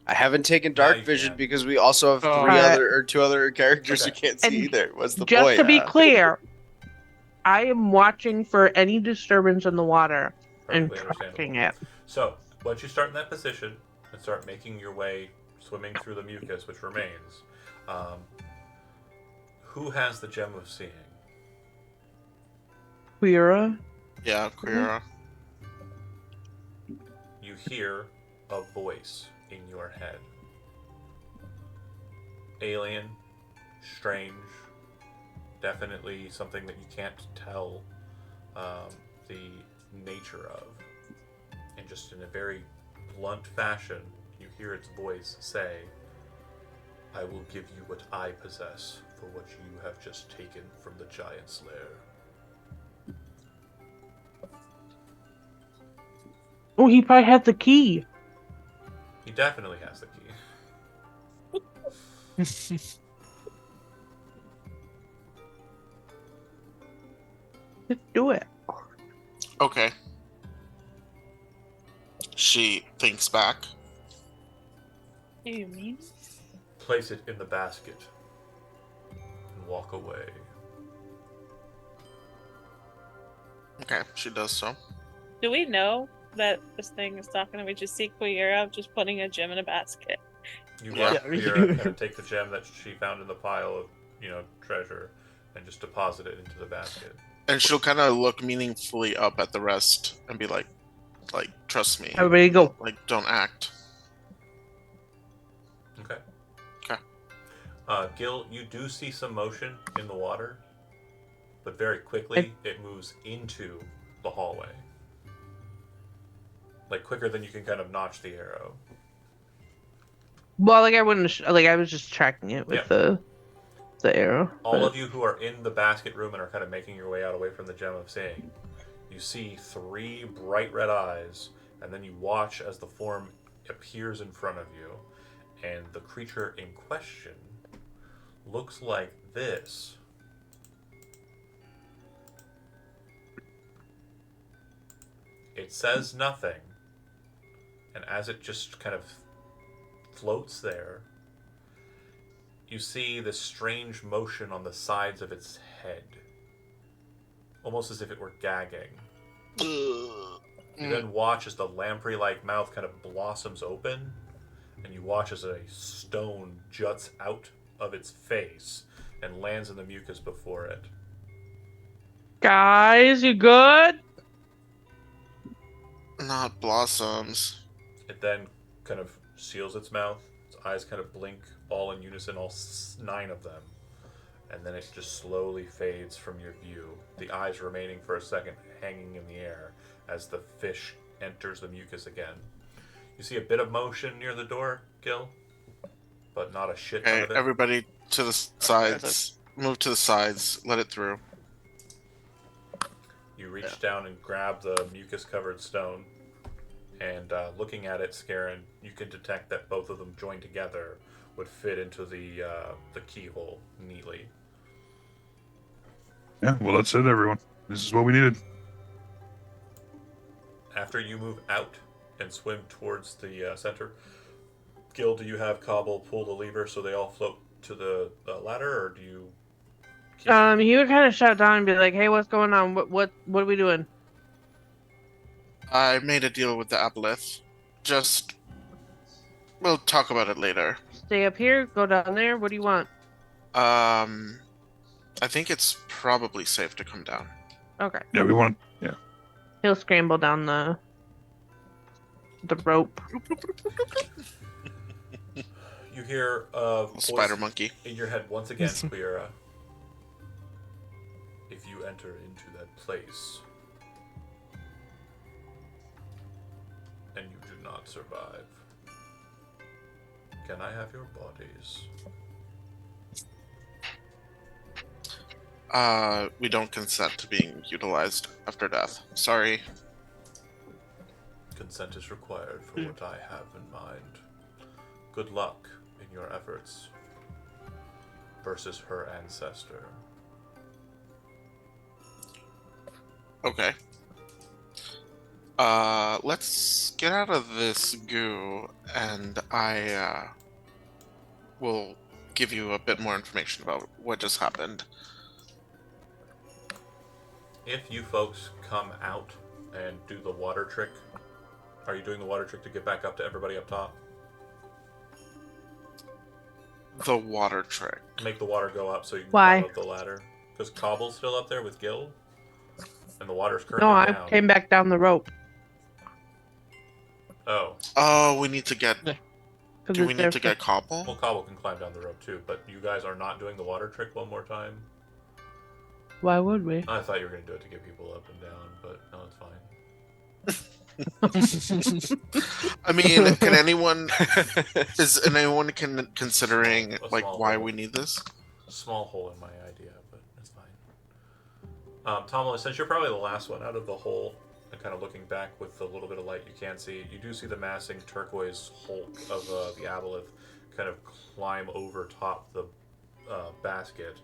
I haven't taken Now dark you vision can. because we also have Oh. two other characters Okay. who can't see And either. What's the Just point? to be clear, I am watching for any disturbance in the water and Perfectly tracking understandable. it. So once you start in that position and start making your way, swimming through the mucus which remains, who has the gem of seeing? Queera? Yeah, Queera. You hear a voice in your head. Alien, strange, definitely something that you can't tell the nature of. And just in a very blunt fashion, you hear its voice say, "I will give you what I possess for what you have just taken from the Giant's lair." Oh, he probably has the key. He definitely has the key. Just do it. Okay. She thinks back. What do you mean? Place it in the basket and walk away. Okay, she does so. Do we know that this thing is talking to me? Just see Queera just putting a gem in a basket. You Yeah. watch Queera kind of take the gem that she found in the pile of, treasure and just deposit it into the basket. And she'll kind of look meaningfully up at the rest and be like, trust me. Everybody go. Like, don't act. Okay. Okay. Gil, you do see some motion in the water, but very quickly it moves into the hallway. like quicker than you can kind of notch the arrow. Well, like I wouldn't like I was just tracking it with Yeah. the arrow. All but- of you who are in the basket room and are kind of making your way out away from the Gem of Seeing, you see 3 bright red eyes, and then you watch as the form appears in front of you, and the creature in question looks like this. It says nothing, and as it just kind of floats there, you see this strange motion on the sides of its head, almost as if it were gagging. You then watch as the lamprey-like mouth kind of blossoms open, and you watch as a stone juts out of its face and lands in the mucus before it. Guys, you good? Not blossoms. It then kind of seals its mouth. Its eyes kind of blink all in unison, all 9 of them. And then it just slowly fades from your view, the eyes remaining for a second hanging in the air as the fish enters the mucus again. You see a bit of motion near the door, Gil, but not a shit ton Okay, of it. everybody to the sides. Move to the sides. Let it through. You reach down and grab the mucus-covered stone, and looking at it, Scarin, you can detect that both of them joined together would fit into the keyhole neatly. Yeah, well, that's it, everyone. This is what we needed. After you move out and swim towards the center, Gil, do you have Cobble pull the lever so they all float to the ladder, or do you? He would kind of shout down and be like, "Hey, what's going on? What are we doing?" I made a deal with the aboleth. Just, we'll talk about it later. Stay up here, go down there. What do you want? I think it's probably safe to come down. Okay. Yeah, we want. Yeah. He'll scramble down the rope. You hear a voice Spider monkey. in your head once again, Queera. If you enter into that place and you do not survive, can I have your bodies? We don't consent to being utilized after death. Sorry. Consent is required for what I have in mind. Good luck in your efforts versus her ancestor. Okay. Let's get out of this goo, and I will give you a bit more information about what just happened. If you folks come out and do the water trick, are you doing the water trick to get back up to everybody up top? The water trick. Make the water go up so you can Why? climb up the ladder. Because Cobble's still up there with Gil, and the water's currently No, I down. came back down the rope. Oh, Oh, we need to get. 'Cause Do we it's need there to for- get Cobble? well, Cobble can climb down the rope too, but you guys are not doing the water trick one more time? Why would we? I thought you were going to do it to get people up and down, but no, it's fine. I mean, can anyone? Is anyone considering A like small why hole. we need this? A small hole in my idea, but it's fine. Tomala, since you're probably the last one out of the hole, and kind of looking back with the little bit of light you can see, you do see the massing turquoise hulk of the aboleth kind of climb over top the basket,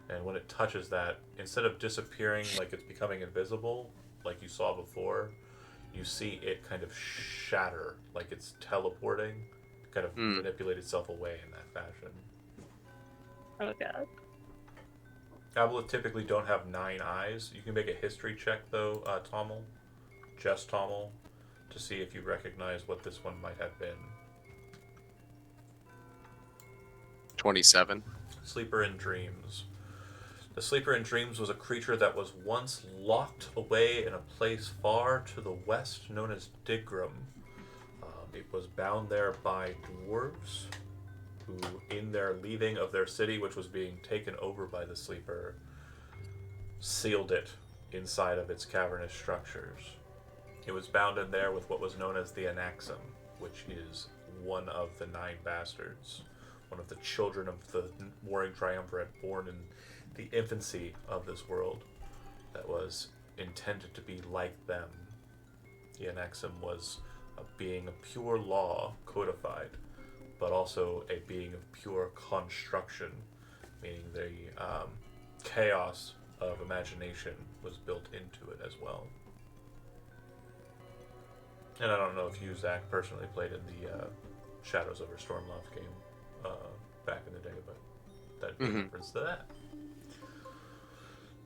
and when it touches that, instead of disappearing like it's becoming invisible, like you saw before, you see it kind of shatter, like it's teleporting, kind of manipulate itself away in that fashion. Oh god. Aboleth typically don't have 9 eyes. You can make a history check though, Tommel, just Tommel, to see if you recognize what this one might have been. 27. Sleeper in Dreams. The Sleeper in Dreams was a creature that was once locked away in a place far to the west known as Digram. It was bound there by dwarves who, in their leaving of their city, which was being taken over by the Sleeper, sealed it inside of its cavernous structures. It was bound in there with what was known as the Anaxim, which is one of the 9 bastards, one of the children of the warring triumvirate born in the infancy of this world that was intended to be like them. The Anaxim was a being of pure law codified, but also a being of pure construction, meaning the chaos of imagination was built into it as well. And I don't know if you, Zach, personally played in the Shadows over Stormloft game back in the day, but that'd be a reference to that.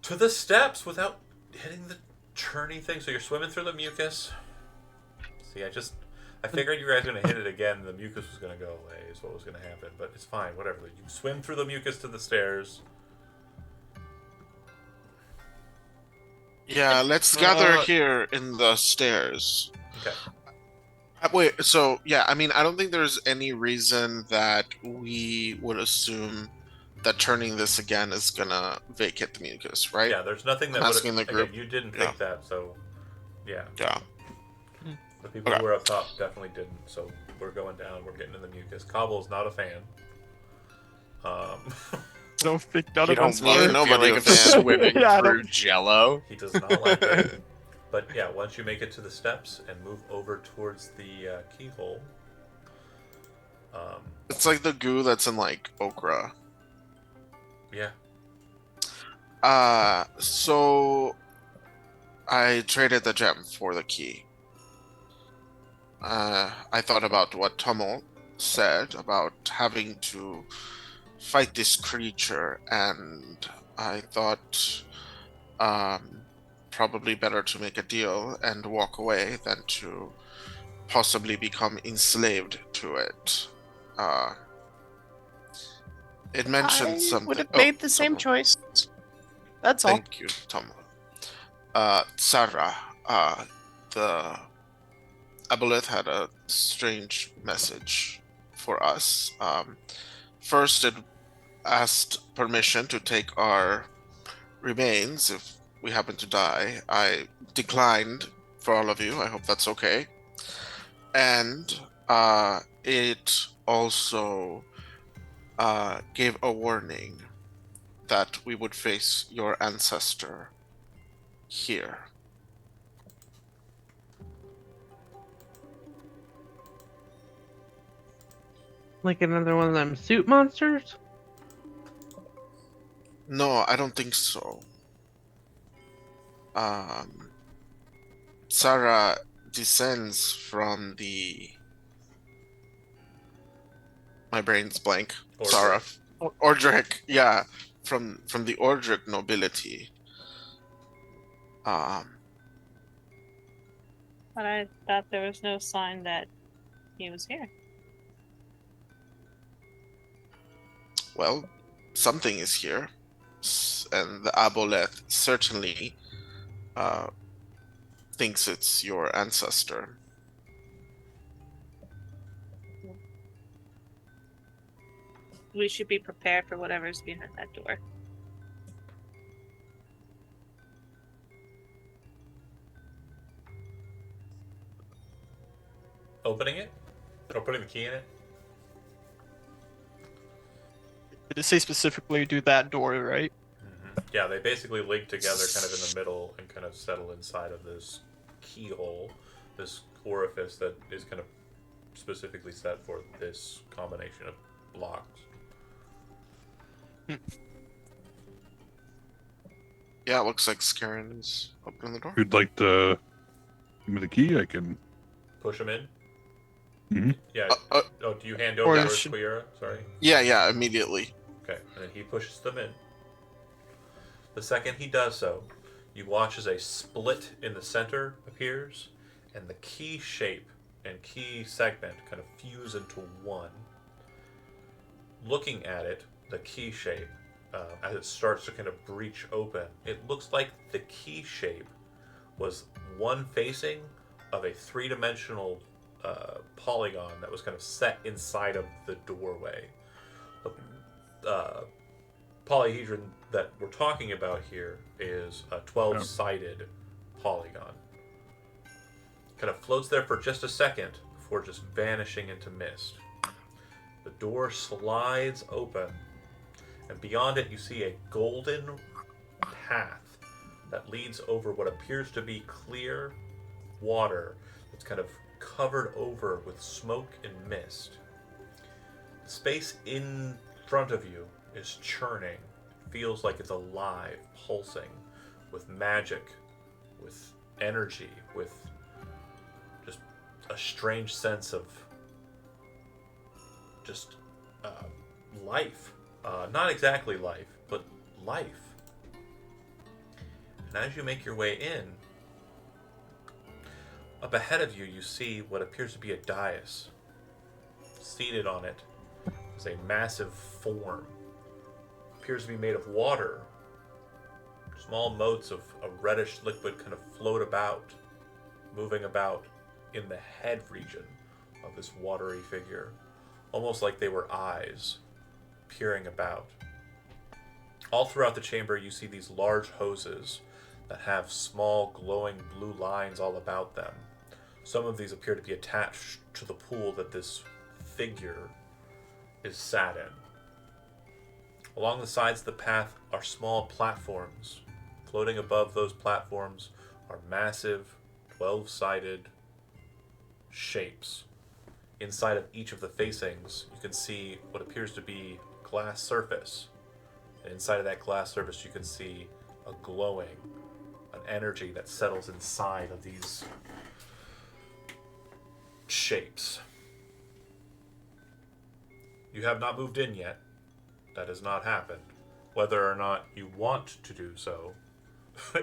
To the steps without hitting the turny thing. So you're swimming through the mucus. See, I figured you guys were going to hit it again and the mucus was going to go away is what was going to happen, but it's fine, whatever. You swim through the mucus to the stairs. Yeah, let's gather here in the stairs. Okay. Wait, so, yeah, I mean, I don't think there's any reason that we would assume that turning this again is gonna vacate the mucus, right? Yeah, there's nothing that I'm would... asking the group. Again, you didn't think that, so... Yeah. Yeah. The people who were up top definitely didn't, so we're going down, we're getting in the mucus. Cobble's not a fan. Don't think none You of don't us love love it. the Nobody feeling a of fan. swimming Yeah, I through Jello. He does not like it. But yeah, once you make it to the steps and move over towards the keyhole... It's like the goo that's in, like, okra. yeah. So I traded the gem for the key. I thought about what Tummel said about having to fight this creature, and I thought probably better to make a deal and walk away than to possibly become enslaved to it. It mentioned I something. would have made the same Tummel. choice. That's all. Thank you, Tummel. Sarah, the Aboleth had a strange message for us. First, it asked permission to take our remains if we happen to die. I declined for all of you. I hope that's okay. And it also gave a warning that we would face your ancestor here. Like another one of them suit monsters? No, I don't think so. Sarah descends from the... My brain's blank. Ordric. Sarah. Ordric, yeah. From the Ordric nobility. But I thought there was no sign that he was here. Well, something is here. And the Aboleth certainly thinks it's your ancestor. We should be prepared for whatever's behind that door. Opening it? Or putting the key in it? Did it say specifically do that door, right? Yeah, they basically link together kind of in the middle and kind of settle inside of this keyhole, this orifice that is kind of specifically set for this combination of locks. Yeah, it looks like Skarin is opening the door. If you'd like to give me the key, I can. Push them in? Mhm. Yeah. Oh, do you hand Or over yours, should- Queera? Sorry. Yeah, immediately. Okay, and then he pushes them in. The second he does so, you watch as a split in the center appears, and the key shape and key segment kind of fuse into one. Looking at it, the key shape, as it starts to kind of breach open, it looks like the key shape was one facing of a three-dimensional polygon that was kind of set inside of the doorway. The polyhedron that we're talking about here is a 12-sided polygon. kind of floats there for just a second before just vanishing into mist. The door slides open, and beyond it you see a golden path that leads over what appears to be clear water that's kind of covered over with smoke and mist. The space in front of you is churning. It feels like it's alive, pulsing with magic, with energy, with just a strange sense of just life. Not exactly life, but life. And as you make your way in, up ahead of you, you see what appears to be a dais. Seated on it is a massive form. Appears to be made of water. Small motes of a reddish liquid kind of float about, moving about in the head region of this watery figure, almost like they were eyes peering about. All throughout the chamber, you see these large hoses that have small glowing blue lines all about them. Some of these appear to be attached to the pool that this figure is sat in. Along the sides of the path are small platforms. Floating above those platforms are massive, 12-sided shapes. Inside of each of the facings, you can see what appears to be glass surface. And inside of that glass surface, you can see a glowing, an energy that settles inside of these shapes. You have not moved in yet. That has not happened. Whether or not you want to do so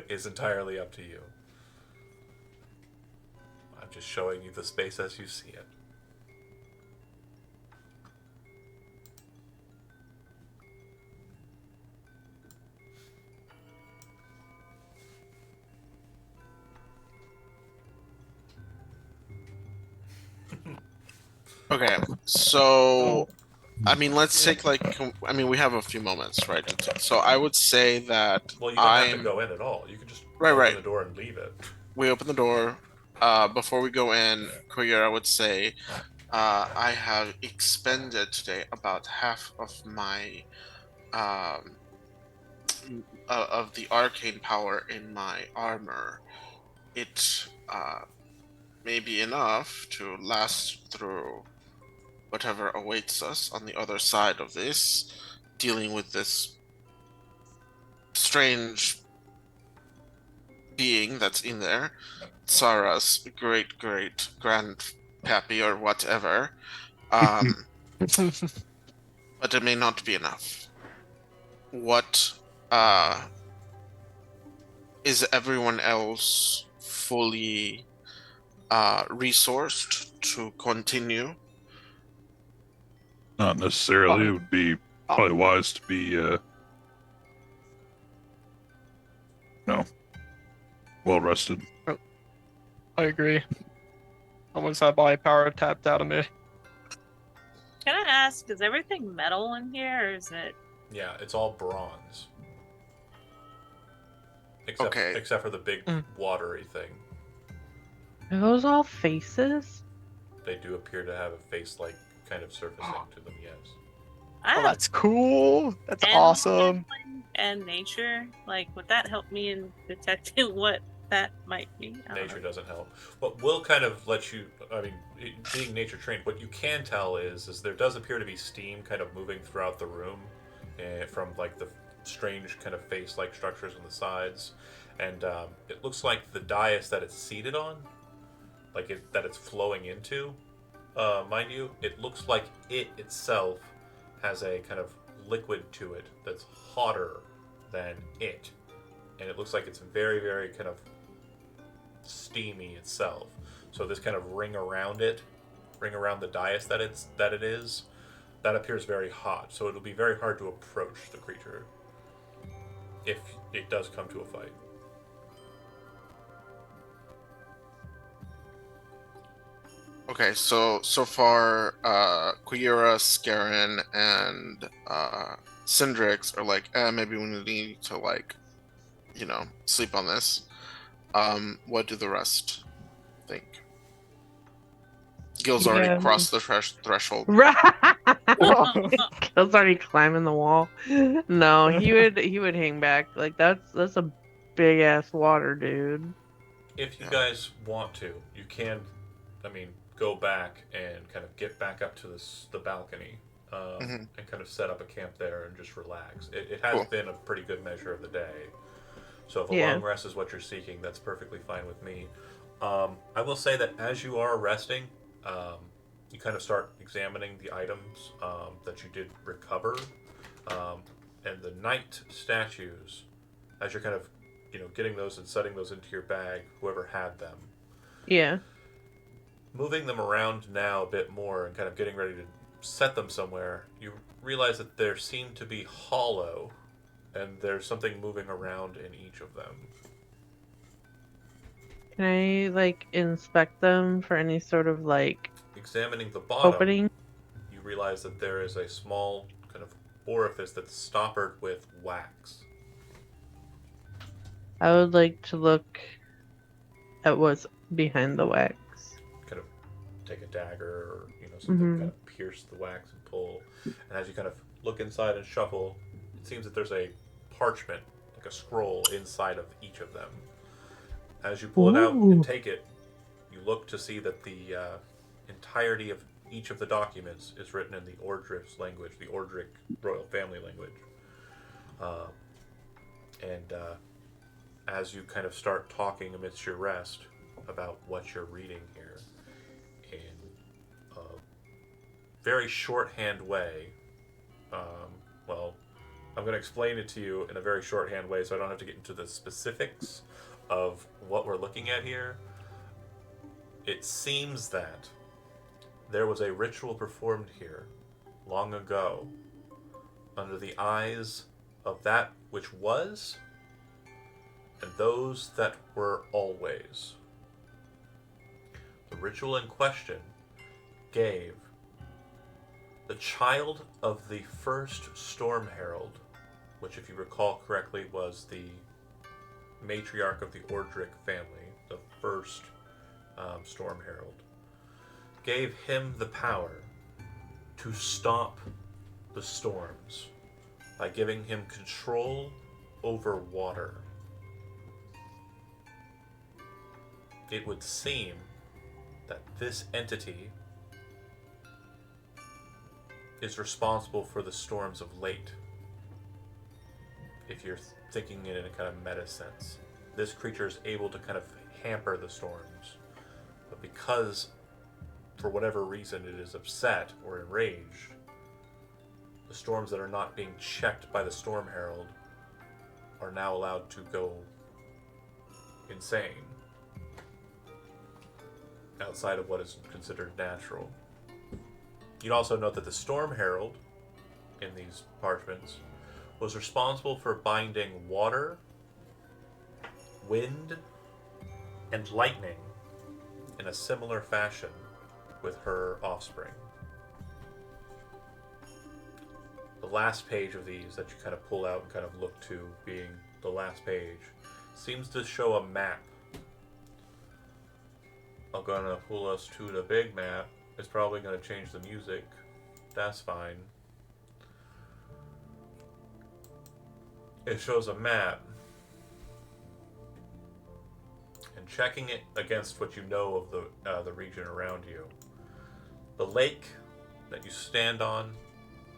is entirely up to you. I'm just showing you the space as you see it. Okay, so I mean, let's take we have a few moments, right? So I would say that Well, you don't have to go in at all. You can just open the door and leave it. We open the door. Before we go in, Koyer, I would say I have expended today about half of my of the arcane power in my armor. It may be enough to last through whatever awaits us on the other side of this, dealing with this strange being that's in there, Sarah's great grandpappy or whatever. But it may not be enough. What is everyone else fully resourced to continue? Not necessarily. It would be probably wise to be, well rested. I agree. Almost had body power tapped out of me. Can I ask, is everything metal in here, or is it? Yeah, it's all bronze. Except for the big watery thing. Are those all faces? They do appear to have a face-like kind of surfacing to them, yes. Oh, that's cool. That's awesome. And nature, like, would that help me in detecting what that might be? Nature doesn't help. But we'll kind of let you, I mean, being nature trained, what you can tell is there does appear to be steam kind of moving throughout the room from like the strange kind of face-like structures on the sides. And it looks like the dais that it's seated on, that it's flowing into, mind you, it looks like it itself has a kind of liquid to it that's hotter than it. And it looks like it's very, very kind of steamy itself. So this kind of ring around the dais that it is, that appears very hot. So it'll be very hard to approach the creature if it does come to a fight. Okay, so far, Quira, Scarin, and Syndrix are like, maybe we need to sleep on this. What do the rest think? Gil's already Yeah. crossed the threshold. Right. Kill's already climbing the wall. No, he would hang back. Like that's a big ass water, dude. If you Yeah. guys want to, you can, I mean, go back and kind of get back up to the balcony Mhm. and kind of set up a camp there and just relax. It has Cool. been a pretty good measure of the day. So if a Yeah. long rest is what you're seeking, that's perfectly fine with me. I will say that as you are resting, you kind of start examining the items that you did recover, and the knight statues. As you're kind of, getting those and setting those into your bag, whoever had them, Yeah. moving them around now a bit more and kind of getting ready to set them somewhere, you realize that there seem to be hollow, and there's something moving around in each of them. Can I like inspect them for any sort of like Examining the bottom, opening? you realize that there is a small kind of orifice that's stoppered with wax. I would like to look at what's behind the wax. Kind of take a dagger or something, Mhm. kind of pierce the wax and pull. And as you kind of look inside and shuffle, it seems that there's a parchment, like a scroll, inside of each of them. As you pull it out Ooh. and take it, you look to see that the entirety of each of the documents is written in the Ordric's language, the Ordric royal family language. And as you kind of start talking amidst your rest about what you're reading here in a very shorthand way, well, I'm going to explain it to you in a very shorthand way so I don't have to get into the specifics of what we're looking at here. It seems that there was a ritual performed here long ago under the eyes of that which was and those that were always. The ritual in question gave the child of the first Storm Herald, which, if you recall correctly, was the matriarch of the Ordric family, the first Storm Herald, gave him the power to stop the storms by giving him control over water. It would seem that this entity is responsible for the storms of late. If you're thinking it in a kind of meta sense, this creature is able to kind of hamper the storms. But because, for whatever reason, it is upset or enraged, the storms that are not being checked by the Storm Herald are now allowed to go insane outside of what is considered natural. You'd also note that the Storm Herald in these parchments was responsible for binding water, wind, and lightning in a similar fashion with her offspring. The last page of these that you kind of pull out and kind of look to, being the last page, seems to show a map. I'm gonna pull us to the big map. It's probably gonna change the music. That's fine. It shows a map. And checking it against what you know of the region around you. The lake that you stand on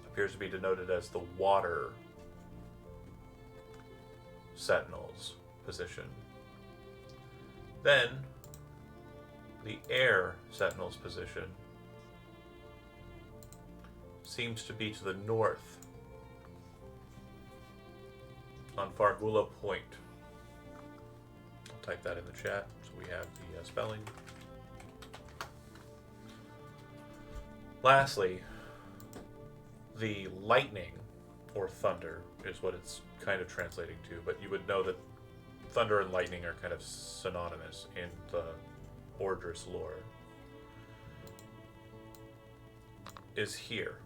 appears to be denoted as the water sentinel's position. Then, the air sentinel's position seems to be to the north on Fargula Point. I'll type that in the chat so we have the spelling. Lastly, the lightning, or thunder, is what it's kind of translating to, but you would know that thunder and lightning are kind of synonymous in the Ordris lore, is here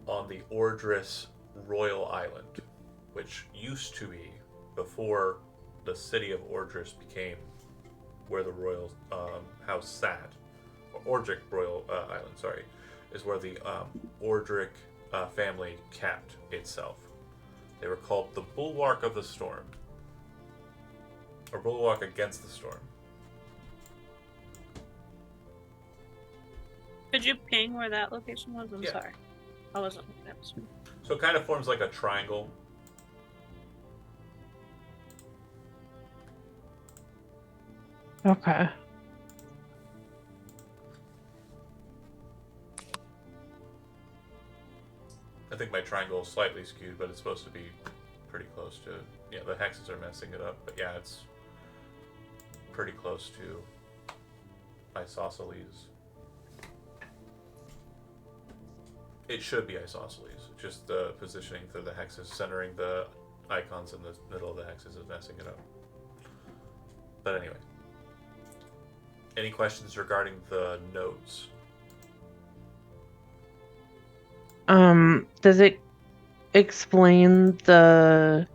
on the Ordris Royal Island, which used to be, before the city of Ordris became where the royal house sat. Ordric Royal Island, sorry, is where the Ordric family capped itself. They were called the Bulwark of the Storm, or Bulwark against the Storm. Could you ping where that location was? I'm Yeah. sorry. I wasn't looking at this. So it kind of forms like a triangle. Okay. I think my triangle is slightly skewed, but it's supposed to be pretty close to. Yeah, the hexes are messing it up, but yeah, it's pretty close to isosceles. It should be isosceles. Just the positioning for the hexes, centering the icons in the middle of the hexes is messing it up. But anyway. Any questions regarding the nodes? Does it explain the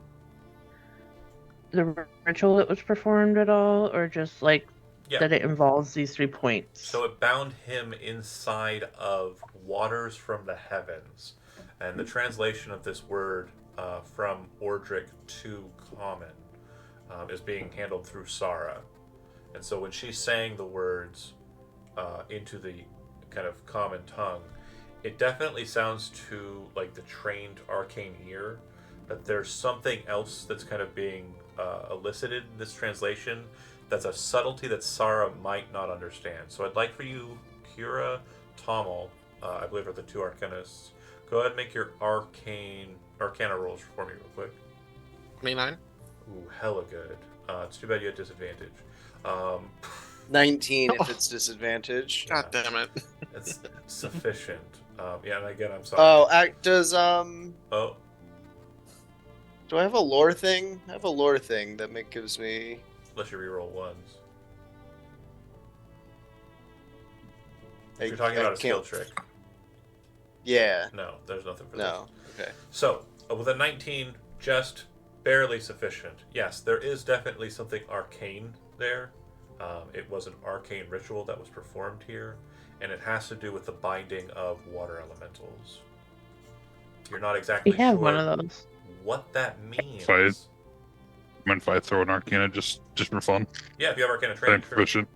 ritual that was performed at all, or just like Yeah. that it involves these 3 points? So it bound him inside of waters from the heavens. And the translation of this word from Ordric to Common is being handled through Sara. And so when she's saying the words into the kind of common tongue, it definitely sounds to like the trained arcane ear that there's something else that's kind of being elicited in this translation that's a subtlety that Sara might not understand. So I'd like for you, Kira, Tommel, I believe are the two arcanists, go ahead and make your arcana rolls for me real quick. 29. Ooh, hella good. It's too bad you had disadvantage. 19 if it's disadvantage. God damn it. It's sufficient. Yeah, and again, I'm sorry. Oh, Oh, do I have a lore thing? I have a lore thing that gives me. unless you reroll ones. I- You're talking I about a skill can't- trick. Yeah. No, there's nothing for No. Okay. this. So, with a 19, just barely sufficient. Yes, there is definitely something arcane there. It was an arcane ritual that was performed here, and it has to do with the binding of water elementals. You're not exactly We have sure one of those. what that means. Fight. Mind if I throw an Arcana just for fun? Yeah, if you have arcana I'm training, sure. proficient.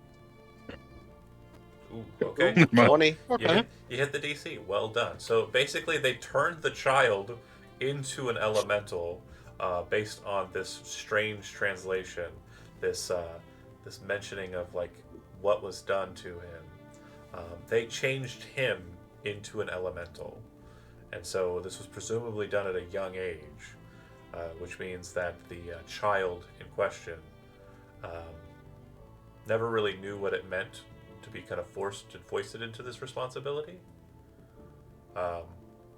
Ooh, okay. Ooh, My- 20. Okay. You hit the DC. Well done. So basically, they turned the child into an elemental based on this strange translation, this mentioning of like what was done to him. They changed him into an elemental, and so this was presumably done at a young age, which means that the child in question never really knew what it meant to be kind of forced and foisted into this responsibility,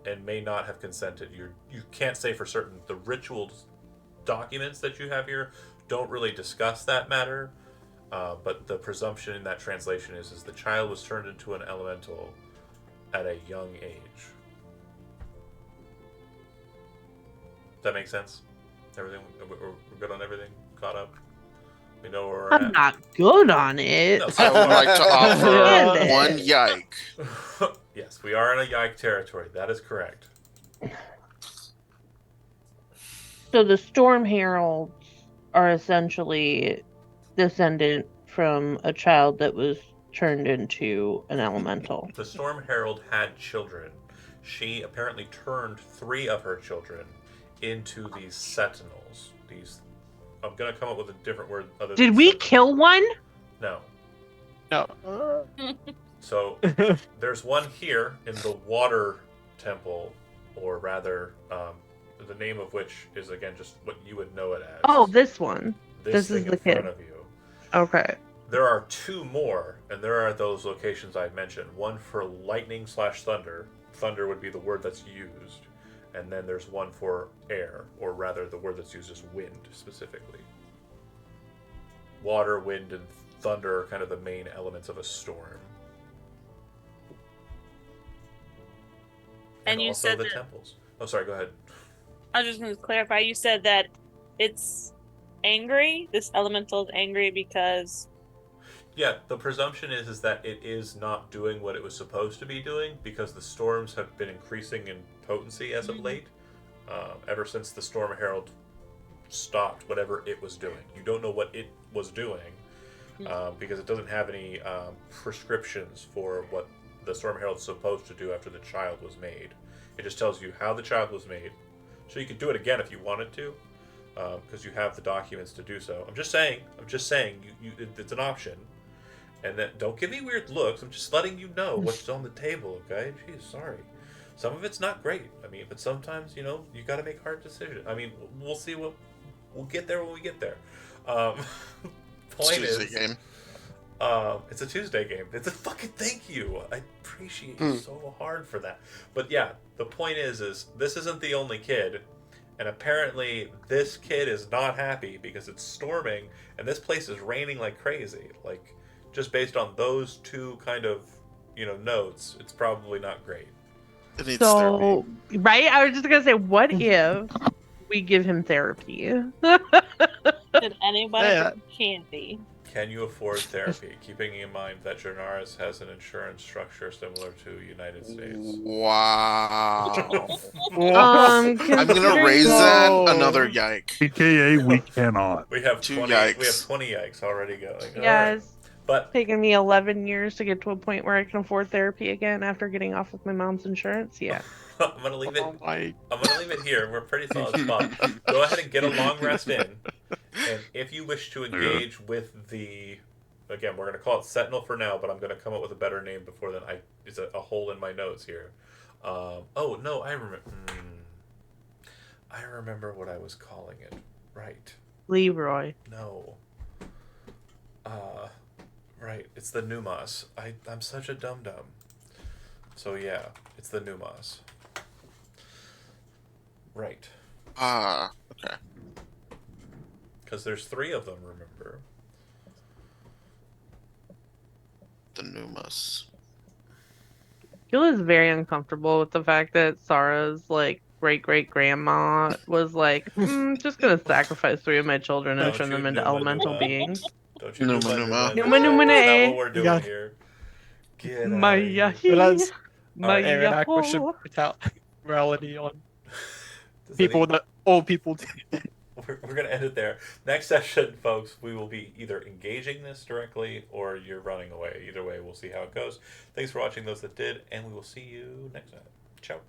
and may not have consented. You can't say for certain. The ritual documents that you have here don't really discuss that matter, but the presumption in that translation is the child was turned into an elemental at a young age. Does that make sense? Everything we're good on everything? Caught up? We know where we're I'm at. not good on it. No, I would like to offer Yeah. one yike. Yes, we are in a yike territory. That is correct. So the Storm Heralds are essentially descendant from a child that was turned into an elemental. The Storm Herald had children. She apparently turned 3 of her children into these sentinels. I'm gonna come up with a different word other than Did we sentinel. kill one? No. No. So there's one here in the water temple, or rather, the name of which is again just what you would know it as. Oh, this one. this this thing is in the front kid. of you. Okay. There are 2 more, and there are those locations I mentioned. One for lightning / thunder. Thunder would be the word that's used. And then there's one for air, or rather the word that's used is wind, specifically. Water, wind, and thunder are kind of the main elements of a storm. And you also said the that- temples. Oh, sorry, go ahead. I was just going to clarify. You said that it's angry. This elemental is angry because Yeah, the presumption is that it is not doing what it was supposed to be doing because the storms have been increasing in potency as of late. Ever since the Storm Herald stopped whatever it was doing, you don't know what it was doing because it doesn't have any prescriptions for what the Storm Herald's supposed to do after the child was made. It just tells you how the child was made, so you could do it again if you wanted to, because you have the documents to do so. I'm just saying. It's an option. And then don't give me weird looks. I'm just letting you know what's on the table, okay? Jeez, sorry. Some of it's not great. I mean, but sometimes, you got to make hard decisions. I mean, we'll see what we'll get there when we get there. Point Tuesday is, game. it's a Tuesday game. It's a fucking thank you. I appreciate you so hard for that. But yeah, the point is this isn't the only kid. And apparently this kid is not happy because it's storming and this place is raining like crazy. Like, just based on those two kind of, notes, it's probably not great. It needs So, therapy. right? I was just gonna say, what if we give him therapy? Did anybody Yeah. bring candy? Can you afford therapy? Keeping in mind that Jernaris has an insurance structure similar to United States. Wow. I'm I'm gonna considering- raise Whoa. that another yike. AKA, we cannot. We have Two 20. yikes. We have 20 yikes already going. All Yeah, right. it's But taken me 11 years to get to a point where I can afford therapy again after getting off of my mom's insurance. Yeah. I'm gonna leave it. Oh my. I'm gonna leave it here. We're a pretty solid spot. Go ahead and get a long rest in, and if you wish to engage with the, again, we're gonna call it Sentinel for now, but I'm gonna come up with a better name before then. It's a hole in my notes here. Oh no, I remember. I remember what I was calling it. Right. Leroy. No. Right. It's the Numas. I'm such a dum dum. So yeah, it's the Numas. Right. Okay. Because there's 3 of them, remember? The Numas. Gil is very uncomfortable with the fact that Sarah's great grandma was like, just gonna sacrifice 3 of my children and Don't turn them you into Numa elemental Numa. beings. Don't you Numa Numa Numa. Numa. Numa Numa That's eh. not what we're doing Yeah. here. Get Maya out of here. But that's Maya Aaron Aqua morality on people that old people do. We're going to end it there. Next session, folks, we will be either engaging this directly or you're running away. Either way, we'll see how it goes. Thanks for watching those that did, and we will see you next time. Ciao.